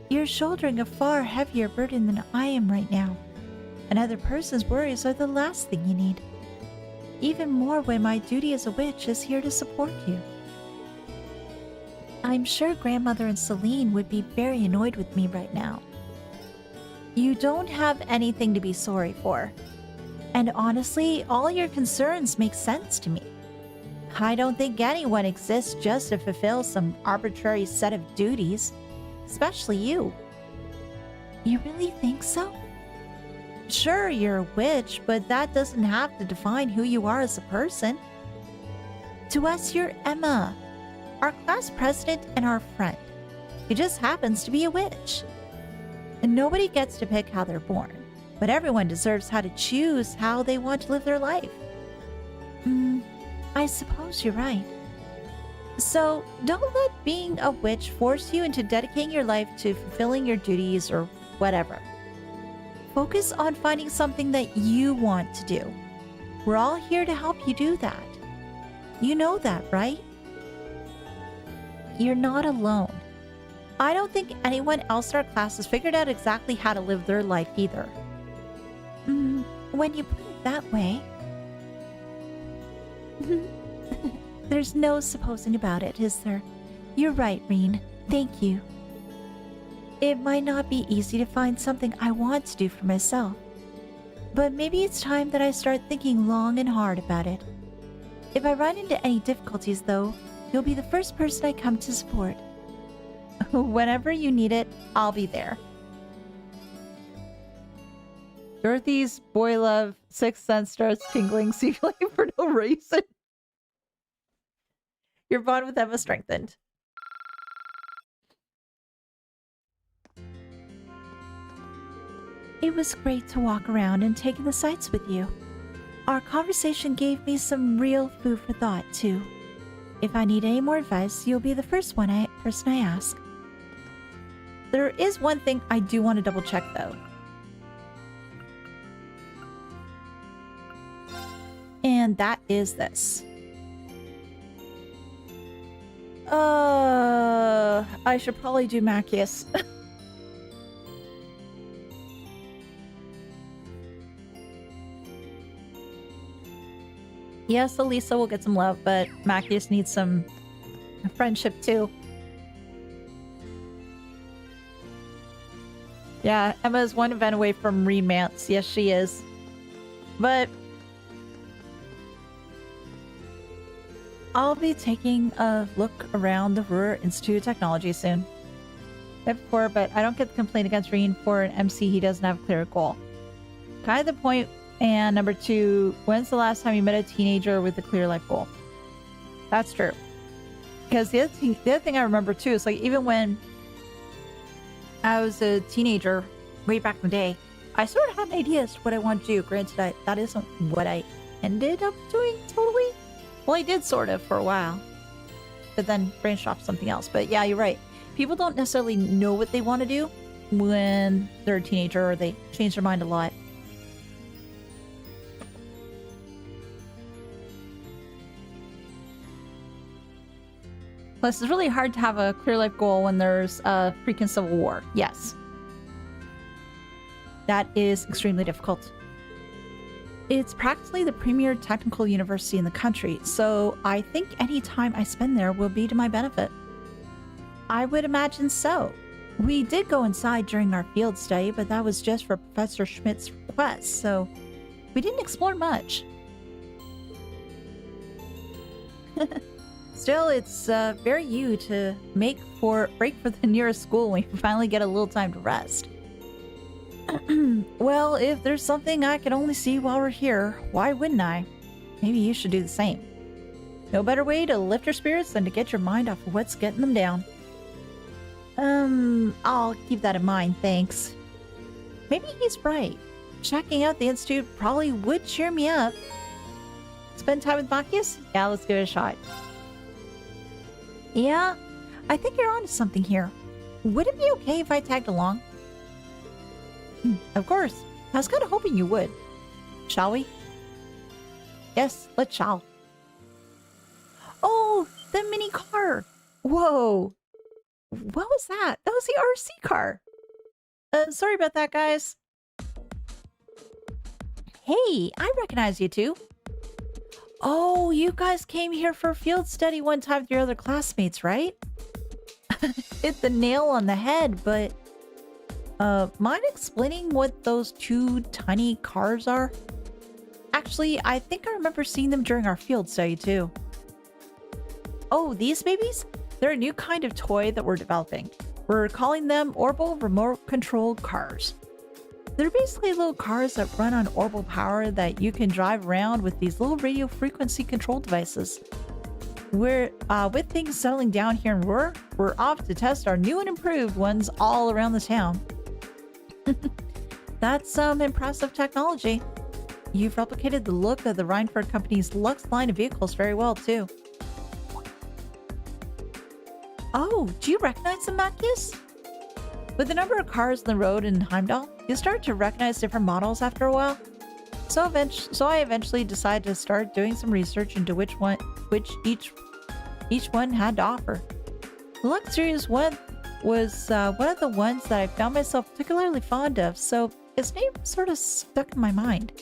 You're shouldering a far heavier burden than I am right now. Another person's worries are the last thing you need. Even more when my duty as a witch is here to support you. I'm sure Grandmother and Celine would be very annoyed with me right now. You don't have anything to be sorry for. And honestly, all your concerns make sense to me. I don't think anyone exists just to fulfill some arbitrary set of duties. Especially you. You really think so? Sure, you're a witch, but that doesn't have to define who you are as a person. To us, you're Emma, our class president and our friend, who just happens to be a witch. And nobody gets to pick how they're born, but everyone deserves how to choose how they want to live their life. I suppose you're right. So don't let being a witch force you into dedicating your life to fulfilling your duties or whatever. Focus on finding something that you want to do. We're all here to help you do that. You know that, right? You're not alone. I don't think anyone else in our class has figured out exactly how to live their life either. When you put it that way... There's no supposing about it, is there? You're right, Reen. Thank you. It might not be easy to find something I want to do for myself, but maybe it's time that I start thinking long and hard about it. If I run into any difficulties, though, you'll be the first person I come to support. Whenever you need it, I'll be there. Dorothy's boy love sixth sense starts tingling secretly for no reason. Your bond with Emma strengthened. It was great to walk around and take in the sights with you. Our conversation gave me some real food for thought, too. If I need any more advice, you'll be the first person I ask. There is one thing I do want to double check, though. And that is this. I should probably do Macias. Yes, Elisa will get some love, but Macias needs some friendship too. Yeah, Emma is one event away from romance. Yes, she is. But I'll be taking a look around the Roer Institute of Technology soon. Before, but I don't get the complaint against Reen for an MC he doesn't have a clear goal. Kind of the point. And number 2, when's the last time you met a teenager with a clear life goal? That's true. Because the other thing I remember too is like even when I was a teenager, way back in the day, I sort of had an idea as to what I wanted to do. Granted, that isn't what I ended up doing totally. Well, I did sort of for a while, but then branched off something else. But yeah, you're right. People don't necessarily know what they want to do when they're a teenager or they change their mind a lot. Plus, it's really hard to have a clear life goal when there's a freaking civil war. Yes. That is extremely difficult. It's practically the premier technical university in the country, so I think any time I spend there will be to my benefit. I would imagine so. We did go inside during our field study, but that was just for Professor Schmidt's request, so we didn't explore much. Still, it's very you to break for the nearest school when you finally get a little time to rest. Well, if there's something I can only see while we're here, why wouldn't I? Maybe you should do the same. No better way to lift your spirits than to get your mind off of what's getting them down. I'll keep that in mind, thanks. Maybe he's right. Checking out the Institute probably would cheer me up. Spend time with Macias? Yeah, let's give it a shot. Yeah, I think you're onto something here. Would it be okay if I tagged along? Of course. I was kind of hoping you would. Shall we? Yes, let's shall. Oh, the mini car. Whoa. What was that? That was the RC car. Sorry about that, guys. Hey, I recognize you two. Oh, you guys came here for field study one time with your other classmates, right? Hit the nail on the head, but... mind explaining what those two tiny cars are? Actually, I think I remember seeing them during our field study, too. Oh, these babies? They're a new kind of toy that we're developing. We're calling them Orbital Remote-Controlled Cars. They're basically little cars that run on orbital power that you can drive around with these little radio frequency control devices. With things settling down here in Roer, we're off to test our new and improved ones all around the town. That's some impressive technology. You've replicated the look of the Reinford Company's Lux line of vehicles very well, too. Oh, do you recognize them, Macias? With the number of cars on the road in Heimdall, you start to recognize different models after a while. So I eventually decided to start doing some research into which each one had to offer. The Lux Series one was one of the ones that I found myself particularly fond of, so its name sort of stuck in my mind.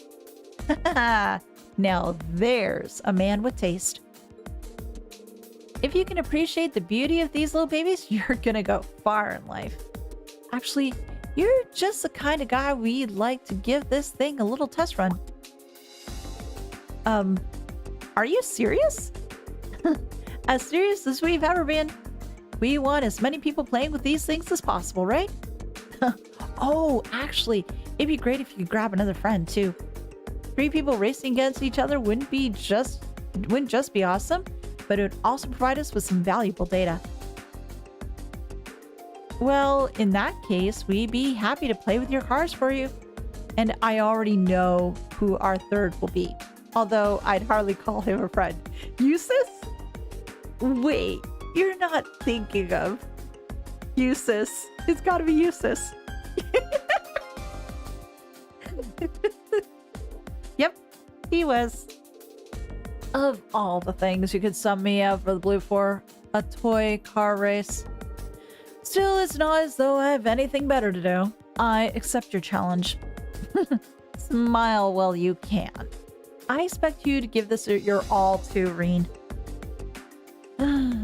Now there's a man with taste. If you can appreciate the beauty of these little babies, you're gonna go far in life. Actually, you're just the kind of guy we'd like to give this thing a little test run. Are you serious? As serious as we've ever been. We want as many people playing with these things as possible, right? Oh, actually, it'd be great if you could grab another friend too. 3 people racing against each other wouldn't just be awesome, but it would also provide us with some valuable data. Well, in that case, we'd be happy to play with your cars for you. And I already know who our third will be, although I'd hardly call him a friend. Eustace? Wait, you're not thinking of Eustace. It's gotta be Eustace. Yep, he was. Of all the things you could sum me up for the blue for, a toy car race. Still, it's not as though I have anything better to do. I accept your challenge. Smile while you can. I expect you to give this your all to Reen.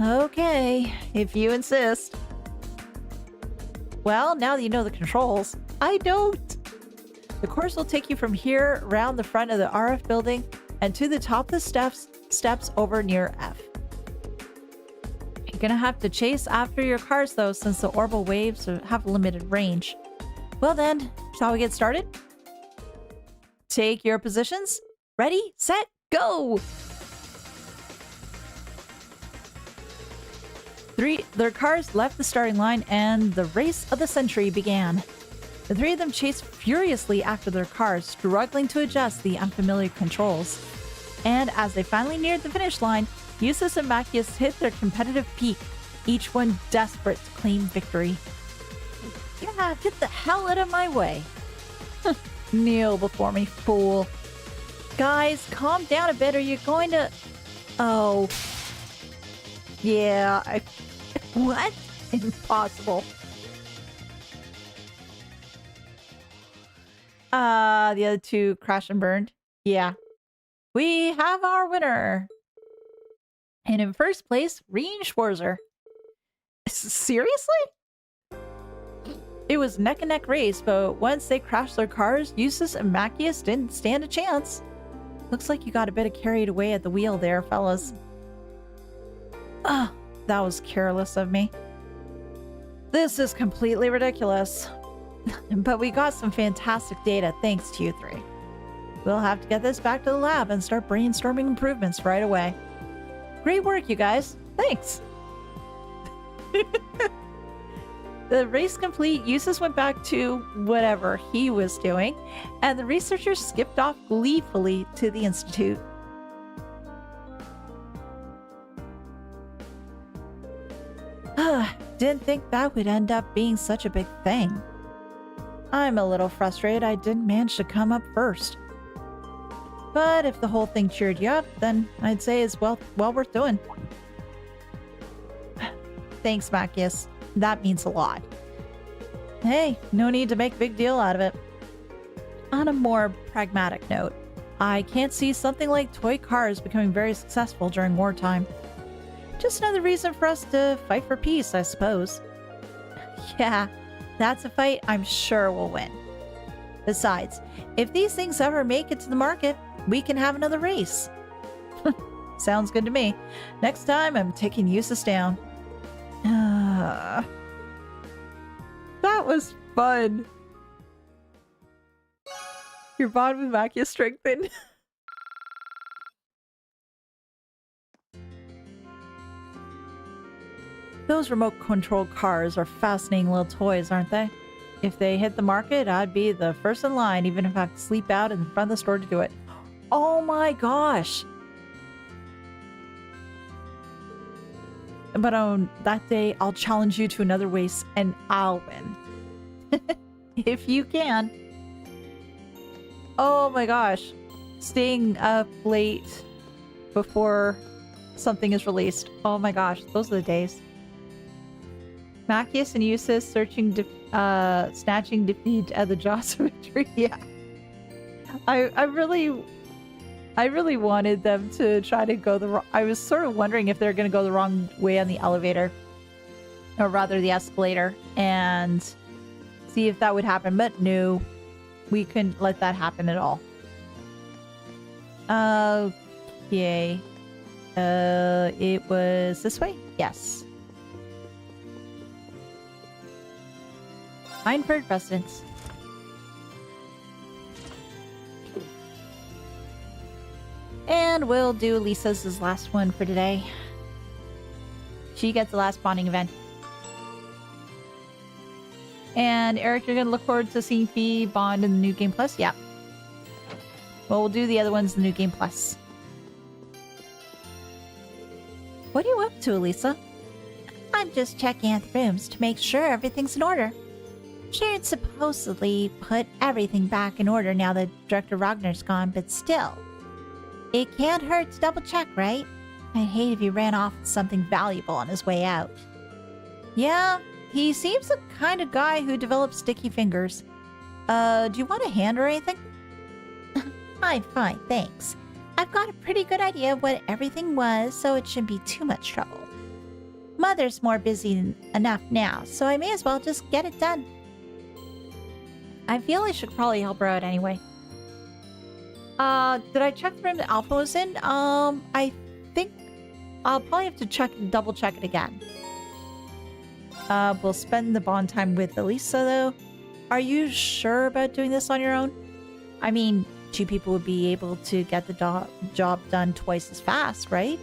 Okay, if you insist. Well, now that you know the controls, I don't. The course will take you from here around the front of the RF building and to the top of the steps over near F. You're gonna have to chase after your cars though, since the orbital waves have limited range. Well then, shall we get started? Take your positions. Ready, set, go! Their cars left the starting line and the race of the century began. The 3 of them chased furiously after their cars, struggling to adjust the unfamiliar controls. And as they finally neared the finish line, Eustace and Macias hit their competitive peak, each one desperate to claim victory. Yeah, get the hell out of my way. Kneel before me, fool. Guys, calm down a bit or you're going to... Oh. Yeah, What? Impossible. The other 2 crashed and burned. Yeah. We have our winner. And in first place, Reen Schwarzer. Seriously? It was neck and neck race, but once they crashed their cars, Eustace and Macias didn't stand a chance. Looks like you got a bit carried away at the wheel there, fellas. Ugh, that was careless of me. This is completely ridiculous. But we got some fantastic data thanks to you 3. We'll have to get this back to the lab and start brainstorming improvements right away. Great work, you guys. Thanks. The race complete, Eustace went back to whatever he was doing, and the researchers skipped off gleefully to the Institute. Didn't think that would end up being such a big thing. I'm a little frustrated I didn't manage to come up first. But if the whole thing cheered you up, then I'd say it's well worth doing. Thanks, Macias. That means a lot. Hey, no need to make a big deal out of it. On a more pragmatic note, I can't see something like toy cars becoming very successful during wartime. Just another reason for us to fight for peace, I suppose. Yeah, that's a fight I'm sure we'll win. Besides, if these things ever make it to the market, we can have another race. Sounds good to me. Next time, I'm taking Eustace down. That was fun. Your bond with Macias strengthened. Those remote-controlled cars are fascinating little toys, aren't they? If they hit the market, I'd be the first in line, even if I have to sleep out in front of the store to do it. Oh my gosh! but on that day, I'll challenge you to another race and I'll win. If you can. Oh my gosh. Staying up late before something is released. Oh my gosh, those are the days. Macius and Eustace searching, snatching defeat at the jaws of victory. Yeah. I really wanted them to try to go the wrong... I was sort of wondering if they're going to go the wrong way on the elevator. Or rather the escalator. And see if that would happen. But no. We couldn't let that happen at all. Okay. It was this way? Yes. Reinford residence. And we'll do Lisa's last one for today. She gets the last bonding event. And Eric, you're gonna look forward to seeing Fee bond in the New Game Plus? Yeah. Well, we'll do the other ones in the New Game Plus. What are you up to, Elisa? I'm just checking out the rooms to make sure everything's in order. Sharon supposedly put everything back in order now that Director Ragnar's gone, but still. It can't hurt to double check, right? I'd hate if he ran off with something valuable on his way out. Yeah, he seems the kind of guy who develops sticky fingers. Do you want a hand or anything? I'm fine, thanks. I've got a pretty good idea of what everything was, so it shouldn't be too much trouble. Mother's more busy enough now, so I may as well just get it done. I feel I should probably help her out anyway. Did I check the room that Alpha was in? I think I'll probably have to double check it again. We'll spend the bond time with Elisa, though. Are you sure about doing this on your own? I mean, 2 people would be able to get the job done twice as fast, right?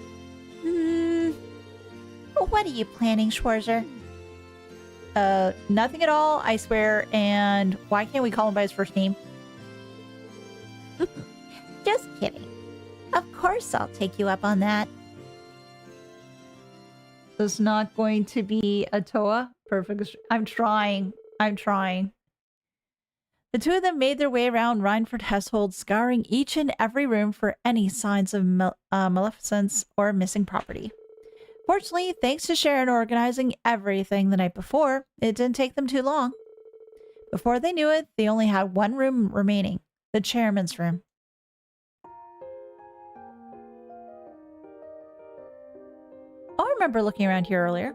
What are you planning, Schwarzer? Nothing at all, I swear. And why can't we call him by his first name? Just kidding. Of course I'll take you up on that. It's not going to be a Toa. Perfect. I'm trying. The 2 of them made their way around Reinford household, scouring each and every room for any signs of maleficence or missing property. Fortunately, thanks to Sharon organizing everything the night before, it didn't take them too long. Before they knew it, they only had one room remaining, the chairman's room. I remember looking around here earlier.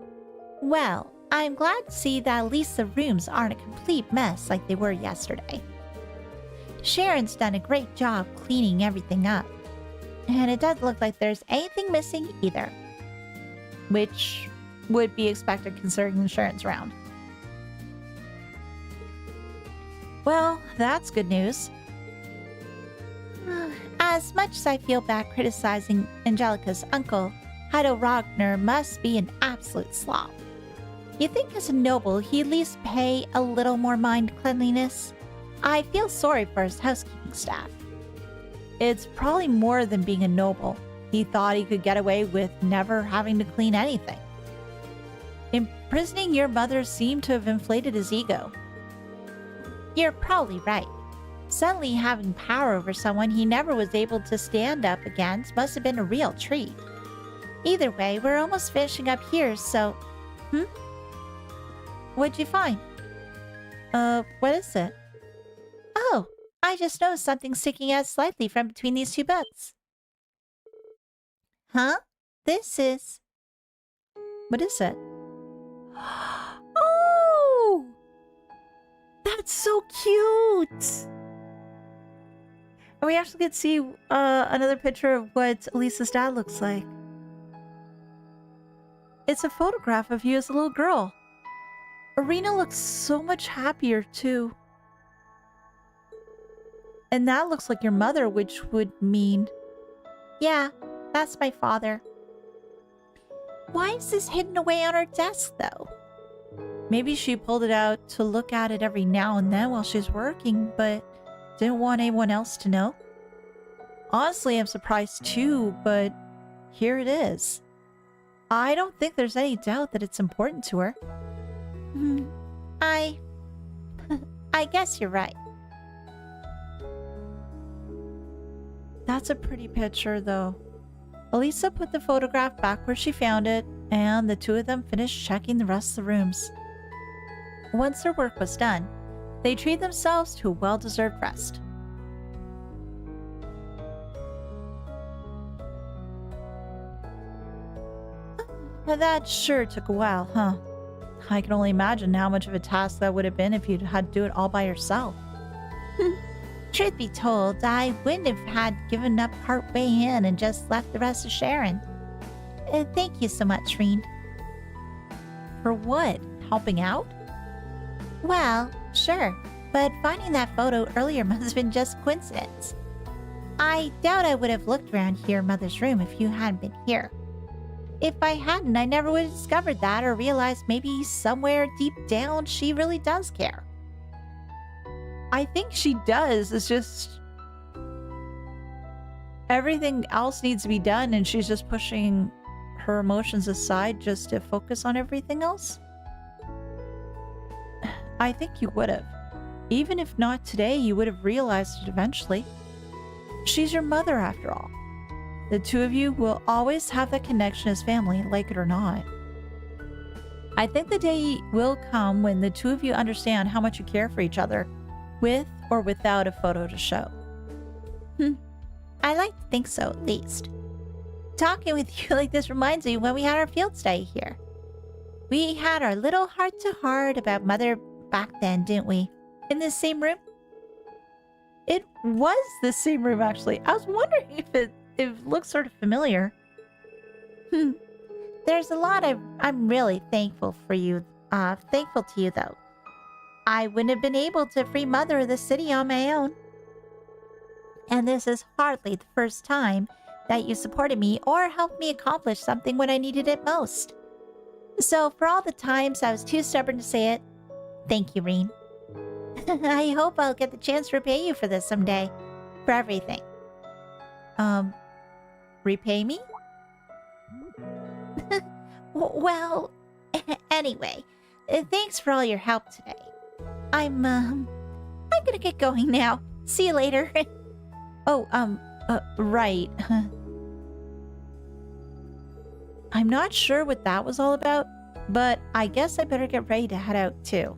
Well, I'm glad to see that at least the rooms aren't a complete mess like they were yesterday. Sharon's done a great job cleaning everything up. And it doesn't look like there's anything missing either. Which would be expected considering Sharon's around. Well, that's good news. As much as I feel bad criticizing Angelica's uncle, Heido Ragnar must be an absolute slob. You'd think as a noble he'd at least pay a little more mind cleanliness. I feel sorry for his housekeeping staff. It's probably more than being a noble. He thought he could get away with never having to clean anything. Imprisoning your mother seemed to have inflated his ego. You're probably right. Suddenly having power over someone he never was able to stand up against must have been a real treat. Either way, we're almost finishing up here, so... What'd you find? What is it? Oh, I just noticed something sticking out slightly from between these 2 books. Huh? This is... What is it? Oh! That's so cute! And we actually get to see another picture of what Elisa's dad looks like. It's a photograph of you as a little girl. Irina looks so much happier, too. And that looks like your mother, which would mean... Yeah, that's my father. Why is this hidden away on her desk, though? Maybe she pulled it out to look at it every now and then while she's working, but didn't want anyone else to know. Honestly, I'm surprised too, but here it is. I don't think there's any doubt that it's important to her. I guess you're right. That's a pretty picture, though. Elisa put the photograph back where she found it, and the two of them finished checking the rest of the rooms. Once their work was done, they treated themselves to a well-deserved rest. That sure took a while, huh? I can only imagine how much of a task that would have been if you'd had to do it all by yourself. Truth be told, I wouldn't have had given up partway in and just left the rest to Sharon. Thank you so much, Reen. For what? Helping out? Well, sure, but finding that photo earlier must have been just coincidence. I doubt I would have looked around here in Mother's room if you hadn't been here. If I hadn't, I never would have discovered that or realized maybe somewhere deep down she really does care. I think she does. It's just everything else needs to be done and she's just pushing her emotions aside just to focus on everything else. I think you would have. Even if not today, you would have realized it eventually. She's your mother after all. The two of you will always have that connection as family, like it or not. I think the day will come when the two of you understand how much you care for each other, with or without a photo to show. I like to think so, at least. Talking with you like this reminds me when we had our field study here. We had our little heart-to-heart about Mother back then, didn't we? In this same room? It was the same room, actually. I was wondering if it looks sort of familiar. There's a lot I'm really thankful for you. Thankful to you, though. I wouldn't have been able to free Mother of the city on my own. And this is hardly the first time that you supported me or helped me accomplish something when I needed it most. So for all the times I was too stubborn to say it, thank you, Reen. I hope I'll get the chance to repay you for this someday. For everything. Repay me? Well, anyway, thanks for all your help today. I'm gonna get going now. See you later. Right. I'm not sure what that was all about, but I guess I better get ready to head out too.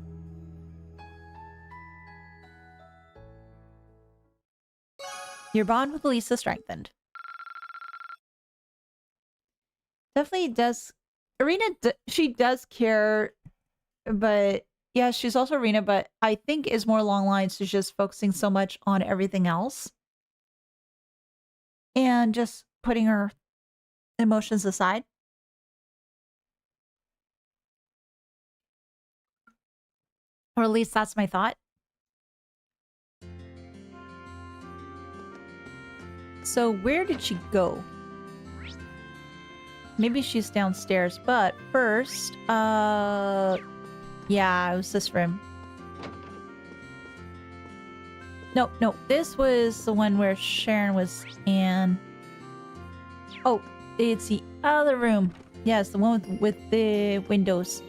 Your bond with Elisa strengthened. Definitely does. Irina, she does care, but yeah, she's also Irina, but I think is more along lines to just focusing so much on everything else and just putting her emotions aside. Or at least that's my thought. So where did she go? Maybe she's downstairs, but first, yeah, it was this room. No, this was the one where Sharon was in. Oh, it's the other room. Yes, the one with the windows.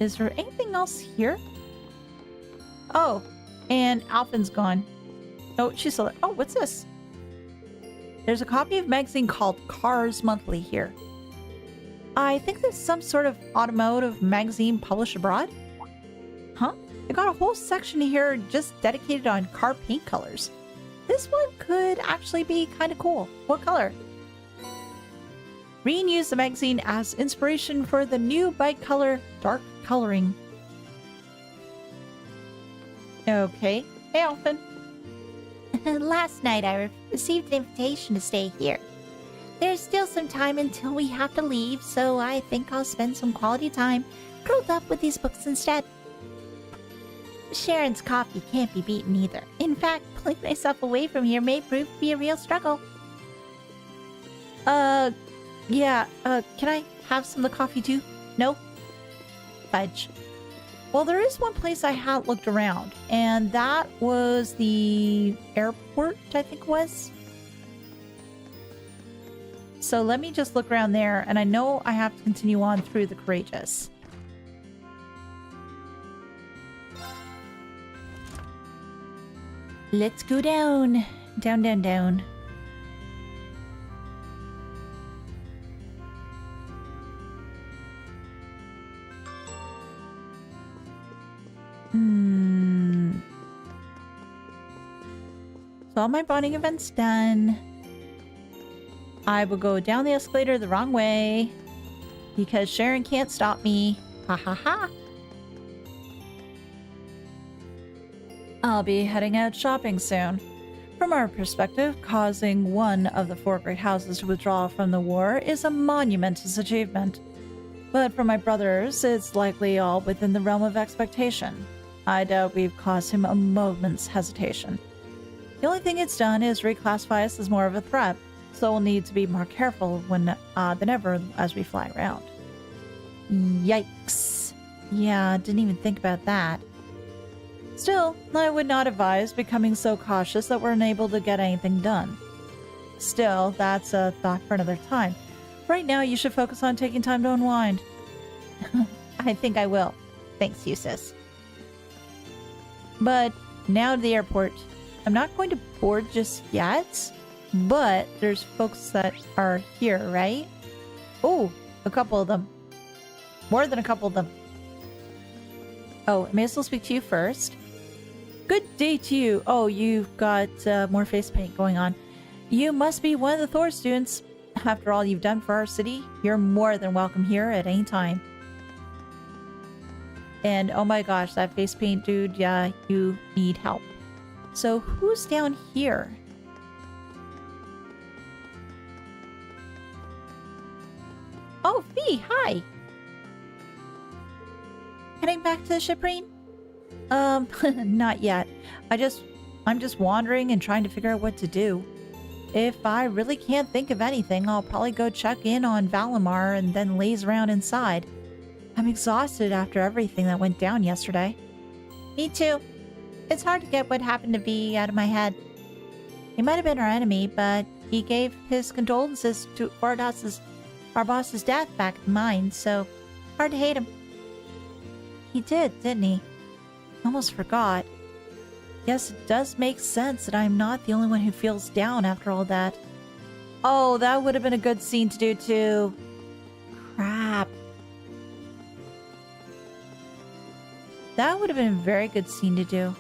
Is there anything else here? Oh, and Alphin's gone. Oh, she's still there. Oh, what's this? There's a copy of a magazine called Cars Monthly here. I think there's some sort of automotive magazine published abroad. Huh? They got a whole section here just dedicated on car paint colors. This one could actually be kind of cool. What color? Reen used the magazine as inspiration for the new bike color, dark coloring. Okay. Hey, Alphin. Last night I received an invitation to stay here. There's still some time until we have to leave, so I think I'll spend some quality time curled up with these books instead. Sharon's coffee can't be beaten either. In fact, pulling myself away from here may prove to be a real struggle. Yeah, can I have some of the coffee too? No? Fudge. Well, there is one place I had looked around, and that was the airport, I think it was. So let me just look around there, and I know I have to continue on through the Courageous. Let's go down. Down, down, down. So all my bonding events done. I will go down the escalator the wrong way because Sharon can't stop me. Ha ha ha. I'll be heading out shopping soon. From our perspective, causing one of the 4 great houses to withdraw from the war is a monumentous achievement. But for my brothers, it's likely all within the realm of expectation. I doubt we've caused him a moment's hesitation. The only thing it's done is reclassify us as more of a threat, so we'll need to be more careful than ever as we fly around. Yikes. Yeah, didn't even think about that. Still, I would not advise becoming so cautious that we're unable to get anything done. Still, that's a thought for another time. Right now, you should focus on taking time to unwind. I think I will. Thanks, Eustace. But now to the airport. I'm not going to board just yet, but there's folks that are here, right? Oh, a couple of them. More than a couple of them. Oh, I may as well speak to you first. Good day to you. Oh, you've got more face paint going on. You must be one of the Thor students. After all you've done for our city, you're more than welcome here at any time. And oh my gosh, that face paint dude, yeah, you need help. So who's down here? Oh, Fee, hi. Heading back to the shipwreck? Not yet. I'm just wandering and trying to figure out what to do. If I really can't think of anything, I'll probably go check in on Valimar and then laze around inside. I'm exhausted after everything that went down yesterday. Me too. It's hard to get what happened to V out of my head. He might have been our enemy, but he gave his condolences to our boss's death back in mind, so hard to hate him. He did, didn't he? Almost forgot. Yes, it does make sense that I'm not the only one who feels down after all that. Oh, that would have been a good scene to do too. Crap. That would have been a very good scene to do.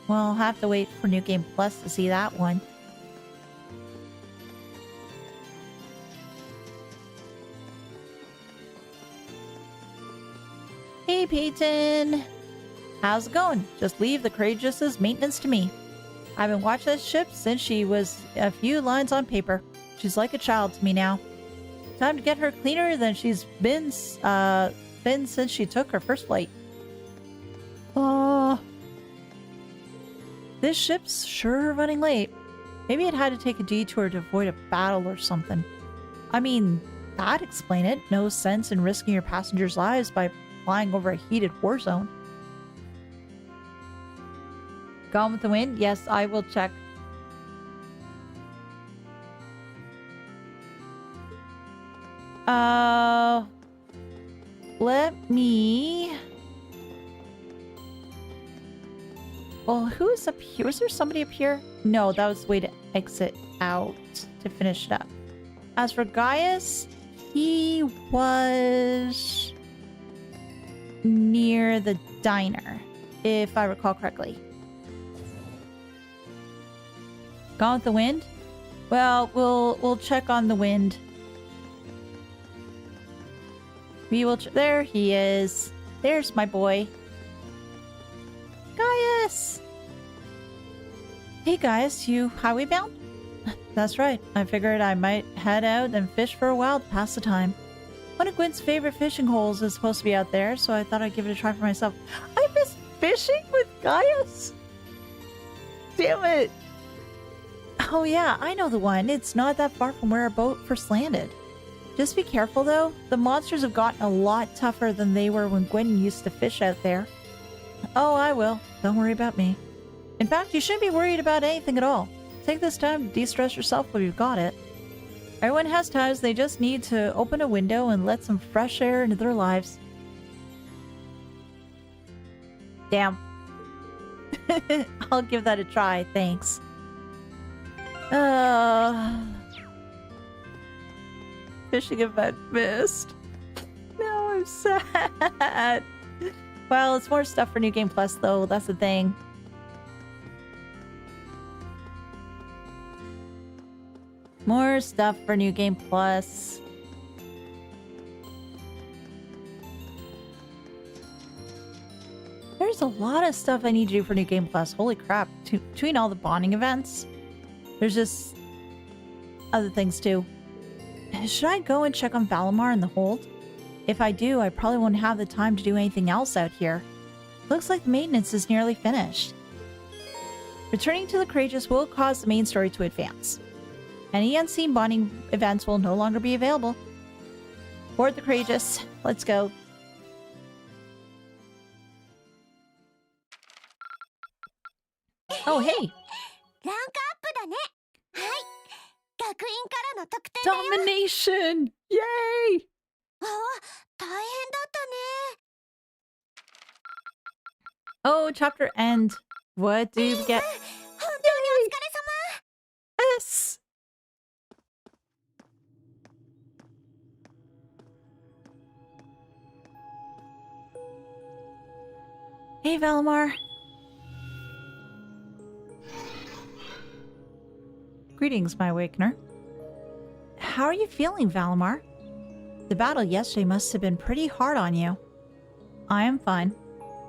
Well, I'll have to wait for New Game Plus to see that one. Hey, Peyton! How's it going? Just leave the Courageous's maintenance to me. I've been watching this ship since she was a few lines on paper. She's like a child to me now. Time to get her cleaner than she's been since she took her first flight. This ship's sure running late. Maybe it had to take a detour to avoid a battle or something. I mean, that'd explain it. No sense in risking your passengers' lives by flying over a heated war zone. Gone with the Wind? Yes, I will check. Let me... Well, who's up here? Was there somebody up here? No, that was the way to exit out to finish it up. As for Gaius, he was near the diner, if I recall correctly. Gone with the Wind? Well, we'll check on the Wind. We will. There he is. There's my boy. Gaius! Hey Gaius, you highway bound? That's right. I figured I might head out and fish for a while to pass the time. One of Gwen's favorite fishing holes is supposed to be out there, so I thought I'd give it a try for myself. I miss fishing with Gaius! Damn it! Oh yeah, I know the one. It's not that far from where our boat first landed. Just be careful though. The monsters have gotten a lot tougher than they were when Gwen used to fish out there. Oh, I will. Don't worry about me. In fact, you shouldn't be worried about anything at all. Take this time to de-stress yourself while you've got it. Everyone has times they just need to open a window and let some fresh air into their lives. Damn. I'll give that a try, thanks. Fishing event missed. Now I'm sad. Well, it's more stuff for New Game Plus, though. That's the thing. More stuff for New Game Plus. There's a lot of stuff I need to do for New Game Plus. Holy crap. Between all the bonding events, there's just other things too. Should I go and check on Valimar in the hold? If I do, I probably won't have the time to do anything else out here. Looks like the maintenance is nearly finished. Returning to the Courageous will cause the main story to advance. Any unseen bonding events will no longer be available. Board the Courageous. Let's go. Oh, hey! Domination! Yay! Oh, chapter end. What do we get? Yes! Hey, Valimar. Greetings, my Awakener. How are you feeling, Valimar? The battle yesterday must have been pretty hard on you. I am fine.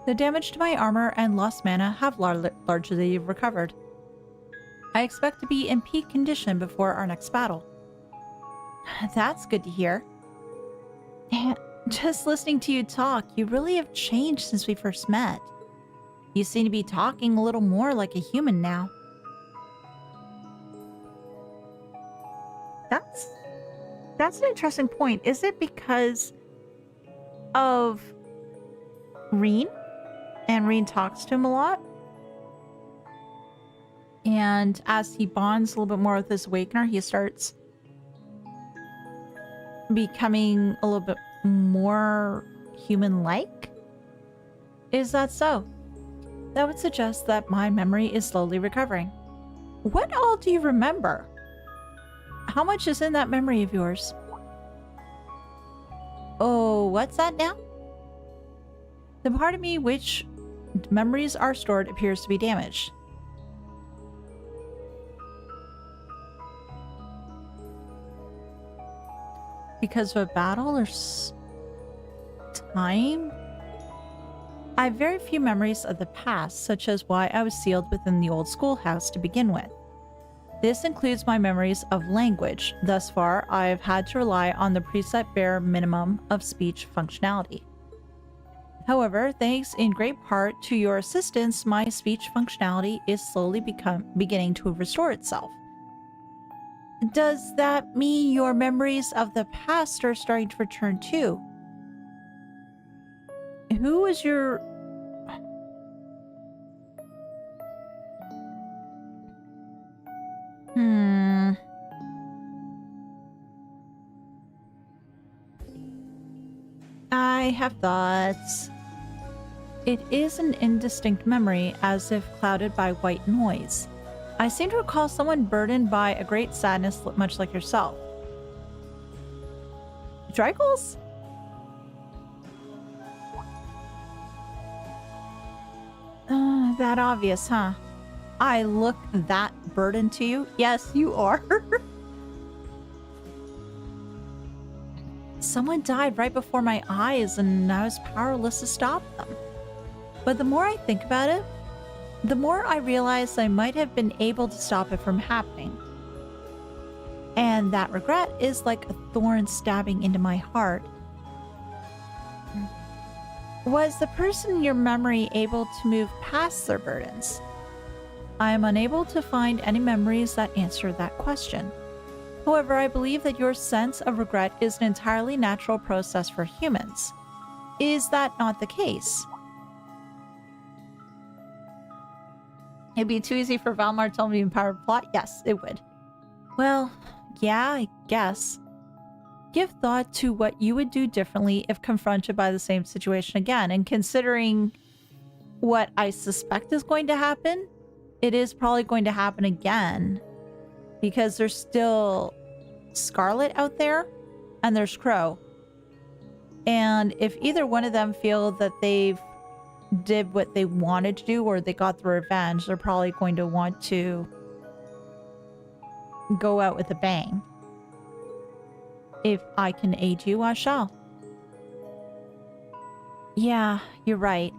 The damage to my armor and lost mana have largely recovered. I expect to be in peak condition before our next battle. That's good to hear. Just listening to you talk, you really have changed since we first met. You seem to be talking a little more like a human now. That's an interesting point. Is it because of Reen? And Reen talks to him a lot? And as he bonds a little bit more with this Awakener, he starts becoming a little bit more human-like? Is that so? That would suggest that my memory is slowly recovering. What all do you remember? How much is in that memory of yours? Oh, what's that now? The part of me which memories are stored appears to be damaged. Because of a battle or time? I have very few memories of the past, such as why I was sealed within the old schoolhouse to begin with. This includes my memories of language. Thus far, I have had to rely on the preset bare minimum of speech functionality. However, thanks in great part to your assistance, my speech functionality is slowly beginning to restore itself. Does that mean your memories of the past are starting to return too? Who was your... I have thoughts. It is an indistinct memory, as if clouded by white noise. I seem to recall someone burdened by a great sadness, much like yourself. Dragles? That obvious, huh? I look that burdened to you? Yes, you are. Someone died right before my eyes and I was powerless to stop them. But the more I think about it, the more I realize I might have been able to stop it from happening. And that regret is like a thorn stabbing into my heart. Was the person in your memory able to move past their burdens? I am unable to find any memories that answer that question. However, I believe that your sense of regret is an entirely natural process for humans. Is that not the case? It'd be too easy for Valimar to tell me empowered plot? Yes, it would. Well, Yeah, I guess. Give thought to what you would do differently if confronted by the same situation again. And considering what I suspect is going to happen, it is probably going to happen again. Because there's still Scarlet out there and there's Crow. And if either one of them feel that they've did what they wanted to do or they got the revenge, they're probably going to want to go out with a bang. If I can aid you, I shall. Yeah, you're right.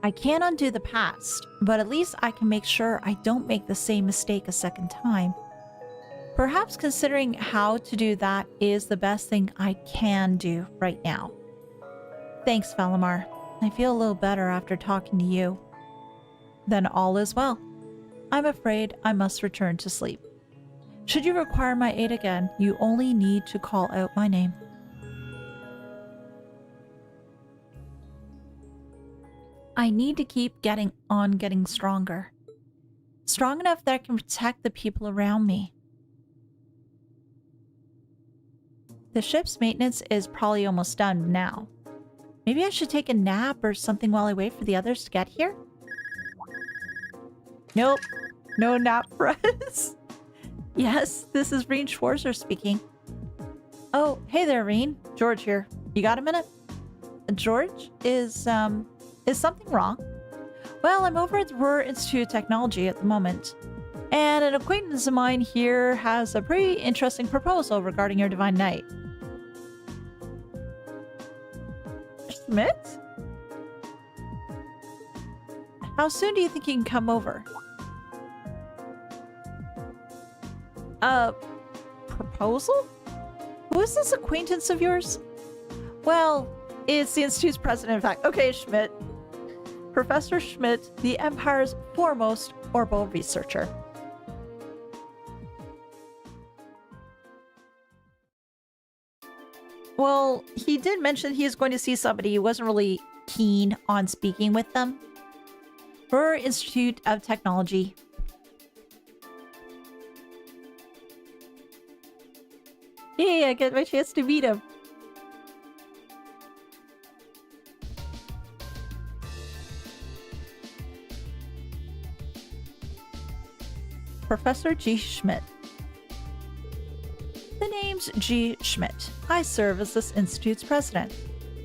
I can't undo the past, but at least I can make sure I don't make the same mistake a second time. Perhaps considering how to do that is the best thing I can do right now. Thanks, Valimar. I feel a little better after talking to you. Then all is well. I'm afraid I must return to sleep. Should you require my aid again, you only need to call out my name. I need to keep getting stronger. Strong enough that I can protect the people around me. The ship's maintenance is probably almost done now. Maybe I should take a nap or something while I wait for the others to get here? Nope. No nap for us. Yes, this is Reen Schwarzer speaking. Oh, hey there, Reen. George here. You got a minute? George, is something wrong? Well, I'm over at the Roer Institute of Technology at the moment. And an acquaintance of mine here has a pretty interesting proposal regarding your Divine Knight. Schmidt? How soon do you think you can come over? Proposal? Who is this acquaintance of yours? Well, it's the Institute's president, in fact. Okay, Schmidt. Professor Schmidt, the Empire's foremost orbital researcher. Well, he did mention he is going to see somebody. He wasn't really keen on speaking with them. Roer Institute of Technology. Hey, I get my chance to meet him. Professor G. Schmidt. The name's G. Schmidt. I serve as this institute's president.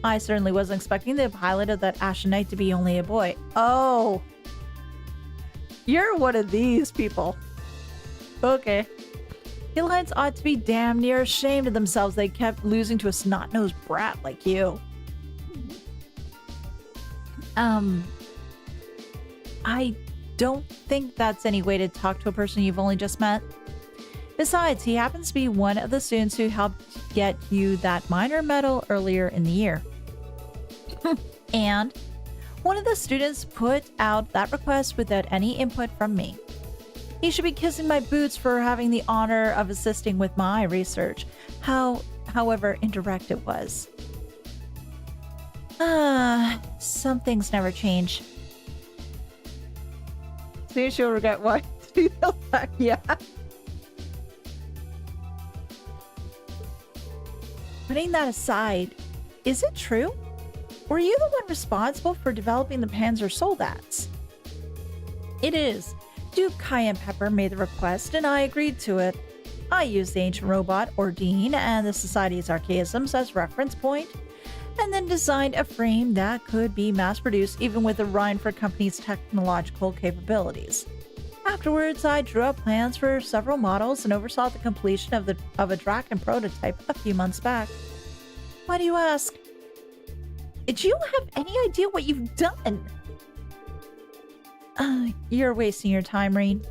I certainly wasn't expecting the pilot of that Ashen Knight to be only a boy. Oh. You're one of these people. Okay. Hillheads ought to be damn near ashamed of themselves they kept losing to a snot-nosed brat like you. I don't think that's any way to talk to a person you've only just met. Besides, he happens to be one of the students who helped get you that minor medal earlier in the year. And one of the students put out that request without any input from me. He should be kissing my boots for having the honor of assisting with my research, however indirect it was. Some things never change. Soon she'll regret what? Yeah. Putting that aside, is it true? Were you the one responsible for developing the Panzer Soldats? It is. Duke Cayenne Pepper made the request and I agreed to it. I used the ancient robot, Ordine, and the Society's archaisms as reference point, and then designed a frame that could be mass-produced even with the Reinford Company's technological capabilities. Afterwards, I drew up plans for several models and oversaw the completion of a Draken prototype a few months back. Why do you ask? Do you have any idea what you've done? You're wasting your time, Reen.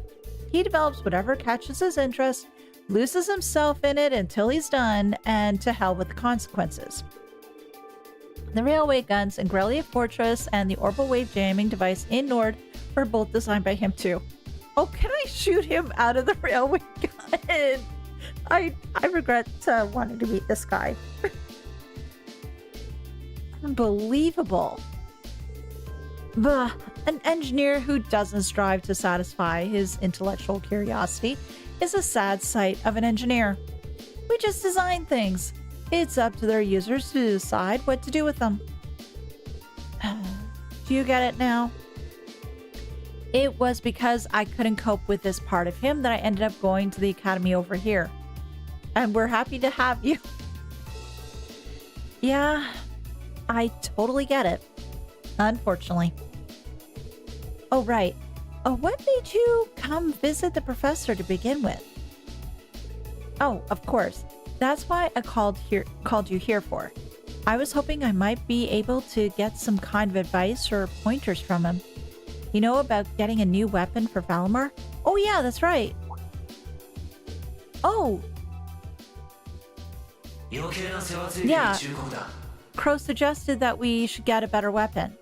He develops whatever catches his interest, loses himself in it until he's done, and to hell with the consequences. The railway guns in Grelia Fortress and the orbital wave jamming device in Nord were both designed by him too. Oh, can I shoot him out of the railway gun? I regret wanting to meet this guy. Unbelievable. Bah, an engineer who doesn't strive to satisfy his intellectual curiosity is a sad sight of an engineer. We just design things. It's up to their users to decide what to do with them. Do you get it now? It was because I couldn't cope with this part of him that I ended up going to the academy over here. And we're happy to have you. Yeah, I totally get it. Unfortunately. Oh, right. What made you come visit the professor to begin with? Oh, of course. That's why I called you here for. I was hoping I might be able to get some kind of advice or pointers from him. You know about getting a new weapon for Valimar? Oh yeah, that's right. Oh! Yeah. Crow suggested that we should get a better weapon.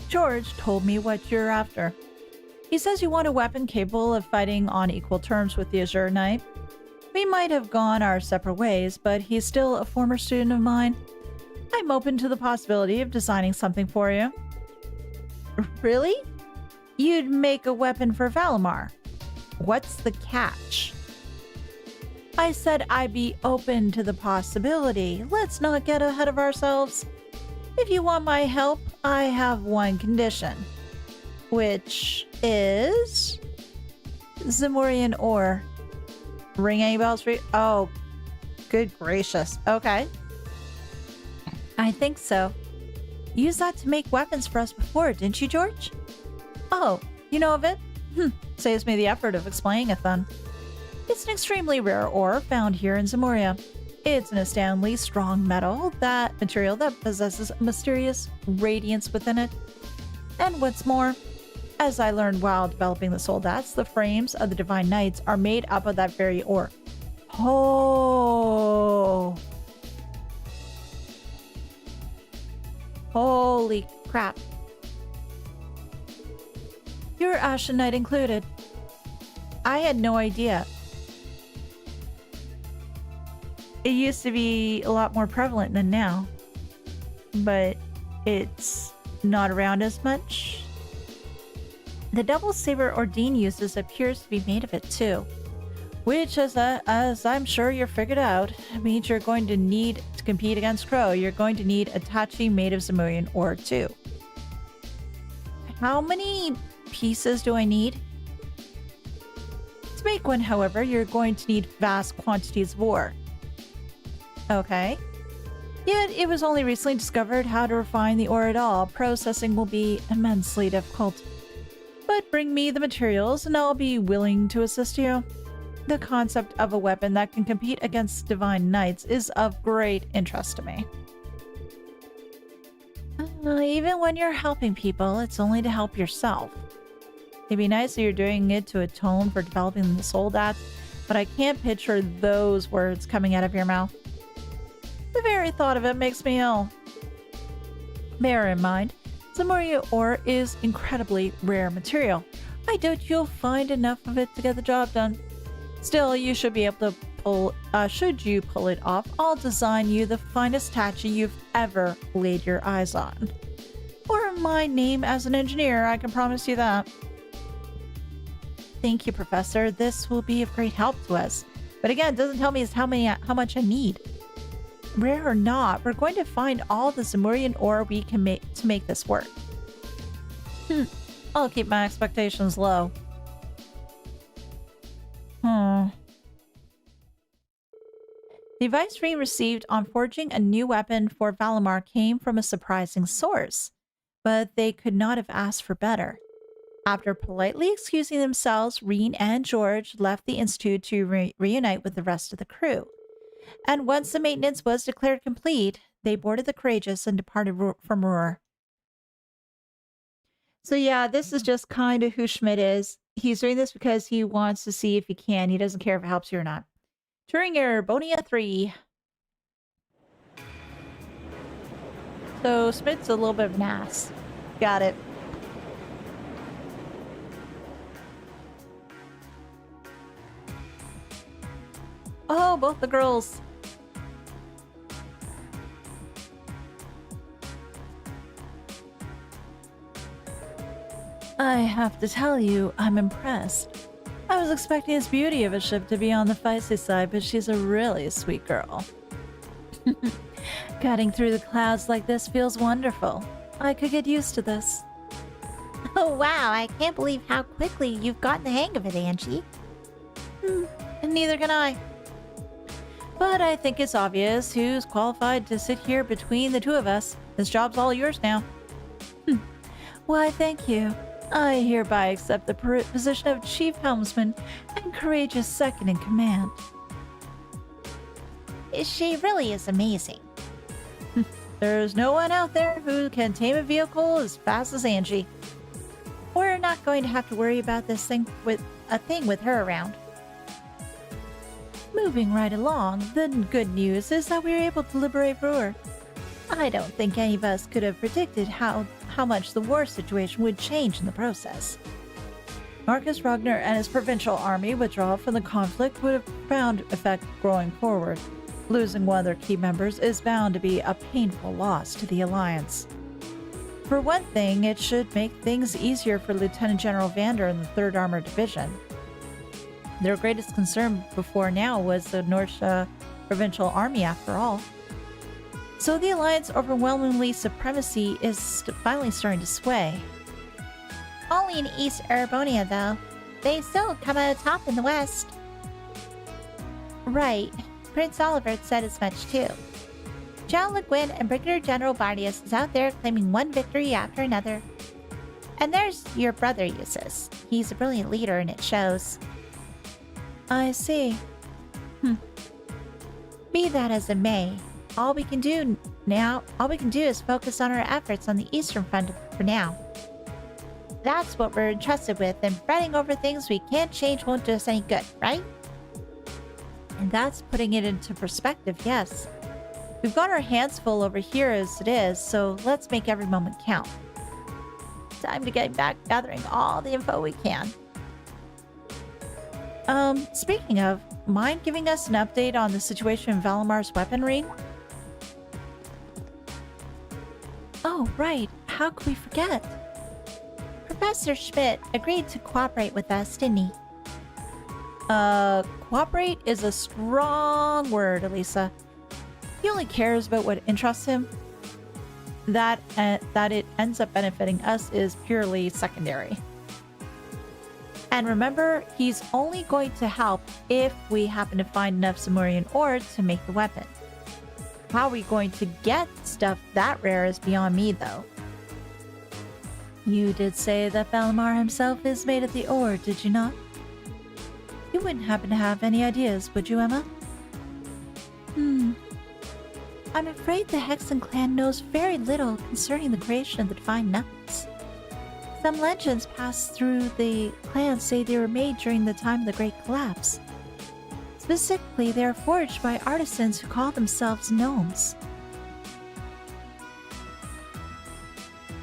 George told me what you're after. He says you want a weapon capable of fighting on equal terms with the Azure Knight. We might have gone our separate ways, but he's still a former student of mine. I'm open to the possibility of designing something for you. Really? You'd make a weapon for Valimar. What's the catch? I said I'd be open to the possibility. Let's not get ahead of ourselves. If you want my help, I have one condition. Which is... Zamorian ore. Ring any bells for you? Oh, good gracious. Okay. I think so. You used that to make weapons for us before, didn't you, George? Oh, you know of it? Saves me the effort of explaining it then. It's an extremely rare ore found here in Zamoria. It's an astoundingly strong material that possesses a mysterious radiance within it. And what's more, as I learned while developing the soldats, the frames of the Divine Knights are made up of that very ore. Oh. Holy crap. Your Ashen Knight included. I had no idea. It used to be a lot more prevalent than now, but it's not around as much. The double saber Ordine uses appears to be made of it too, which, as I'm sure you're figured out, means you're going to need to compete against Crow. You're going to need a Tachi made of Zamorian ore too. How many pieces do I need? To make one, however, you're going to need vast quantities of ore. Okay. Yet it was only recently discovered how to refine the ore at all. Processing will be immensely difficult. But bring me the materials and I'll be willing to assist you. The concept of a weapon that can compete against Divine Knights is of great interest to me. Even when you're helping people, it's only to help yourself. It'd be nice if you're doing it to atone for developing the soldats, but I can't picture those words coming out of your mouth. The very thought of it makes me ill. Bear in mind, Zamoria ore is incredibly rare material. I doubt you'll find enough of it to get the job done. Still, you should be able to should you pull it off, I'll design you the finest Tachi you've ever laid your eyes on. Or my name as an engineer, I can promise you that. Thank you, Professor. This will be of great help to us. But again, it doesn't tell me how much I need. Rare or not, we're going to find all the Zamorian ore we can make to make this work. I'll keep my expectations low. The advice we received on forging a new weapon for Valimar came from a surprising source, but they could not have asked for better. After politely excusing themselves, Reen and George left the Institute to reunite with the rest of the crew. And once the maintenance was declared complete, they boarded the Courageous and departed from Roer. So yeah, this is just kind of who Schmidt is. He's doing this because he wants to see if he can. He doesn't care if it helps you or not. Touring error, Bonia 3. So Smith's a little bit of an ass. Got it. Oh, both the girls. I have to tell you, I'm impressed. I was expecting this beauty of a ship to be on the feisty side, but she's a really sweet girl. Cutting through the clouds like this feels wonderful. I could get used to this. Oh wow, I can't believe how quickly you've gotten the hang of it, Angie. And neither can I. But I think it's obvious who's qualified to sit here between the two of us. This job's all yours now. Why, thank you. I hereby accept the position of Chief Helmsman and courageous second in command. She really is amazing. There's no one out there who can tame a vehicle as fast as Angie. We're not going to have to worry about this thing with her around. Moving right along, the good news is that we were able to liberate Roer. I don't think any of us could have predicted how much the war situation would change in the process. Marcus Ragnar and his provincial army withdrawal from the conflict would have profound effect going forward. Losing one of their key members is bound to be a painful loss to the Alliance. For one thing, it should make things easier for Lieutenant General Vander and the 3rd Armored Division. Their greatest concern before now was the Norse Provincial Army, after all. So the Alliance overwhelmingly supremacy is finally starting to sway. Only in East Erebonia, though. They still come out top in the West. Right. Prince Oliver said as much, too. General Le Guin and Brigadier General Bardius is out there claiming one victory after another. And there's your brother, Eustace. He's a brilliant leader, and it shows. I see. Be that as it may, all we can do is focus on our efforts on the Eastern Front for now. That's what we're entrusted with, and fretting over things we can't change won't do us any good, right? And that's putting it into perspective, yes. We've got our hands full over here as it is, so let's make every moment count. Time to get back gathering all the info we can. Speaking of, mind giving us an update on the situation in Valamar's weaponry? Oh, right. How could we forget? Professor Schmidt agreed to cooperate with us, didn't he? Cooperate is a strong word, Elisa. He only cares about what interests him. That it ends up benefiting us is purely secondary. And remember, he's only going to help if we happen to find enough Samurian ore to make the weapon. How are we going to get stuff that rare is beyond me, though. You did say that Valamar himself is made of the ore, did you not? You wouldn't happen to have any ideas, would you, Emma? I'm afraid the Hexen clan knows very little concerning the creation of the Divine Knuckles. Some legends passed through the clan say they were made during the time of the Great Collapse. Specifically, they are forged by artisans who call themselves gnomes.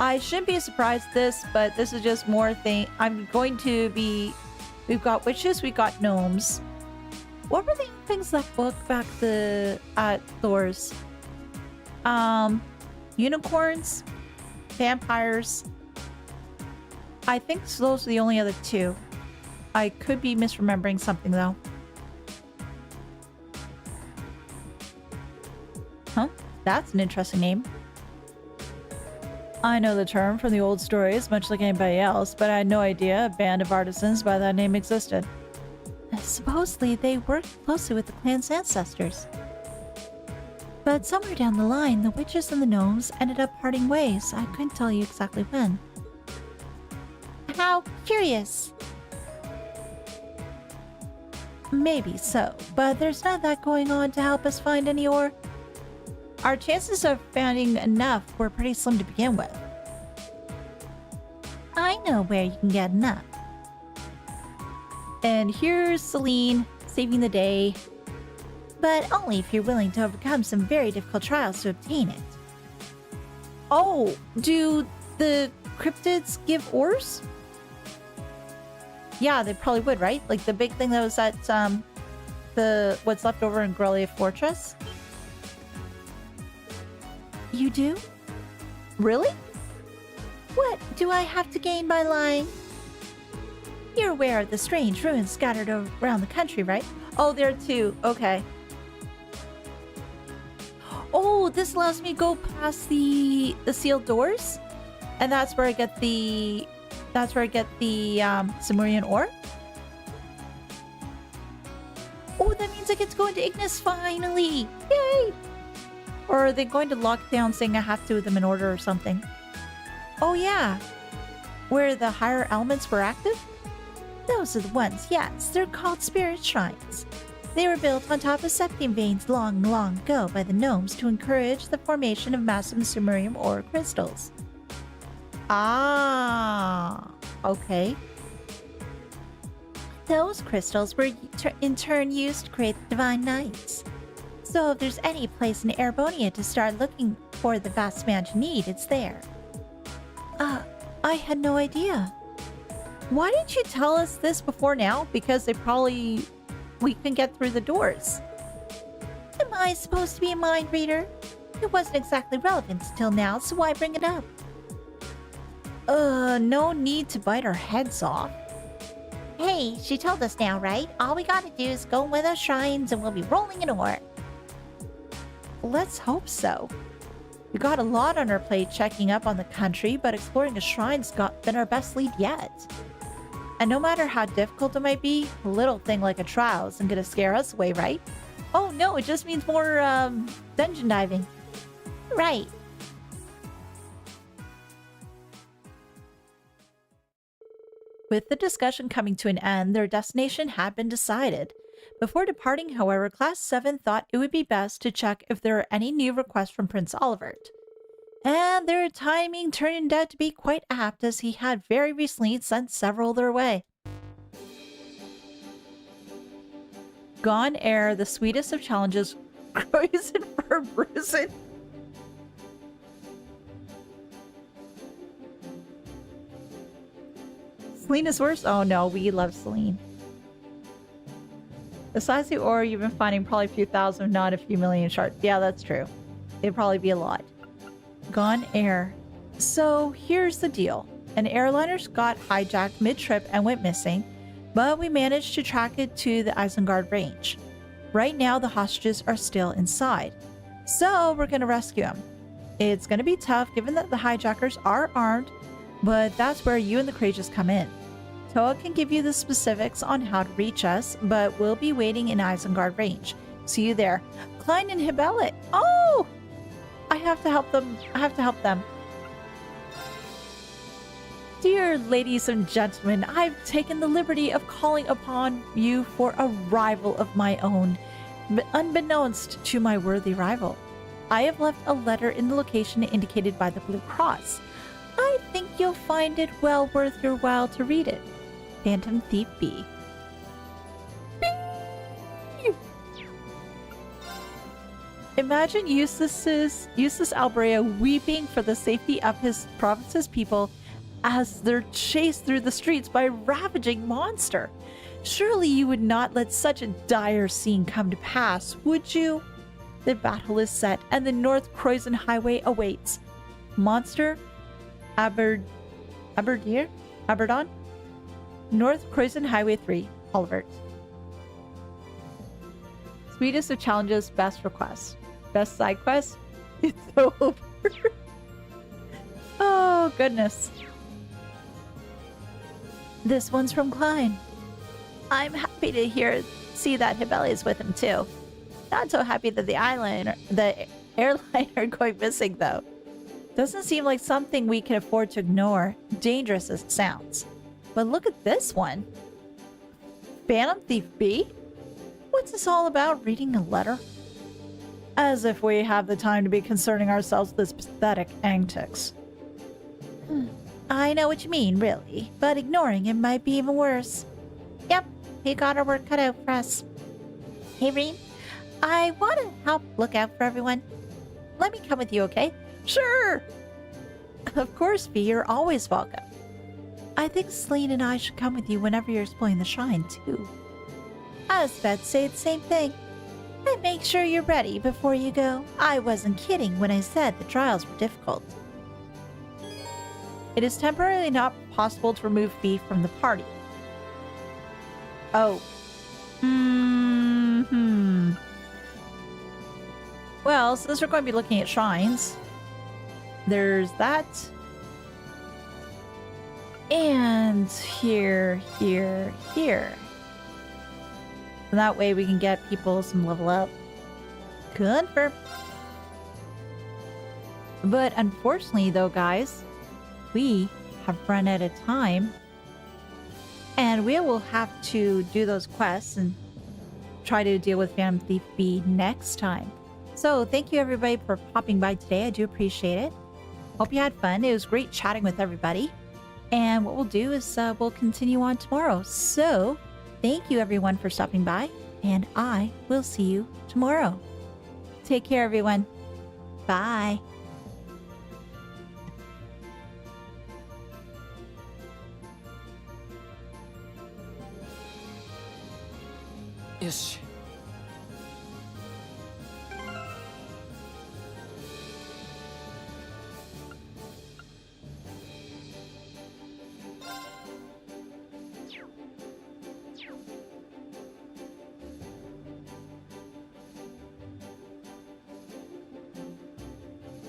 I shouldn't be surprised at this, but this is just more thing. We've got witches, we've got gnomes. What were the things that book back at Thor's? Unicorns, vampires. I think those are the only other two. I could be misremembering something though. Huh? That's an interesting name. I know the term from the old stories, much like anybody else, but I had no idea a band of artisans by that name existed. Supposedly, they worked closely with the clan's ancestors. But somewhere down the line, the witches and the gnomes ended up parting ways. I couldn't tell you exactly when. How curious. Maybe so, but there's not that going on to help us find any ore. Our chances of finding enough were pretty slim to begin with. I know where you can get enough. And here's Celine saving the day. But only if you're willing to overcome some very difficult trials to obtain it. Oh, do the cryptids give ores? Yeah, they probably would, right? Like the big thing that was at the what's left over in Grellia Fortress. You do? Really? What do I have to gain by lying? You're aware of the strange ruins scattered around the country, right? Oh, there too. Okay. Oh, this allows me to go past the sealed doors, and that's where I get the Simurian ore. Oh, that means I get to go into Ignis finally! Yay! Or are they going to lock down saying I have to with them in order or something? Oh yeah, where the higher elements were active? Those are the ones, yes. They're called spirit shrines. They were built on top of septium veins long, long ago by the gnomes to encourage the formation of massive Sumerium ore crystals. Ah, okay. Those crystals were in turn used to create the divine knights. So if there's any place in Erebonia to start looking for the vast amount you need, it's there. I had no idea. Why didn't you tell us this before now? Because we can get through the doors. Am I supposed to be a mind reader? It wasn't exactly relevant until now, so why bring it up? No need to bite our heads off. Hey, she told us now, right? All we gotta do is go with our shrines and we'll be rolling in ore. Let's hope so. We got a lot on our plate checking up on the country, but exploring a shrine's been our best lead yet. And no matter how difficult it might be, a little thing like a trial isn't gonna scare us away, right? Oh no, it just means more, dungeon diving. Right. With the discussion coming to an end, their destination had been decided. Before departing, however, Class 7 thought it would be best to check if there are any new requests from Prince Olivert. And their timing turned out to be quite apt, as he had very recently sent several their way. Gone Air, the sweetest of challenges, Croissant for Bruising. Celine is worse? Oh no, we love Celine. The size of the ore you've been finding, probably a few thousand, if not a few million shards. Yeah, that's true. It'd probably be a lot. Gone Air. So here's the deal. An airliner got hijacked mid-trip and went missing, but we managed to track it to the Isengard range. Right now, the hostages are still inside. So we're going to rescue them. It's going to be tough given that the hijackers are armed, but that's where you and the Courageous come in. Toa can give you the specifics on how to reach us, but we'll be waiting in Isengard range. See you there. Klein and Hibellet. Oh! I have to help them. Dear ladies and gentlemen, I've taken the liberty of calling upon you for a rival of my own, unbeknownst to my worthy rival. I have left a letter in the location indicated by the Blue Cross. I think you'll find it well worth your while to read it. Phantom Thief B. Imagine Eustace Albrea weeping for the safety of his province's people as they're chased through the streets by a ravaging monster. Surely you would not let such a dire scene come to pass, would you? The battle is set, and the North Croissant Highway awaits. Monster Aberdon? North Croissant Highway 3, Olivert. Sweetest of challenges, best request. Best side quest? It's over. Oh, goodness. This one's from Klein. I'm happy to see that Hibeli is with him too. Not so happy that the airline are going missing though. Doesn't seem like something we can afford to ignore, dangerous as it sounds. But look at this one. Phantom Thief B? What's this all about, reading a letter? As if we have the time to be concerning ourselves with this pathetic antics. I know what you mean, really, but ignoring him might be even worse. Yep, he got our work cut out for us. Hey, Reem, I want to help look out for everyone. Let me come with you, okay? Sure! Of course, Bee, you're always welcome. I think Celine and I should come with you whenever you're exploring the shrine, too. I was about to say the same thing. And make sure you're ready before you go. I wasn't kidding when I said the trials were difficult. It is temporarily not possible to remove Bee from the party. Oh. Well, since we're going to be looking at shrines, there's that. And here. And that way we can get people some level up. Confirm. But unfortunately though, guys, we have run out of time. And we will have to do those quests and try to deal with Phantom Thief B next time. So thank you everybody for popping by today. I do appreciate it. Hope you had fun. It was great chatting with everybody. And what we'll do is we'll continue on tomorrow. So thank you everyone for stopping by, and I will see you tomorrow. Take care, everyone. Bye.よし